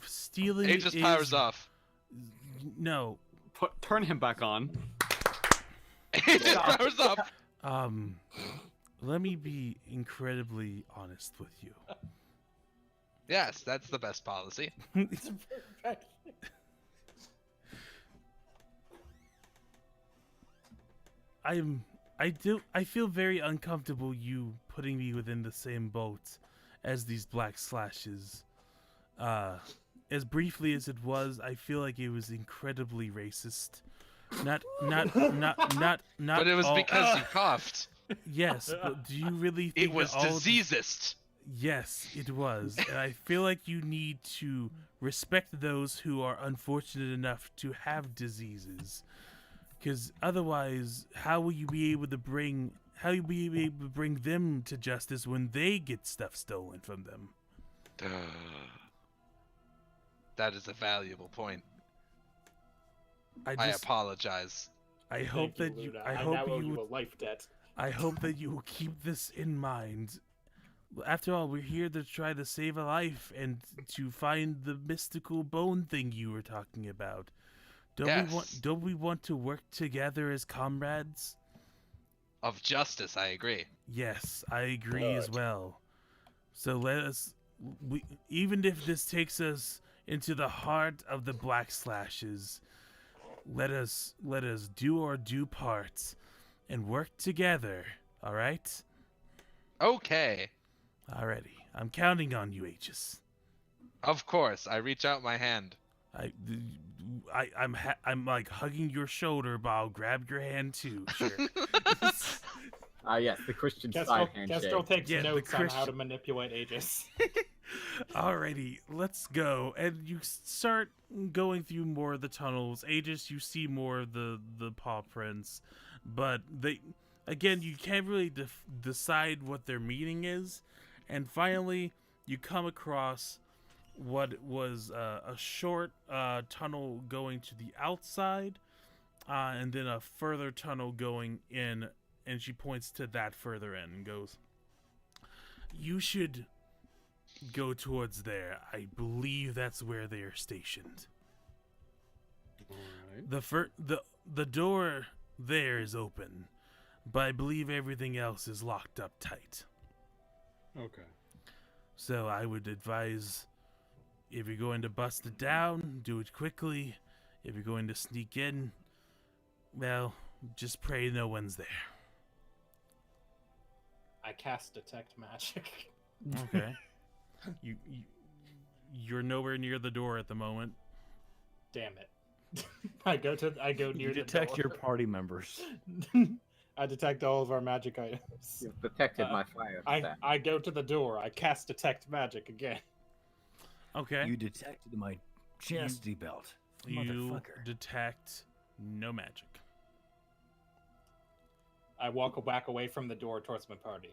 Stealing Aegis is... powers off. No. Turn him back on. Aegis powers off. Let me be incredibly honest with you. Yes, that's the best policy. I feel very uncomfortable you putting me within the same boat as these black slashes. As briefly as it was, I feel like it was incredibly racist. Not But it was all- because you coughed. Yes, but do you really think It was that all of the- diseasist. Yes, it was. And I feel like you need to respect those who are unfortunate enough to have diseases. Because otherwise, how will you be able to bring them to justice when they get stuff stolen from them? That is a valuable point. I I just apologize. I hope Thank that you Luna. I now hope owe you you a life debt. I hope that you will keep this in mind. After all, we're here to try to save a life and to find the mystical bone thing you were talking about. Yes. Don't we want to work together as comrades? Of justice, I agree. Yes, I agree as well. So let us even if this takes us into the heart of the black slashes, let us do our due parts and work together, all right? Okay. Alrighty. I'm counting on you, Aegis. Of course. I reach out my hand. I'm like hugging your shoulder, but I'll grab your hand too. Sure. Yes, the Christian side Kestrel, handshake. Kestrel takes Yeah, the notes on how Christian- to manipulate Aegis. Alrighty, let's go. And you start going through more of the tunnels. Aegis, you see more of the paw prints, but you can't really decide what their meaning is. And finally, you come across what was a short tunnel going to the outside, and then a further tunnel going in. And she points to that further in and goes, "You should go towards there. I believe that's where they are stationed. The door there is open, but I believe everything else is locked up tight. Okay. So I would advise, if you're going to bust it down, do it quickly. If you're going to sneak in, well, just pray no one's there." I cast detect magic. Okay. You're nowhere near the door at the moment. Damn it. I go near You the detect door. your party members. I detect all of our magic items. You've detected my fire. I go to the door. I cast detect magic again. Okay. You detected my chastity belt. You Motherfucker. detect no magic. I walk back away from the door towards my party.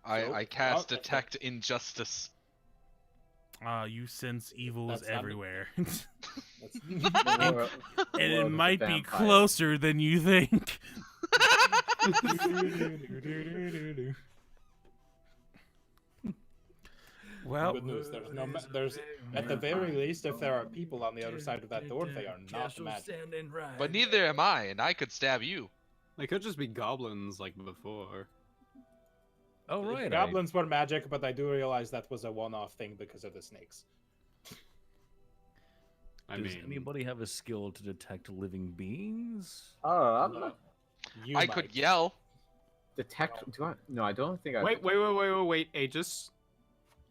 I So, cast oh, Detect Injustice. You sense evil is That's not- everywhere. That's... Or- And it or the might be vampire. closer than you think. Well, Good news. There's no. There's at the very least, if there are people on the other side of that door, they are not magic. But neither am I, and I could stab you. They could just be goblins like before. Oh right. Goblins were magic, but I do realize that was a one-off thing because of the snakes. I Does mean, anybody have a skill to detect living beings? Oh, I'm not You I might. could yell. detect. Do I? No, I don't think I. wait, Aegis.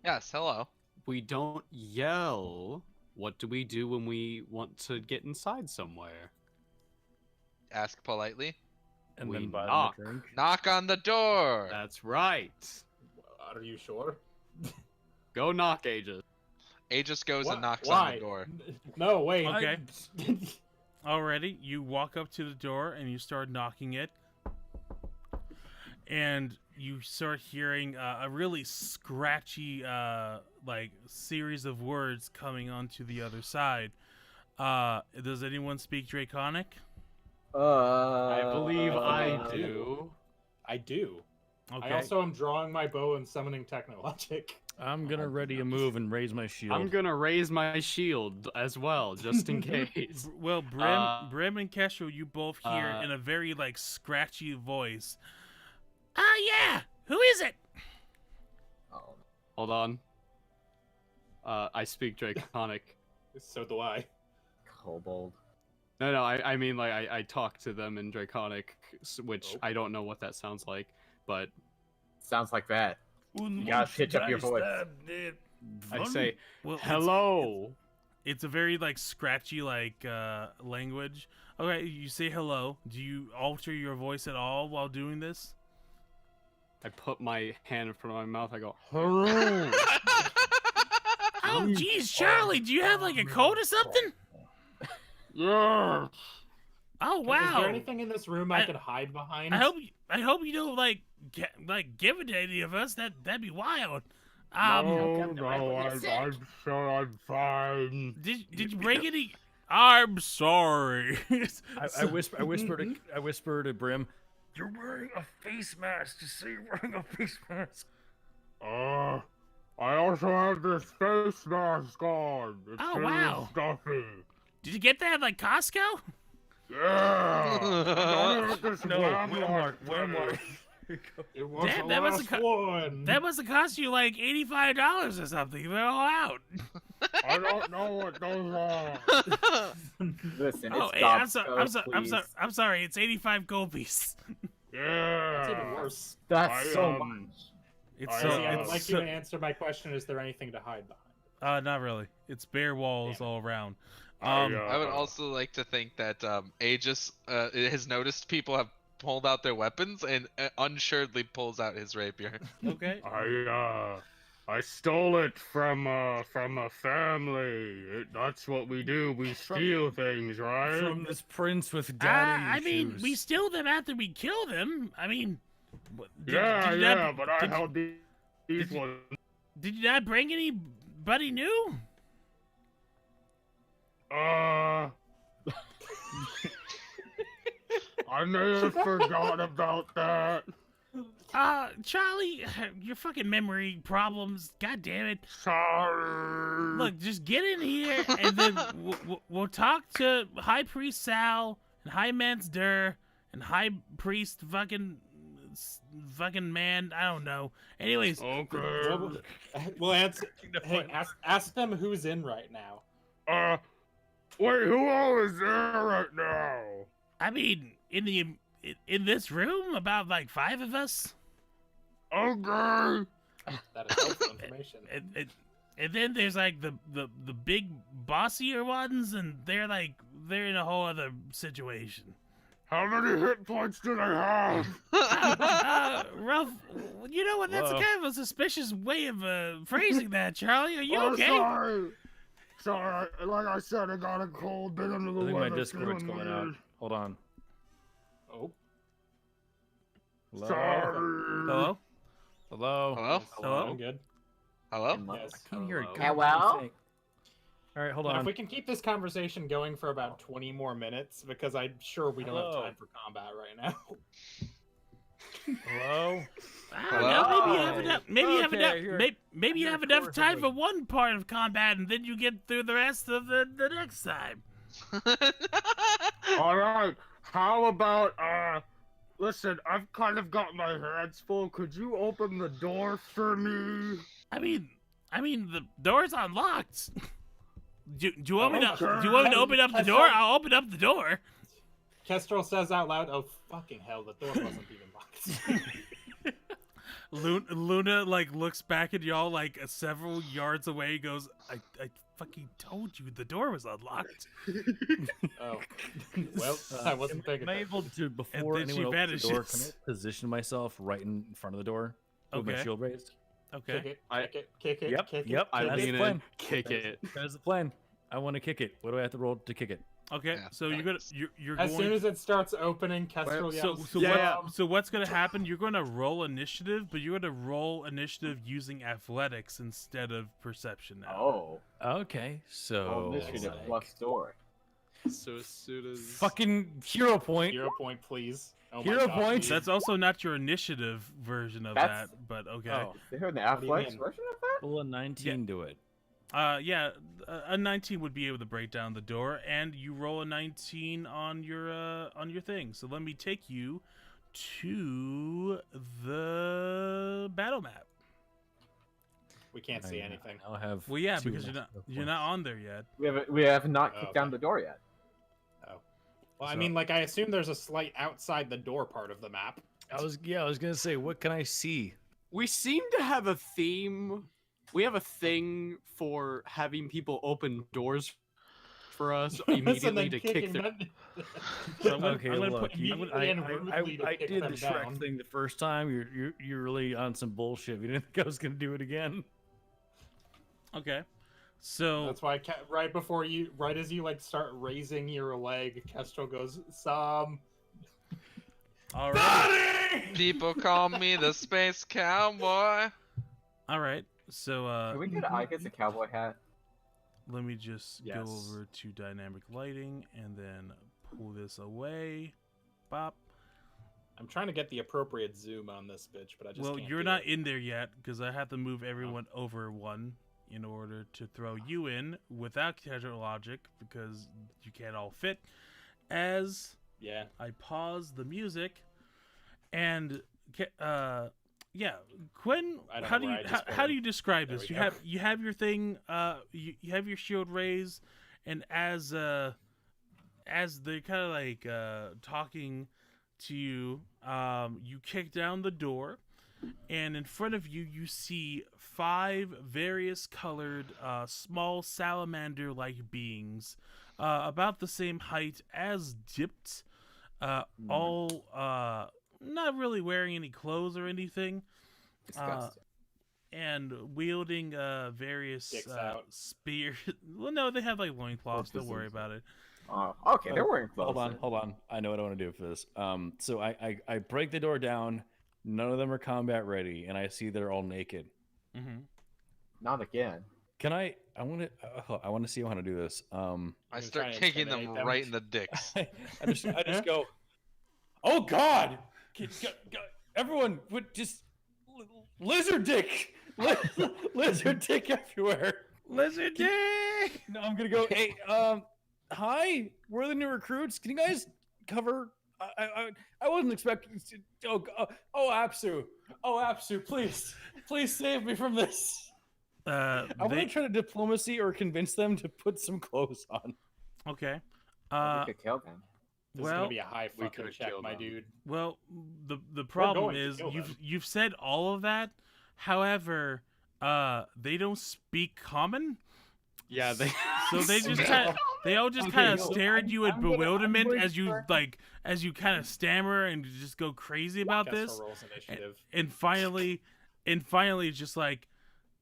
Yes, hello. We don't yell. What do we do when we want to get inside somewhere? Ask politely. And We then buy knock. them a drink. Knock on the door. That's right. Are you sure? Go knock, Aegis. Aegis goes and knocks Why? on the door. No, wait. Okay. Alrighty, you walk up to the door and you start knocking it. And you start hearing a really scratchy, like, series of words coming onto the other side. Does anyone speak Draconic? I I believe I Uh, do. I do. Okay. I also am drawing my bow and summoning Technologic. I'm gonna ready a move and raise my shield. I'm gonna raise my shield as well, just in case. Well, Brim, Brim and Kesho, you both hear in a very, like, scratchy voice. Yeah! Who is it? Oh, Hold on. I speak Draconic. So do I. kobold. No, I mean, like, I talk to them in Draconic, which Oh. I don't know what that sounds like, but Sounds like that. You gotta pitch up your voice. I say, Well, hello. It's a very, like, scratchy, like, language. Okay, you say hello. Do you alter your voice at all while doing this? I put my hand in front of my mouth, I go, hello. Oh, geez, Charlie, do you have, like, a coat or something? Yeah. Oh, Is wow. there anything in this room I I- could hide behind? I hope you don't, like, give it to any of us. That'd be wild. I'm sure I'm fine. Did you bring any? I'm sorry. I whisper to Brim. You're wearing a face mask. Just say you're wearing a face mask. I also have this face mask on. It's Oh, really wow. stuffy. Did you get that at, like, Costco? Yeah. Walmart. It was Damn, the that last must one. That must have cost you like $85 or something. They're all out. I don't know what those are. Listen, Oh, it's hey, I'm sorry. Dumbskulls, please. I'm sorry. It's 85 gold piece. That's even Yeah. worse. That's so I, much. It's I, so. See, I'd It's like so you to answer my question. Is there anything to hide behind? not really. It's bare walls Damn it. all around. I would also like to think that Aegis has noticed people have pulled out their weapons and unsuredly pulls out his rapier. Okay. I stole it from a family. That's what we do. We steal things, right? From this prince with daddy I mean, issues. we steal them after we kill them. I mean, did you but I held these ones. Did you not bring anybody new? I may have forgot about that. Charlie, your fucking memory problems. God damn it. Sorry. Look, just get in here, and then we'll talk to High Priest Sal, and High Mance Dur, and High Priest fucking man. I don't know. Anyways, Okay. We'll answer. Hey, ask them who's in right now. Wait, who all is there right now? I mean, in this room, about like 5 of us. Okay. That is helpful information. And then there's like the big bossier ones, and they're in a whole other situation. How many hit points do they have? Ralph, you know what? That's Whoa. kind of a suspicious way of phrasing that, Charlie. Are you Oh, okay? Sorry. It's alright. Like I said, I got a cold. Been under the I think my weather, Discord's feeling going out. weird. Hold on. Oh, Hello? Sorry. Hello? Hello? Hello? Hello? I'm good. Hello? Yes. I can't hear a Hello? goddamn Hello? thing. All right, hold Now, on. if we can keep this conversation going for about 20 more minutes, because I'm sure we don't have Hello? time for combat right now. Hello? I don't know, maybe you have Hello? enough. Maybe you have Okay, enough. here- Maybe you here have are enough course time of for one part of combat, and then you get through the rest of the next time. Alright. How about, listen, I've kind of got my hands full. Could you open the door for me? I mean, the door's unlocked. Do you want me to? Okay. Do you want me to open up the door? I'll open up the door. Kestrel says out loud, "Oh fucking hell, the door wasn't even locked." Luna like looks back at y'all like several yards away. Goes, I fucking told you the door was unlocked. Oh, well, I wasn't thinking. Am I able to, before then she anyone opens the door, can I vanishes. position myself right in front of the door with my Okay. shield raised? Okay. Kick it, kick it, Yep, kick it. yep. I That's lean the in, plan. kick it. That is the plan. I want to kick it. What do I have to roll to kick it? Okay. Yeah. So you're As going. soon as it starts opening, Kestrel So yells, so what's gonna happen? You're gonna roll initiative, but you're gonna roll initiative using athletics instead of perception now. Oh. Okay, so Initiative plus door. So as soon as fucking hero point. Hero point, please. Oh my Hero God, points. please. That's also not your initiative version of That's- that, but okay. Oh, Is there an do you athletics mean? version of that? will a 19 do it? Yeah, a 19 would be able to break down the door, and you roll a 19 on your thing. So let me take you to the battle map. We can't see anything. I'll have. Well, yeah, two because extra you're not on there yet. We have not Oh, kicked down okay. the door yet. Well, I So- mean, like, I assume there's a slight outside the door part of the map. I was gonna say, what can I see? we seem to have a theme. We have a thing for having people open doors for us And immediately then to kicking kick their. them. So I'm gonna Okay, put look, immediately and rudely to I kick did the them Shrek down. thing the first time. You're really on some bullshit. You didn't think I was gonna do it again? Okay. So That's why, right as you like start raising your leg, Kestrel goes, "Some." all right. People call me the space cowboy. All right. So Can we get I gets a cowboy hat? let me just go Yes. over to dynamic lighting and then pull this away. Bop. I'm trying to get the appropriate zoom on this bitch, but I just Well, can't you're do not it. in there yet because I have to move everyone over one in order to throw you in without casual logic because you can't all fit. As Yeah. I pause the music, and yeah, Quinn, I don't how know do you where I just how put do it. you describe There this? we You go. have your thing, you have your shield raised, and as they're kind of like talking to you, you kick down the door, and in front of you you see 5 various colored small salamander-like beings, about the same height as Dipped, all not really wearing any clothes or anything, Disgusting. and wielding various Dicks out. spears. Well, no, they have like loincloths. Don't worry Corpses. about it. Oh, okay, they're wearing clothes. Hold on. I know what I want to do for this. So I break the door down. None of them are combat ready, and I see they're all naked. Mm-hmm. Not again. Can I want to see how to do this. I You're start trying to kicking them intimidate them. right in the dicks. I just go. Oh God! Everyone, would just lizard dick, lizard dick everywhere. Lizard dick. No, I'm gonna go. Hey, hi, we're the new recruits. Can you guys cover? I wasn't expecting. Oh, Apsu, please save me from this. I want to try to diplomacy or convince them to put some clothes on. Okay. We could kill them. This is Well, gonna be a high we fucking could check, kill my them. dude. Well, the problem going to is kill them. you've said all of that. However, they don't speak common, Yeah, they. so they just Yeah. they all just Okay, kind of so stare at you in I'm gonna- bewilderment going as you to- as you kind of stammer and just go crazy about Kestrel this. rolls initiative. And finally, just like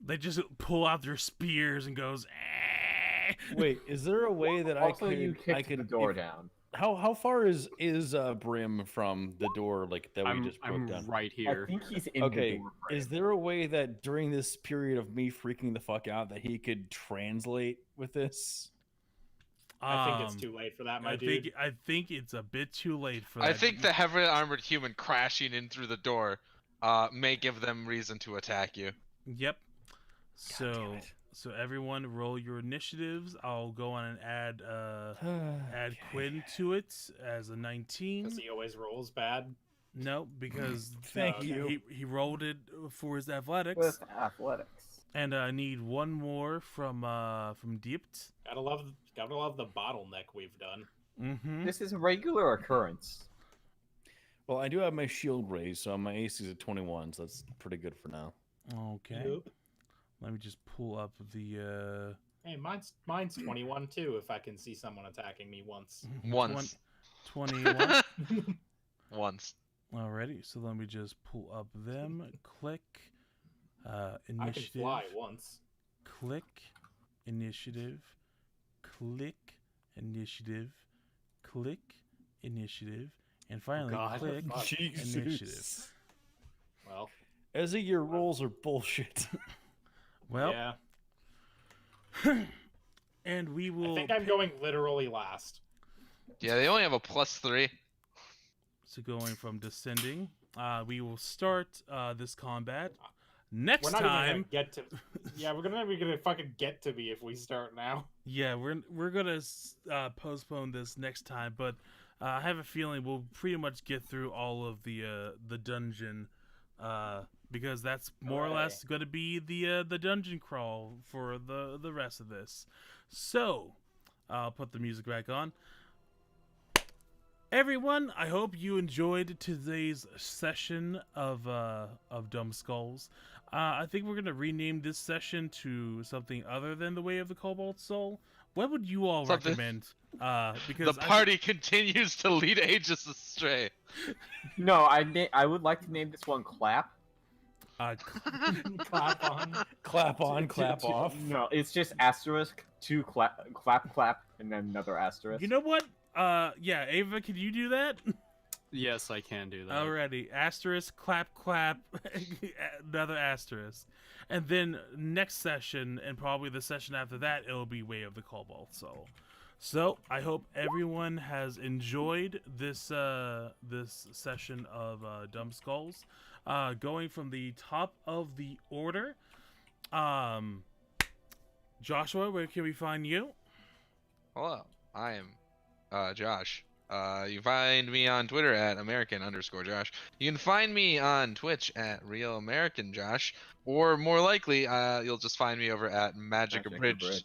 they just pull out their spears and goes, Wait, is there a way that Also, you I kicked could the door if- down. How far is Brim from the door like that we just broke I'm down? right I here. think he's in Okay, the door frame. is there a way that during this period of me freaking the fuck out that he could translate with this? I think it's too late for that, my dude. I think it's a bit too late for that. I think the heavily armored human crashing in through the door may give them reason to attack you. Yep. damn So it. so everyone roll your initiatives. I'll go on and add Okay. Quinn to it as a 19. Because he always rolls bad. No, because Thank you. he rolled it for his athletics. With athletics. And I need one more from Diept. Gotta love the bottleneck we've done. Mm-hmm. This is a regular occurrence. Well, I do have my shield raised, so my AC is at 21, so that's pretty good for now. Okay. Nope. Let me just pull up the Hey, mine's 21 too. If I can see someone attacking me once. Once. 21. Once. Alrighty, so let me just pull up them. Click I can initiative. fly once. Click initiative. Click initiative. Click initiative. And finally God. click Fuck. initiative. Well, Ezzy, your rolls are bullshit. Well, yeah. and we will I think I'm going literally last. Yeah, they only have a +3. So going from descending, we will start this combat next We're not time. even gonna get to. Yeah, we're not even gonna fucking get to me if we start now. Yeah, we're gonna postpone this next time, but I have a feeling we'll pretty much get through all of the dungeon, because that's more or less gonna be the dungeon crawl for the rest of this. So I'll put the music back on. Everyone, I hope you enjoyed today's session of Dumbskulls. I think we're gonna rename this session to something other than the Way of the Cobalt Soul. What would you all Something- recommend? Because The party continues to lead Aegis astray. No, I would like to name this one Clap. Clap on. Clap on, clap off. No, it's just asterisk, two clap, and then another asterisk. you know what? Yeah, Ava, can you do that? Yes, I can do that. Alrighty, asterisk, clap, another asterisk, and then next session and probably the session after that, it'll be Way of the Cobalt Soul. So I hope everyone has enjoyed this this session of Dumbskulls. Going from the top of the order, Joshua, where can we find you? Hello, I am Josh. You can find me on Twitter at American_Josh. You can find me on Twitch at RealAmericanJosh, or more likely, you'll just find me over at Magic Abridged.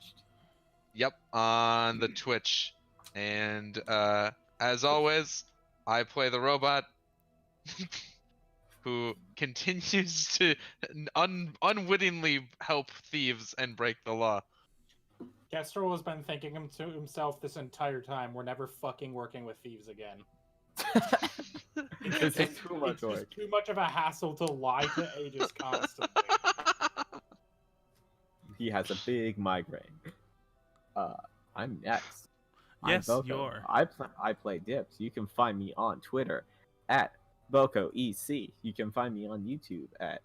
Yep, on the Twitch. And as always, I play the robot who continues to unwittingly help thieves and break the law. Kestrel has been thinking to himself this entire time, we're never fucking working with thieves again. It's just too much It's just work. too much of a hassle to lie to Aegis constantly. He has a big migraine. I'm next. Yes, I'm Boko. you are. I play Dips. You can find me on Twitter at BokoEC. You can find me on YouTube at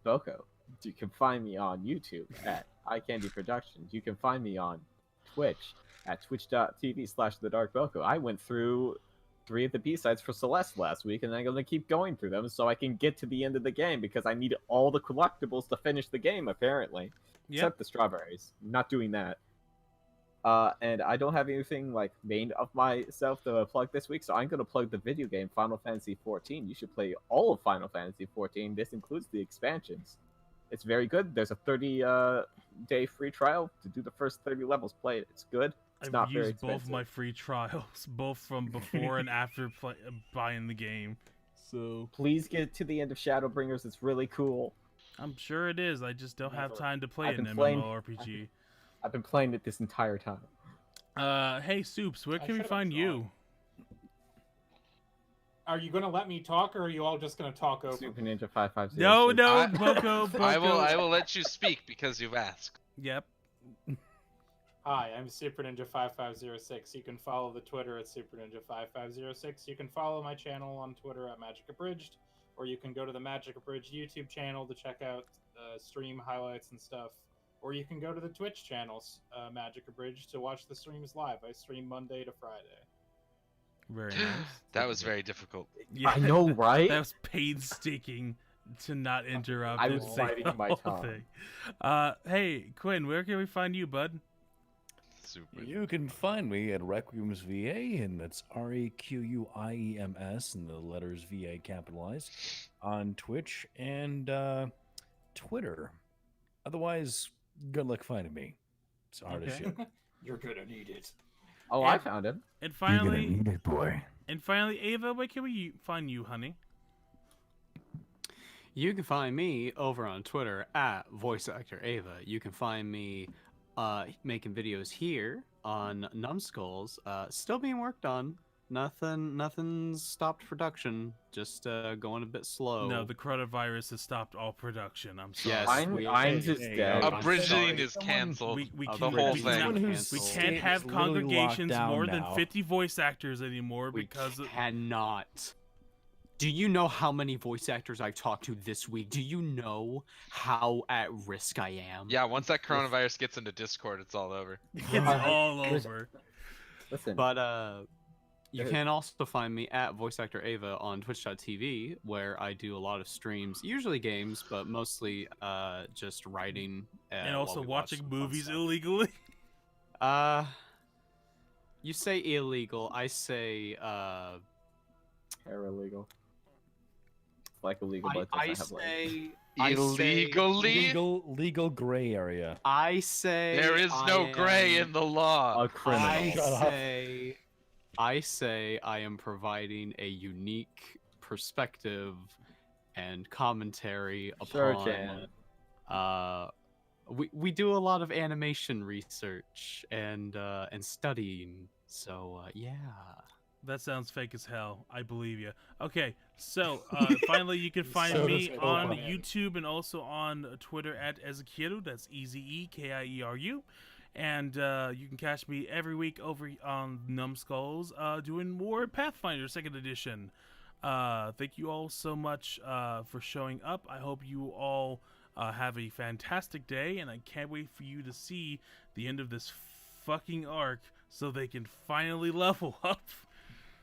Boko. You can find me on YouTube at iCandy Productions. You can find me on Twitch at twitch.tv/thedarkboko. I went through 3 of the B-sides for Celeste last week, and I'm going to keep going through them so I can get to the end of the game, because I need all the collectibles to finish the game, apparently. Yep. Except the strawberries. I'm not doing that. And I don't have anything like made of myself to plug this week, so I'm going to plug the video game Final Fantasy XIV. You should play all of Final Fantasy XIV. This includes the expansions. It's very good. There's a 30-day free trial to do the first 30 levels. Play it. It's good. It's I've not very used both expensive. my free trials, both from before and after buying the game. So Please get to the end of Shadowbringers. It's really cool. I'm sure it is. I just don't have Never. time to play I've an been playing- MMORPG. I've been playing it this entire time. Hey, Soups, where I can we should've find you? drawn. Are you gonna let me talk, or are you all just gonna talk over? Super Ninja 550. No, I- Boko, Boko. I will let you speak because you've asked. Yep. Hi, I'm Super Ninja 5506. You can follow the Twitter at Super Ninja 5506. You can follow my channel on Twitter at Magic Abridged, or you can go to the Magic Abridged YouTube channel to check out stream highlights and stuff. Or you can go to the Twitch channels, Magic Abridged, to watch the streams live. I stream Monday to Friday. Very nice. That was very difficult. Yeah, I know, right? that was painstaking to not interrupt. I and was say biting the my whole tongue. thing. Hey, Quinn, where can we find you, bud? Super. You can find me at Requiem's VA, and that's REQUIEMS, and the letters VA capitalized, on Twitch and Twitter. Otherwise, good luck finding me. It's hard as shit. You're gonna need it. Oh, I found him. And You're gonna finally, need it, boy. Ava, where can we find you, honey? You can find me over on Twitter at VoiceActorAva. You can find me making videos here on Numbskulls. Still being worked on. Nothing's stopped production. Just going a bit slow. No, the coronavirus has stopped all production. I'm sorry. Yes, Ein's is Hey, dead. I'm Abridging sorry. is canceled. We The can, whole we thing. cannot- Someone whose we Cancel. can't state have is literally locked congregations down more than now. 50 voice actors anymore We because of, cannot. Do you know how many voice actors I've talked to this week? Do you know how at risk I am? Yeah, once that coronavirus gets into Discord, it's all over. it's all over. Listen, But you Good. can also find me at VoiceActorAva on Twitch.tv, where I do a lot of streams, usually games, but mostly just writing. And while also we watch watching some fun movies stuff. illegally. You say illegal. I say paralegal. It's like illegal, but it I doesn't have like. say Illegally? Legal gray area. I say There is no I gray am- in the law. A criminal. I say I am providing a unique perspective and commentary Sure upon. can. We do a lot of animation research and studying. So yeah. That sounds fake as hell. I believe you. Okay, so finally you can find So me does on Copa. YouTube and also on Twitter at Ezekieru. That's EZEKIERU. And you can catch me every week over on Numbskulls doing more Pathfinder 2nd Edition. Thank you all so much for showing up. I hope you all have a fantastic day, and I can't wait for you to see the end of this fucking arc so they can finally level up.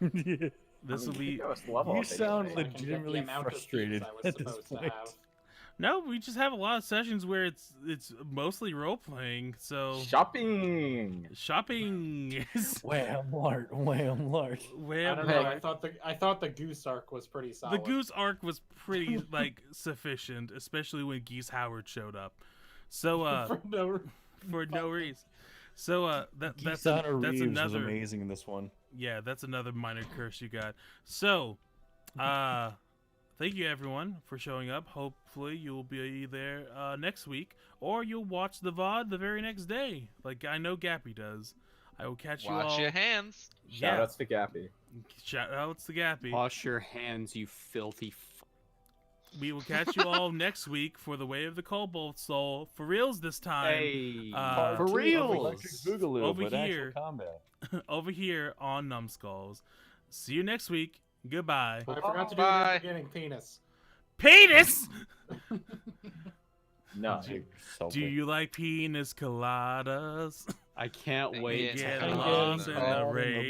This will be... You sound I can get the legitimately amount of frustrated thieves I was at this supposed to point. have. No, we just have a lot of sessions where it's mostly role playing. So Shopping. shopping is Wham Lart, wham Lart. I where don't know. I thought the goose arc was pretty the solid. goose arc was pretty like sufficient, especially when Geese Howard showed up. So For no- for no reason. So that's Keanu that's Reeves was another amazing in this one. yeah, that's another minor curse you got. So thank you everyone for showing up. Hopefully you'll be there next week, or you'll watch the VOD the very next day, like I know Gappy does. I will catch you all. Wash your hands. Yeah, Shoutouts to Gappy. shout outs to Gappy. Wash your hands, you filthy. We will catch you all next week for the Way of the Cobalt Soul for reals this time. Hey, Uh, for Part 2 of real. Electric Boogaloo, Over but actual here. combat. Over here on Numbskulls. See you next week. Goodbye. I forgot to do it Bye. at the beginning. Penis. Penis. No. You're so Do big. you like penis coladas? I can't Thank wait you. to Get Hang hang on. lost in All the in the rain.